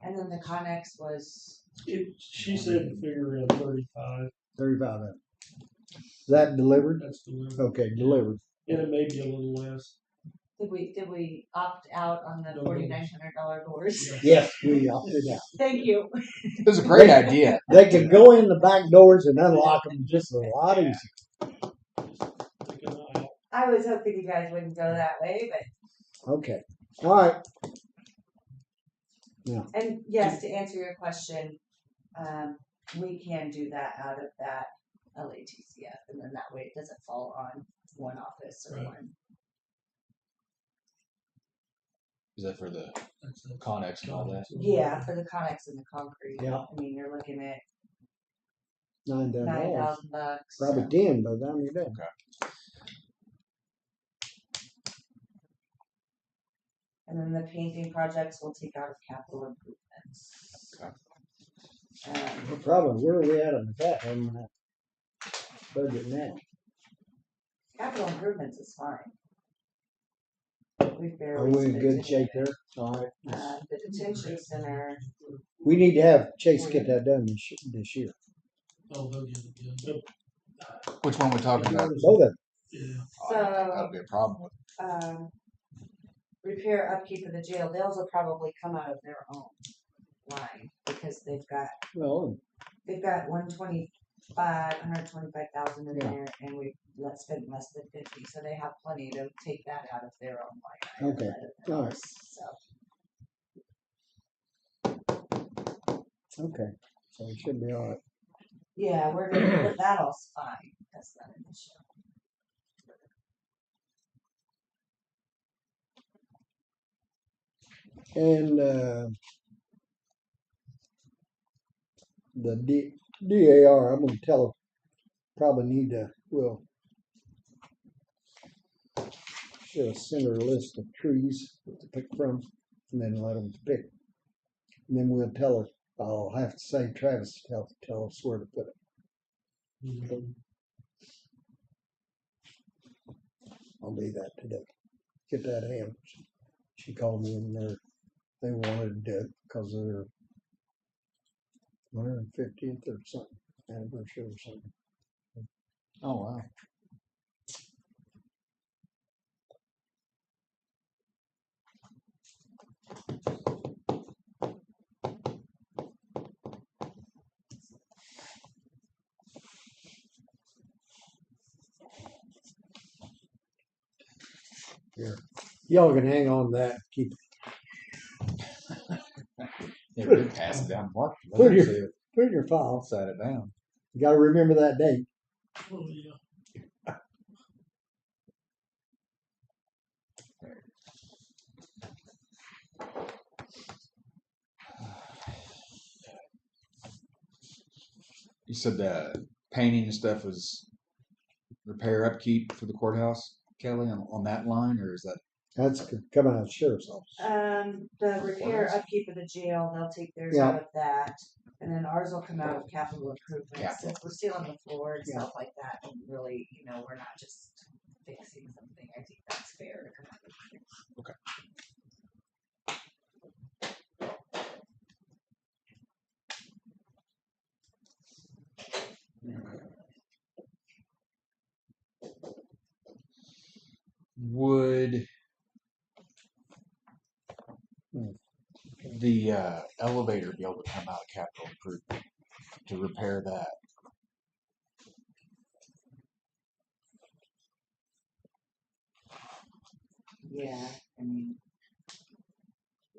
And then the Connex was, She said to figure around 35. 35 of it. Is that delivered? That's delivered. Okay, delivered. And it may be a little less. did we opt out on the No, $4,900 doors? Yes, we opted out. Thank you. It was a great idea. They can go in the back doors and unlock them just a lot easier. Take an eye out. I was hoping you guys wouldn't go that way, but, Okay. All right. and yes, to answer your question, we can do that out of that LATCF, and then that way it doesn't fall on one office or Right. one. Is that for the That's it. Connex and all that? Yeah, for the Connex and the concrete. Yeah. I mean, you're looking at $9,000. $9,000. Probably 10 by the time you're done. And then the painting projects will take out of capital improvements. Well, probably. Where are we at on that? On that budget now? Capital improvements is fine. We've Are barely. we in spent good any shape of it. there? All right. The detention center, We need to have Chase get that done this year. Oh, they'll get it done. Which one we talking about? Both of them. Yeah. Oh, I don't think that'll be a problem with. repair upkeep of the jail, those will probably come out of their own line, because they've got Well, 125,000 in Yeah. there, and we've spent less than 50, so they have plenty to take that out of their own line. Okay. item. All right. So, okay. So it should be all right. yeah, we're gonna, that all's fine, that's not an issue. And the DAR, I'm going to tell her, probably need to, well, should send her a list of trees to pick from, and then let them pick. And then we'll tell her, I'll have to say Travis tell us where to put it. I'll do that today. Get that in. She called me and they wanted to do it because of their 150th or something, anniversary or something. Oh wow. Here, y'all can hang on to that. Keep Yeah, we pass it down to Mark. Let Put him your- see it. put it in your I'll file. set it down. You got to remember that date. Oh, yeah. You said painting and stuff was repair upkeep for the courthouse, Kelly, on that line, or is that That's coming out of the sheriff's office. The repair upkeep of the jail, they'll take theirs Yeah. out of that. And then ours will come out of capital improvements, Capital. since we're sealing the floor and Yeah. stuff like that, and really, we're not just fixing something, I think that's fair to come out of. Okay. Would the elevator be able to come out of capital improvement to repair that? Yeah, I mean,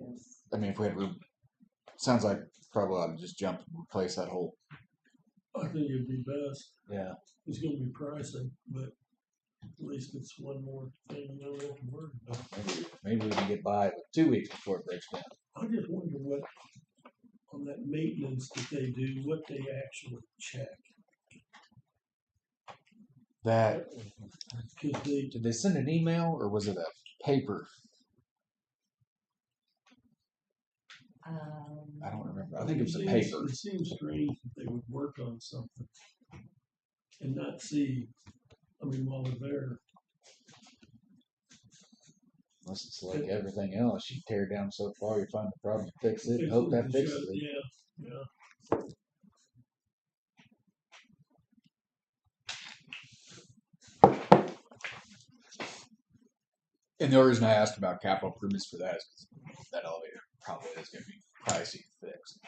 yes. I mean, if we had, sounds like probably ought to just jump and replace that whole. I think it'd be best. Yeah. It's gonna be pricey, but at least it's one more thing we don't have to worry about. Maybe we can get by with 2 weeks before it breaks down. I just wonder what, on that maintenance that they do, what they actually check. That Cause they, did they send an email or was it a paper? I don't remember. I think it was a paper. It seems strange that they would work on something and not see, while they're there. Unless it's like everything else, you tear down so far, you find the problem, fix it, and Fix hope it that and fixes shut- it. Yeah. And the only reason I asked about capital improvements for that is 'cause that elevator probably is going to be pricey to fix.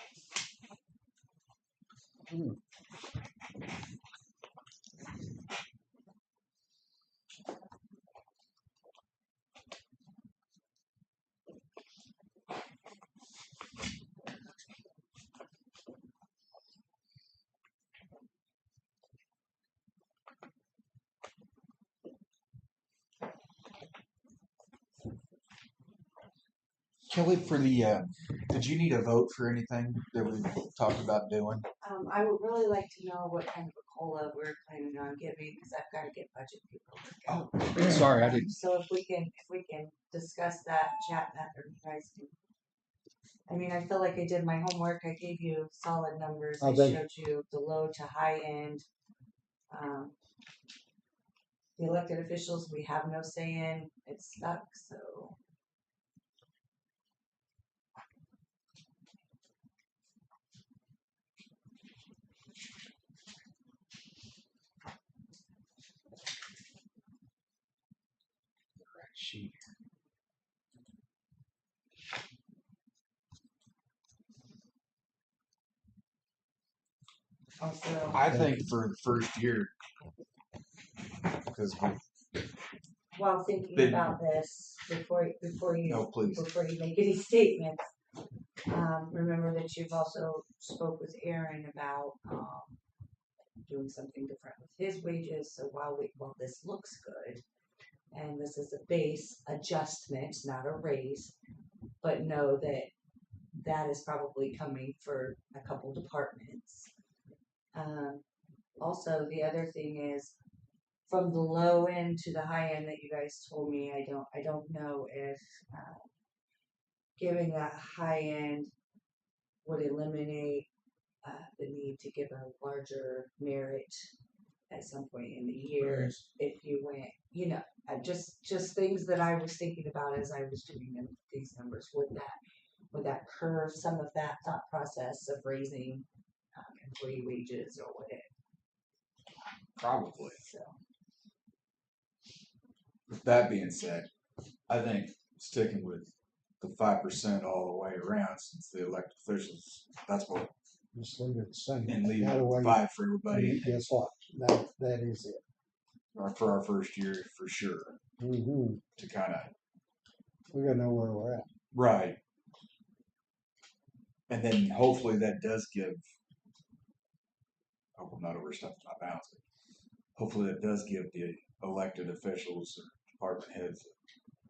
Kelly, for the, did you need a vote for anything that we talked about doing? I would really like to know what kind of a COLA we're planning on giving, because I've got to get budget people. Oh, sorry, I didn't. So if we can discuss that, chat that, or you guys can. I feel like I did my homework. I gave you solid numbers. I showed you the low to high end. The elected officials, we have no say in. It's stuck, so. Sheet. Also, I think for the first year, because while thinking Big- about this, before you no, please. before you make any statements, remember that you've also spoke with Aaron about doing something different with his wages. So while this looks good, and this is a base adjustment, not a raise, but know that that is probably coming for a couple departments. Also, the other thing is, from the low end to the high end that you guys told me, I don't know if giving that high end would eliminate the need to give a larger merit at some point in the year. Right. If you went, just things that I was thinking about as I was doing these numbers. Would that curve some of that thought process of raising employee wages or whatever? Probably. So. With that being said, I think sticking with the 5% all the way around, since the elected officials, that's what, Just leave it the same. and leave That it way, 5 for everybody guess what? That is it. for our first year for sure. Mm-hmm. to kind of We gotta know where we're at. right. And then hopefully that does give, I hope I'm not overstepping my bounds, but hopefully that does give the elected officials or department heads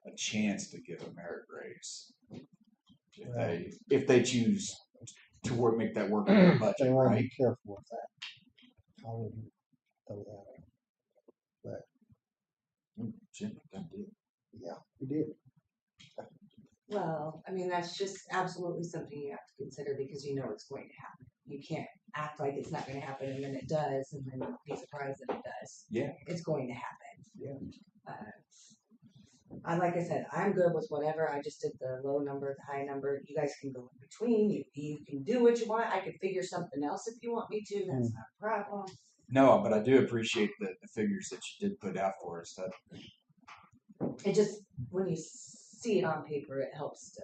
a chance to give a merit raise. If they choose to make that work with their They budget, want to right? be careful with that. I wouldn't throw that out. Jim, done deal. Yeah, we did. Well, I mean, that's just absolutely something you have to consider because you know it's going to happen. You can't act like it's not going to happen and then it does and then be surprised that it does. Yeah. It's going to happen. Yeah. Like I said, I'm good with whatever. I just did the low number, the high number. You guys can go in between. You can do what you want. I could figure something else if you want me to. That's not a problem. No, but I do appreciate the figures that you did put out for us. That It just, when you see it on paper, it helps to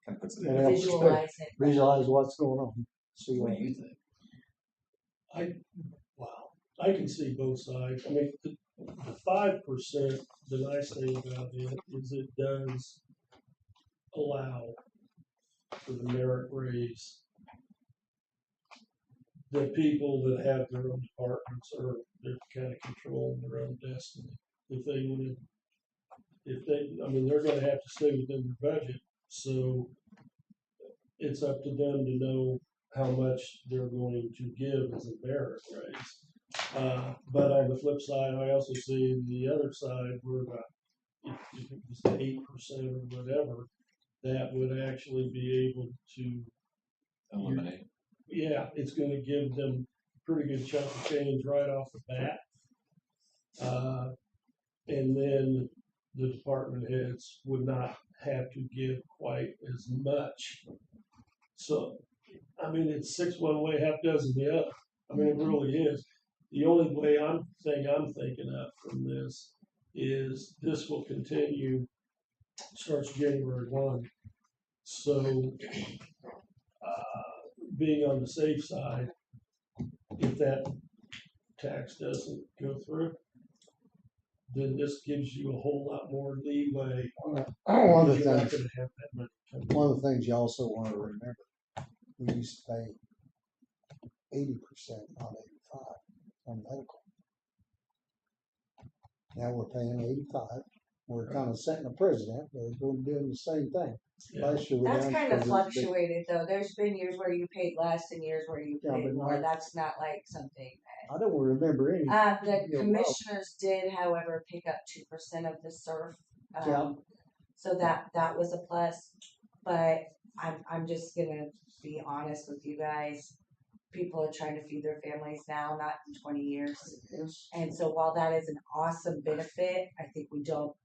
kind of puts it It in. helps visualize it. Visualize what's going on. See What do you think? I can see both sides. I mean, the 5%, the nice thing about it is it does allow for the merit raise. The people that have their own departments are, they're kind of controlling their own destiny. If they want to, I mean, they're gonna have to stay within their budget, so it's up to them to know how much they're going to give as a merit raise. But on the flip side, I also see the other side where if it was 8% or whatever, that would actually be able to Eliminate. yeah, it's gonna give them a pretty good chunk of change right off the bat. And then the department heads would not have to give quite as much. So, I mean, it's 6 one way, half dozen the other. I mean, it really is. The only way I'm thinking of from this is this will continue, starts January 1. So, being on the safe side, if that tax doesn't go through, then this gives you a whole lot more leeway. One of because the you're not things, gonna have that much coming. one of the things you also want to remember, we used to pay 80%, not 85 on medical. Now we're paying 85. We're kind of setting a precedent, but we're doing the same thing. Yeah. Last year we That's done kind of because fluctuated though. There's been years where you paid less and years where you Yeah, paid but more. like- That's not like something. I don't remember any. The Yeah, well- commissioners did, however, pick up 2% of the SURF. Yeah. So that was a plus. But I'm just gonna be honest with you guys. People are trying to feed their families now, not in 20 years. Yes. And so while that is an awesome benefit, I think we don't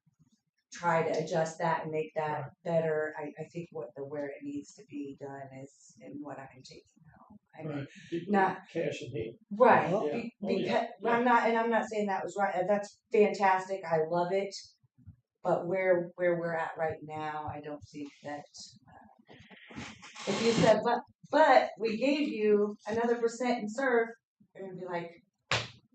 try to adjust that and make that better. I think where it needs to be done is in what I'm taking home. I mean, Right. People not- cash in hand. right. Yeah. Oh, Because yeah. I'm not saying that was right. That's fantastic. I love it. But where we're at right now, I don't think that if you said, but we gave you another % in SURF, you're gonna be like,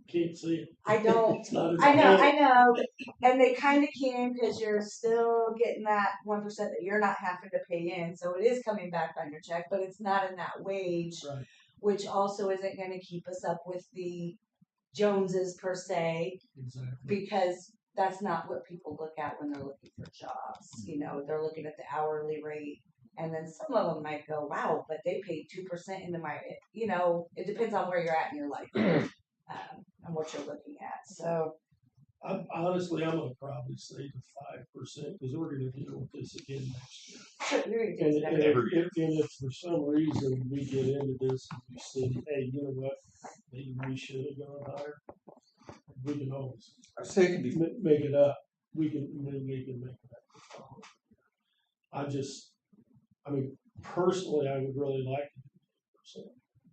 Can't see it. I don't. It's not as I know, bad. and they kind of can because you're still getting that 1% that you're not having to pay in, so it is coming back on your check, but it's not in that wage, Right. which also isn't going to keep us up with the Joneses per se, Exactly. because that's not what people look at when they're looking for jobs. You know, they're looking at the hourly rate, and then some of them might go, "Wow, but they paid 2% into my." You know, it depends on where you're at in your life. And what you're looking at. So Honestly, I'm gonna probably say the 5% because we're gonna deal with this again next year. And if for some reason we get into this and we see, hey, you know what, maybe we should have gone higher, we can always I say it can be. make it up. We can make it up. I mean, personally, I would really like to do 2%,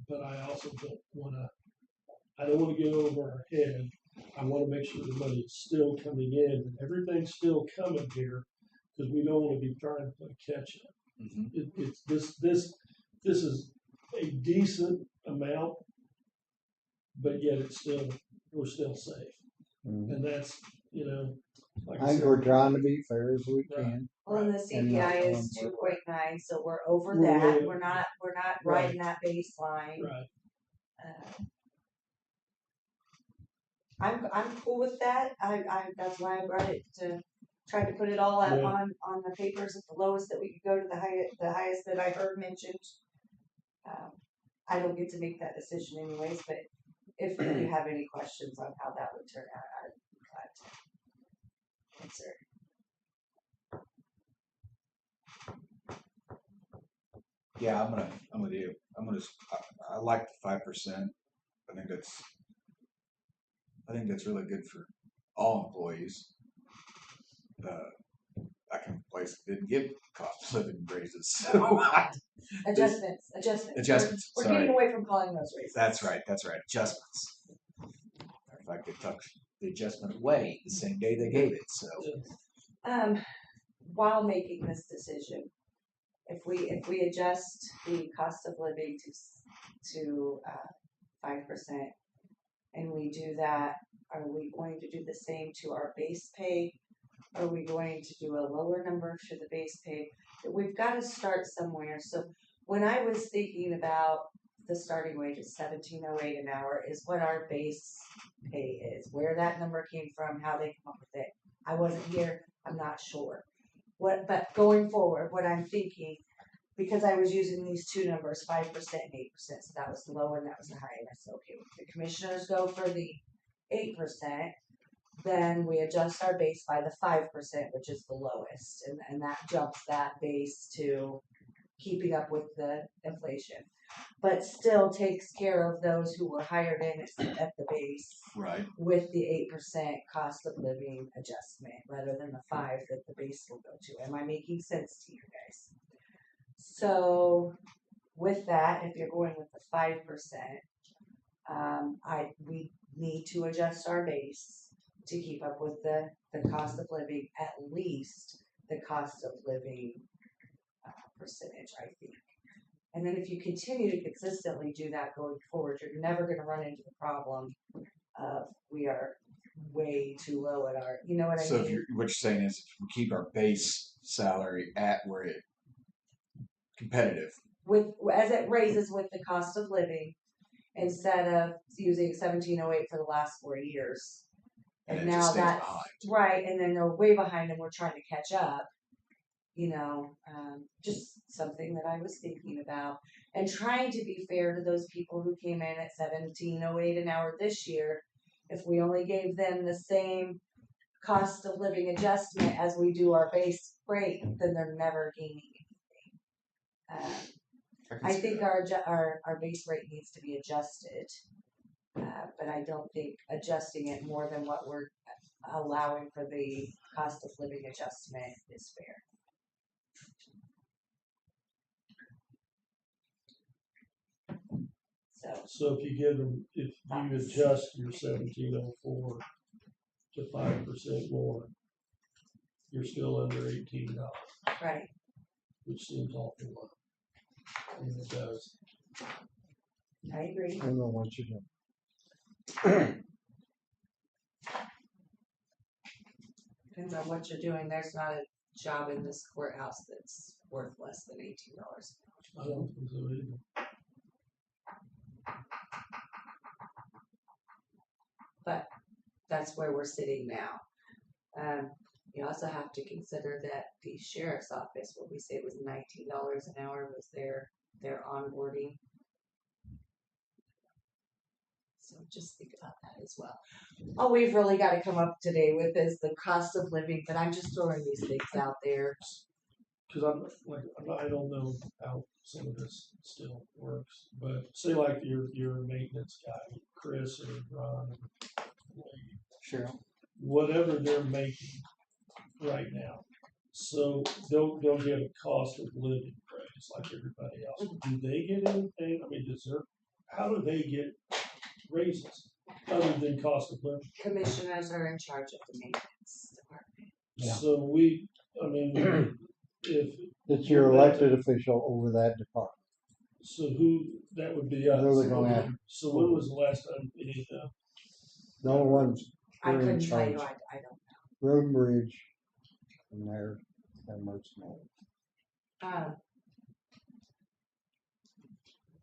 but I also don't want to get over our head. I want to make sure the money is still coming in and everything's still coming here because we don't want to be trying to play catch up. Mm-hmm. This is a decent amount, but yet we're still safe. Mhm. And you know, like I I think said, we're trying to be fair as we Right. can. Well, and the And not CPI is going 2.9, so we're over We're that. way We're not Right. riding that baseline. right, I'm cool with that. That's why I brought it to, tried to put it all out Yeah. on the papers at the lowest that we could go to the highest that I heard mentioned. I don't get to make that decision anyways, but if you have any questions on how that would turn out, I'd be glad to answer. Yeah, I'm with you. I like the 5%. I think that's really good for all employees. I can place that didn't give cost of living raises, so Adjustments. Adjustments, We're sorry. getting away from calling those raises. That's right. Adjustments. In fact, they took the adjustment away the same day they gave it. So While making this decision, if we adjust the cost of living to 5%, and we do that, are we going to do the same to our base pay? Are we going to do a lower number for the base pay? We've got to start somewhere. So when I was thinking about the starting wage at $17.08 an hour is what our base pay is. Where that number came from, how they come up with it. I wasn't here. I'm not sure. But going forward, what I'm thinking, because I was using these two numbers, 5% and 8%, so that was the low and that was the high, and I said, okay, if the commissioners go for the 8%, then we adjust our base by the 5%, which is the lowest, and that jumps that base to keeping up with the inflation, but still takes care of those who were hired in at the base right. with the 8% cost of living adjustment rather than the 5% that the base will go to. Am I making sense to you guys? So with that, if you're going with the 5%, we need to adjust our base to keep up with the cost of living, at least the cost of living percentage, I think. And then if you continue to consistently do that going forward, you're never going to run into the problem of we are way too low at our, you know what I So mean? what you're saying is if we keep our base salary at where it competitive. As it raises with the cost of living, instead of using 1708 for the last 4 years. And it now just stays that's behind. right, and then they're way behind and we're trying to catch up. Just something that I was thinking about. And trying to be fair to those people who came in at $17.08 an hour this year. If we only gave them the same cost of living adjustment as we do our base rate, then they're never gaining anything. I think our base rate needs to be adjusted, but I don't think adjusting it more than what we're allowing for the cost of living adjustment is fair. so if you adjust your 1704 to 5% more, you're still under $18. Right. Which seems awful low. And it does. I agree. I don't know what you do. Depends on what you're doing. There's not a job in this courthouse that's worth less than $18 an I don't think so either. But that's where we're sitting now. You also have to consider that the sheriff's office, what we say was $19 an hour, was their onboarding. So just think about that as well. All we've really got to come up today with is the cost of living, but I'm just throwing these things out there. Because I don't know how some of this still works, but say like your maintenance guy, Chris or Ron, Sure. whatever they're making right now, so they'll get a cost of living raise like everybody else. Do they get anything? I mean, how do they get raises other than cost of living? Commissioners are in charge of the maintenance department. Yeah. So if It's your elected official over that department. so that would be us. They're gonna have- So when was the last time any of them? No one's I couldn't in tell you. charge. I don't know. Road and Bridge, and there, emergency management.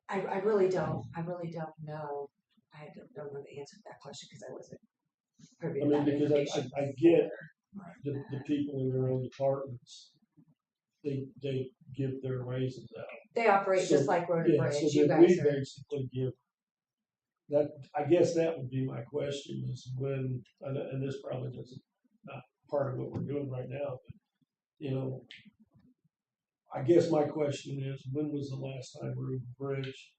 I really don't know. I don't know the answer to that question because I wasn't privy I to mean, that because information. I get the people in their own departments, they give their raises out. They operate just So, like Road and yeah, Bridge. so You then guys we are. basically give that. I guess that would be my question is when, and this probably doesn't not part of what we're doing right now, but you know, I guess my question is when was the last time Road and Bridge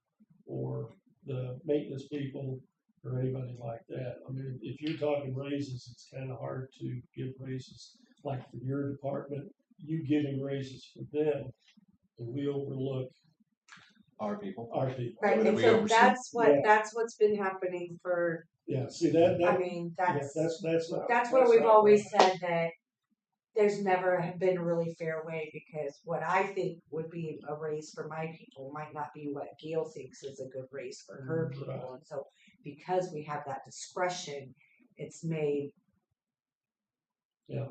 or the maintenance people or anybody like that? I mean, if you're talking raises, it's kind of hard to give raises like for your department. You giving raises for them, and we overlook Our people. our people. Right, and we so oversee. that's what's been happening for. Yeah, see that. I mean, that's not, where we've not always right. said that there's never been a really fair way because what I think would be a raise for my people might not be what Gail thinks is a good raise for her people. Right. And so because we have that discretion, it's made Yeah.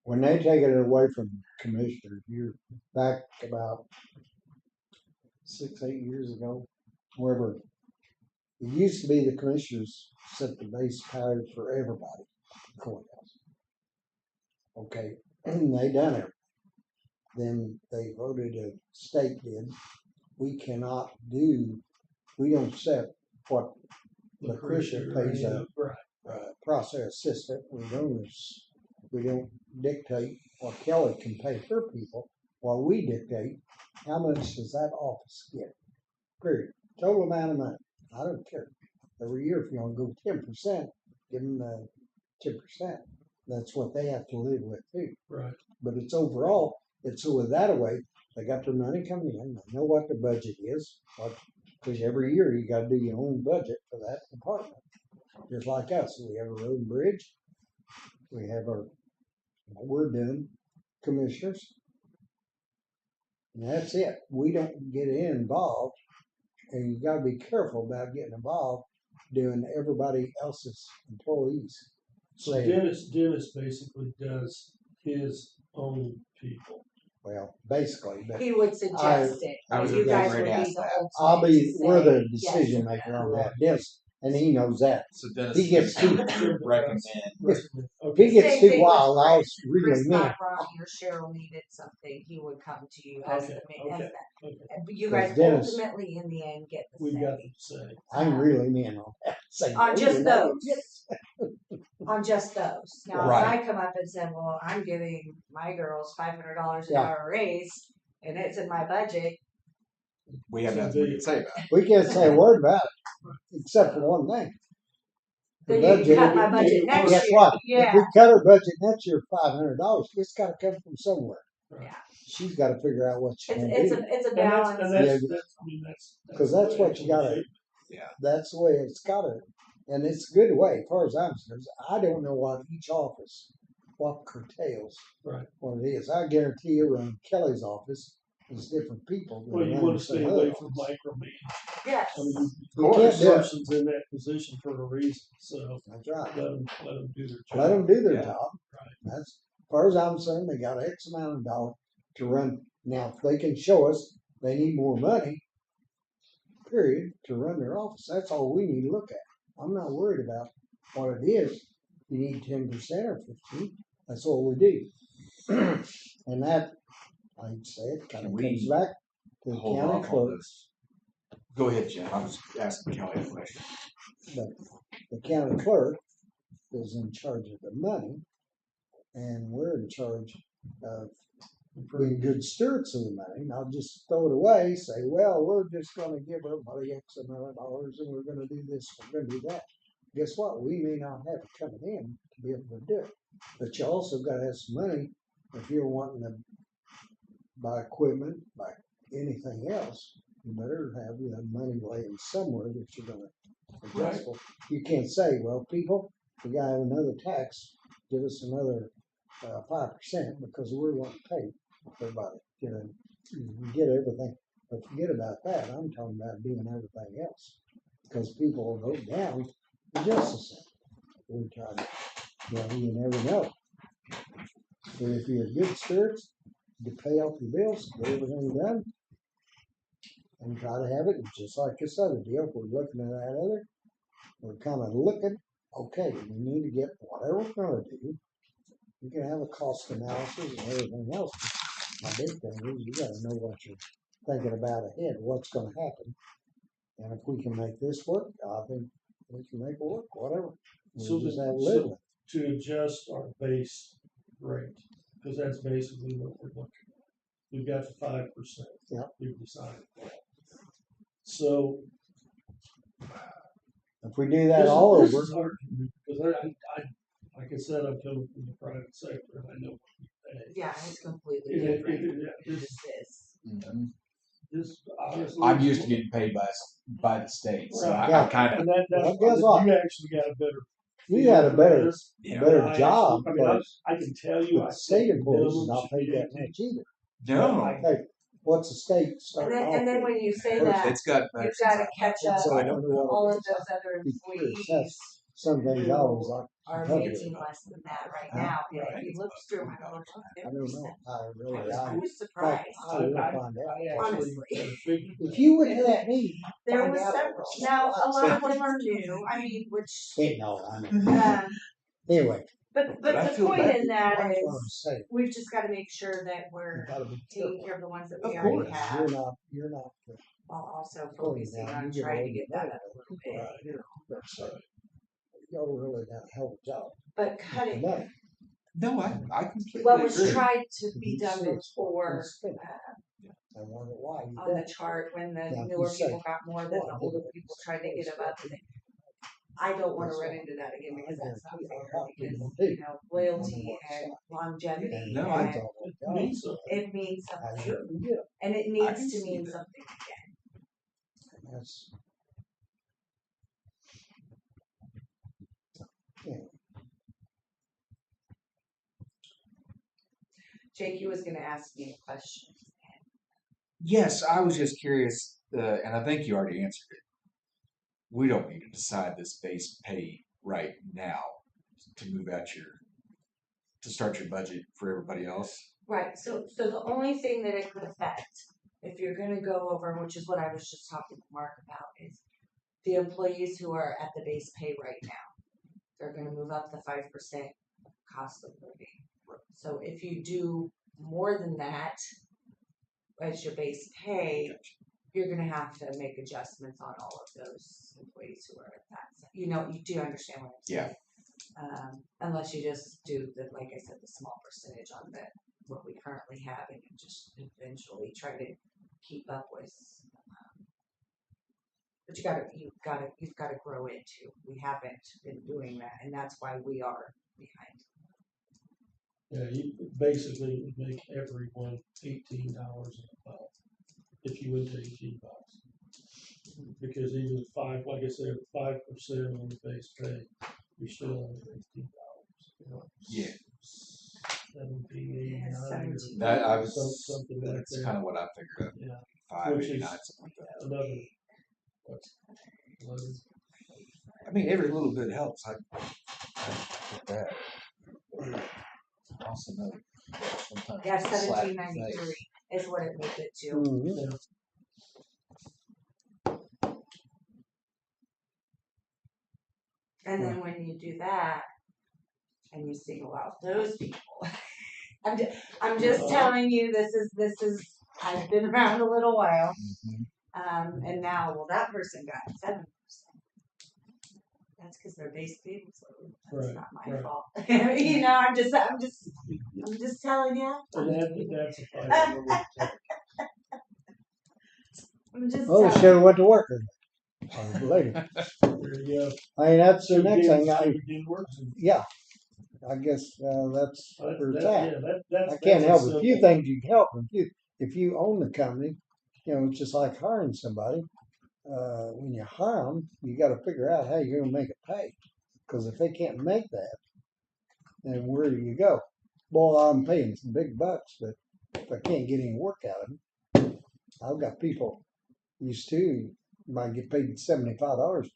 When they take it away from commissioners, you're back about 6-8 years ago, wherever. It used to be the commissioners set the base salary for everybody in the courthouse. Okay, they done it. Then they voted, a state did, we don't set what Lucretia pays a process assistant. We don't dictate what Kelly can pay her people. While we dictate how much does that office get. Period. Total amount of money. I don't care. Every year, if you want to go 10%, give them 10%. That's what they have to live with too. Right. But it's overall, it's so with that away, they got their money coming in. They know what the budget is. Because every year you got to do your own budget for that department. Just like us, we have a road and bridge. We have we're doing commissioners. And that's it. We don't get involved. And you got to be careful about getting involved doing everybody else's employees. So Dennis basically does his own people. Well, basically, but he would suggest it. I was You guys ready would to be ask the that. ultimate we're the say decision yes. maker on that. Dennis, and he knows that. So Dennis, He gets too recommend. If he gets Same too thing wild, with I Chris. was really Chris mean. Rocky or Cheryl needed something, he would come to you as Okay, as okay, that. okay. But you Because guys Dennis- ultimately in the end get the We've say. got to say. I'm really mean on that. Say, On "Oh, just you know, those. On just those. Now, Right. if I come up and said, well, I'm giving my girls $500 an Yeah. hour raise and it's in my budget, We have nothing we can say about it. We can't say a word about it, except for one thing. The then you budget, cut my budget next guess year. what? If Yeah. we cut her budget next year $500, it's got to come from somewhere. Yeah. She's got to figure out what she's going to It's do. a balance. And Yeah. that's Because the that's way what you got to. Yeah. That's the way it's got to. And it's a good way, as far as I'm concerned. I don't know what each office, what curtails, Right. what it is. I guarantee you, in Kelly's office, there's different people. than Well, you runs want to stay the away other from office. micromanaging. Yes. I mean, You can't the do it. person's in that position for a reason. So That's right. let them do their job. Let them do their Yeah. job. Right. That's, as far as I'm concerned, they got X amount of dollars to run. Now, if they can show us they need more money, period, to run their office, that's all we need to look at. I'm not worried about what it is. You need 10% or 15%. That's all we do. And that, I'd say, it kind of Can comes we back to the Hold county off on clerk. this. Go ahead, Jim. I was asking Kelly a question. But the county clerk is in charge of the money, and we're in charge of being good stewards of the money, not just throw it away, say, well, we're just going to give everybody X amount of dollars and we're going to do this, we're going to do that. Guess what? We may not have it coming in to be able to do it. But you also got to have some money if you're wanting to buy equipment, buy anything else. You better have the money laying somewhere that you're going to adjust for. You can't say, well, people, we got to have another tax, give us another 5% because we're wanting to pay everybody. You know, you get everything. But forget about that. I'm talking about doing everything else because people will go down the justice center. we try to, you never know. And if you're in good spirits, to pay off your bills, get everything done, and try to have it, just like this other deal, if we're looking at that other, we're kind of looking, okay, we need to get whatever we're gonna do. You can have a cost analysis and everything else. My big thing is you gotta know what you're thinking about ahead, what's gonna happen. And if we can make this work, I think we can make it work, whatever. So We just have to the- live so- with To adjust our base rate, because that's basically what we're looking at. We've got the 5%. Yeah. We've decided that. So. it. If we do that all this over, is hard, because I, like I said, I'm coming from the private sector and I know what we pay. Yeah, it's completely It- it- different. it- It just is. This honestly. I'm used to getting paid by the state, so Right. I kind of And that's Well, why guess what? you actually got a better. you feel had a for better, this. Yeah. better I job, actually- I mean, because I can tell you, I the state think employees is minimum not should be paid that 18. much either. no. Hey, what's the state And starting then, off and then with? when you say First, that, It's got better. you've gotta catch And up so I on don't know all what of it those other is. Because employees that's some things I was like, are competitive making about. less than that right Huh? now. And Right. if you look through my look, I don't know. I really, I I, was surprised. I will I- find out. I actually Honestly. had a figure. If you would let me, There find was out several. what's Now, a what's lot of in- them are new. I mean, which, Hey, no, I know. Anyway, but I the feel point bad. in that that's what I'm is, saying. we've just gotta make sure that You we're gotta be taking careful. care of the ones that Of we already course. have, You're not, while also Oh, focusing yeah, on you get trying to all get the that money. up a little bit. Right. you know, that's, y'all really done a hell of a job. But cutting, No. No, I completely what was agree. tried to be You done see it's what before, we spend. uh, I wonder why you on the don't. chart, when the Now, newer you say, people got more than the "Well, I older didn't people tried to get suppose above so." it. I don't wanna That's run why. into that again, because I that's not guarantee fair, I'll because, have to you know, loyalty on and longevity, And No, that's and all they It got. means something. it means I something, sure do. and it can needs to see mean that. something again. And that's. Yeah. Jake, you was gonna ask me a question. Yes, I was just curious, and I think you already answered it. We don't need to decide this base pay right now to move out to start your budget for everybody else. Right, so the only thing that it could affect, if you're gonna go over, which is what I was just talking to Mark about, is the employees who are at the base pay right now. They're gonna move up the 5% cost of living. So if you do more than that as your base pay, you're gonna have to make adjustments on all of those employees who are at that. You know, you do understand what I'm saying? Unless you just do the, like I said, the small percentage on the, what we currently have, and you just eventually try to keep up with. But you've gotta grow into. We haven't been doing that, and that's why we are behind. Yeah, you basically would make everyone $18 and above if you went to $18. Because even like I said, 5% on the base pay, you're still only $18. You know, Yeah. 17, 89, or 17. That I was. something like That's that. kind of what I figured. Yeah, 589, something like that. another, what's 11? I mean, every little bit helps. I get that. Also know sometimes Yeah, it's a slap in the 1793 face. is what it made it to. Mhm. And then when you do that, and you single out those people, I'm just telling you, this is, I've been around a little while. And now, well, that person got 7%. That's because their base pay was low. That's Right, not my right. fault. You know, I'm just telling you. And that's a fight. I'm just Oh, they telling should have went to work. Or later. There you go. I mean, that's the So next again, thing. so again, works. Yeah. I guess that's where it's at. Yeah, that's. I can't help that's a few simple- things you can help. If you own the company, you know, it's just like hiring somebody. When you hire them, you got to figure out how you're going to make it pay. Because if they can't make that, then where do you go? Well, I'm paying some big bucks, but if I can't get any work out of them, I've got people used to might get paid $75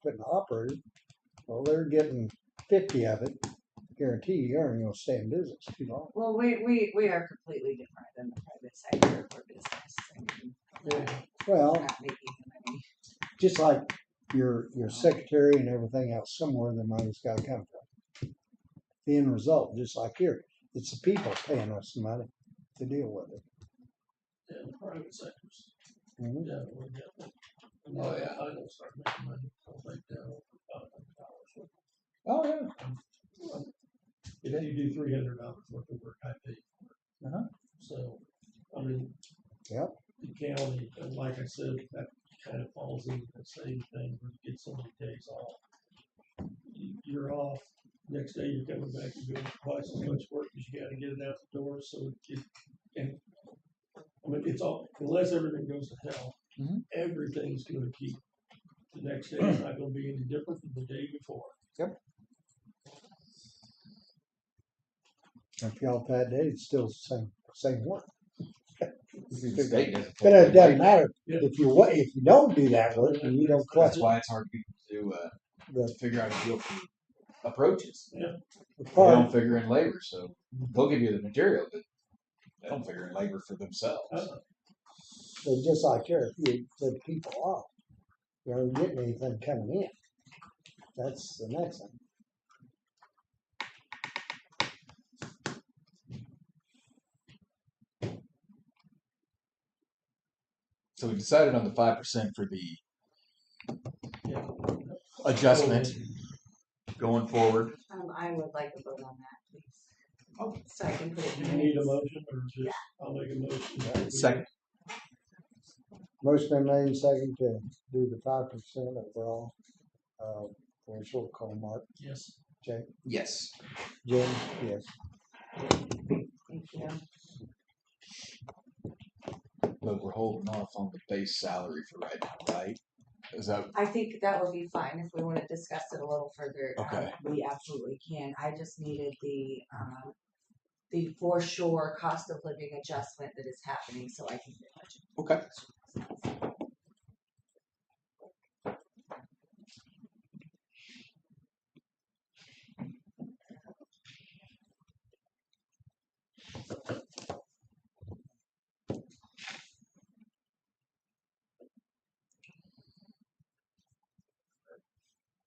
putting an operator. Well, they're getting 50 of it, guarantee you aren't gonna stay in business too long. Well, we are completely different than the private sector for business. I mean, Well, we're not making the money. just like your secretary and everything else, somewhere the money's gotta come from. The end result, just like here, it's the people paying us the money to deal with it. Yeah, the private sectors. Mhm. Yeah, we're definitely. Oh, yeah, I don't start making money. I'll make down over $500. Oh yeah. If you do $300 worth of work, I pay for it. Uh-huh. So, I mean. Yep. The county, and like I said, that kind of falls into the same thing where you get so many days off. You're off, next day you're coming back and doing twice as much work because you gotta get it out the door, so and I mean, it's all, unless everything goes to hell, Mhm. everything's gonna keep, the next day is not gonna be any different than the day before. Yep. If y'all bad day, it's still the same work. The state doesn't But it doesn't matter Yeah. if you don't do that work and you don't That's collect why it's hard to the figure out a deal for approaches. Yeah. the They part. don't figure in labor, so they'll give you the material, but they don't figure in labor for themselves. But just like here, if you let people off, you aren't getting anything coming in. That's the next thing. So we decided on the 5% for the adjustment going forward. I would like to vote on that, please. Oh, so I can put it Do in. you need a minutes. motion or just, I'll make a motion. that we- Second. Motion been made and second to do the 5% overall. For a short call, Mark, Yes. Jay, Yes. Jim, yes. Thank you. But we're holding off on the base salary for right now, right? Is that I think that would be fine if we want to discuss it a little further. Okay. We absolutely can. I just needed the for sure cost of living adjustment that is happening so I can get budget. okay?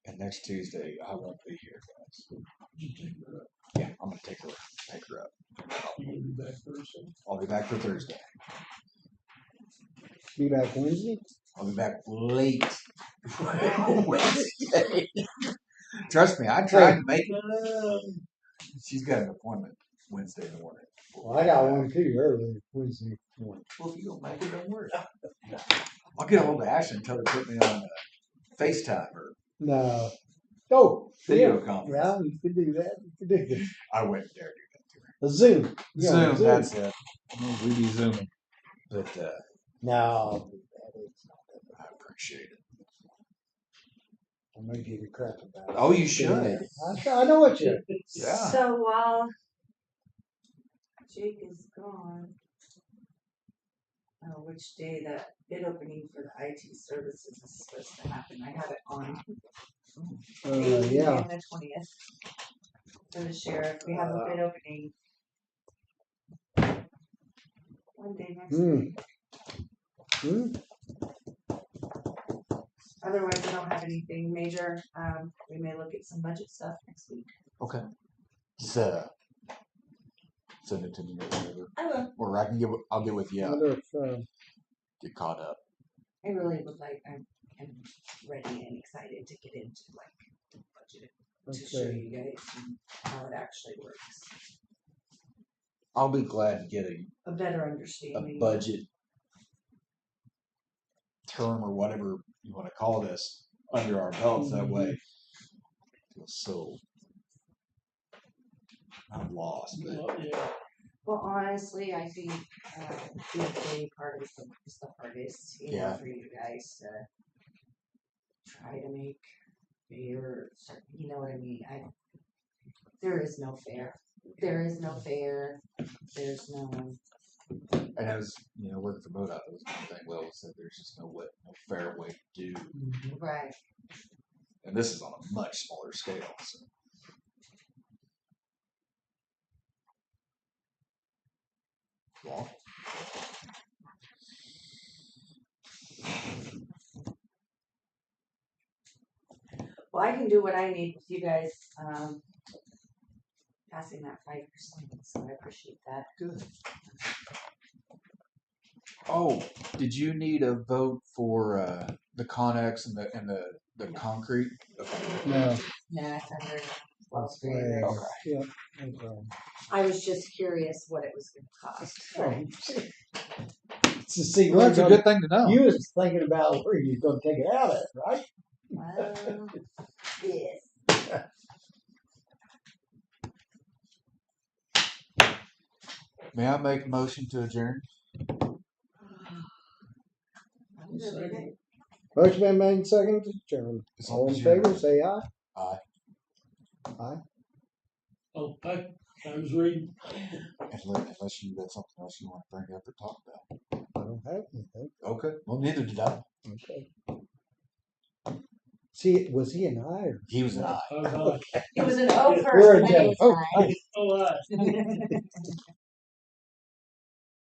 And next Tuesday, I won't be here, guys. You take her up. Yeah, I'm gonna take her up. You gonna be back Thursday? I'll be back for Thursday. Be back Wednesday? I'll be back late Wednesday. Trust me, I tried to make it. She's got an appointment Wednesday morning. Well, I got one too early Wednesday morning. Well, if you don't make it, don't worry. I'll get a hold of Ashley and tell her to put me on FaceTime or No. Oh, video yeah. conference. Yeah, you could do that. You could do that. I wouldn't dare do that to her. A Zoom. Yeah, Zoom, that's it. We be zooming. But No. I appreciate it. I may give you crap about it. Oh, you should. I know what you. Yeah. So while Jake is gone, which day that bid opening for the IT services is supposed to happen? I have it on. The 18th Yeah. and the 20th for the sheriff. We have a bid opening one day next week. Otherwise, I don't have anything major. We may look at some budget stuff next week. Okay. Send it to me or whatever. I will. Or I'll get with you. Wonder if, Get caught up. I really would like. I'm ready and excited to get into like the budget to show Okay. you guys how it actually works. I'll be glad to get A better a understanding. budget term or whatever you want to call this under our belts. That way, I feel so I'm lost. But Well, yeah. Well, honestly, I think the employee part is the hardest, you know, Yeah. for you guys to try to make fair. You know what I mean? There is no fair. There is no fair. There's no. and as working for MoDOT, that was one thing Will said. There's just no fair way to do. Right. And this is on a much smaller scale. So Well, Well, I can do what I need with you guys, passing that 5%, so I appreciate that. good. Oh, did you need a vote for the Connex and the concrete? No, Nah, it's under that's 12 the way. grand. Yeah. Okay. I was just curious what it was gonna cost. To see Well, where that's a you're good thing to know. You was thinking about where you're gonna take it out at, right? Well, yes. May I make a motion to adjourn? I'm good with it. Motion been made, second to adjourn. As All long in as you're- favor, say aye. Aye. Aye. Oh, I was reading. Unless you got something else you want to bring up or talk about. I don't have anything. Okay. Well, neither did I. Okay. See, was he an aye or? He was an aye. Oh, It was an O We're first, and then it adjourned. was Oh, nine. all right.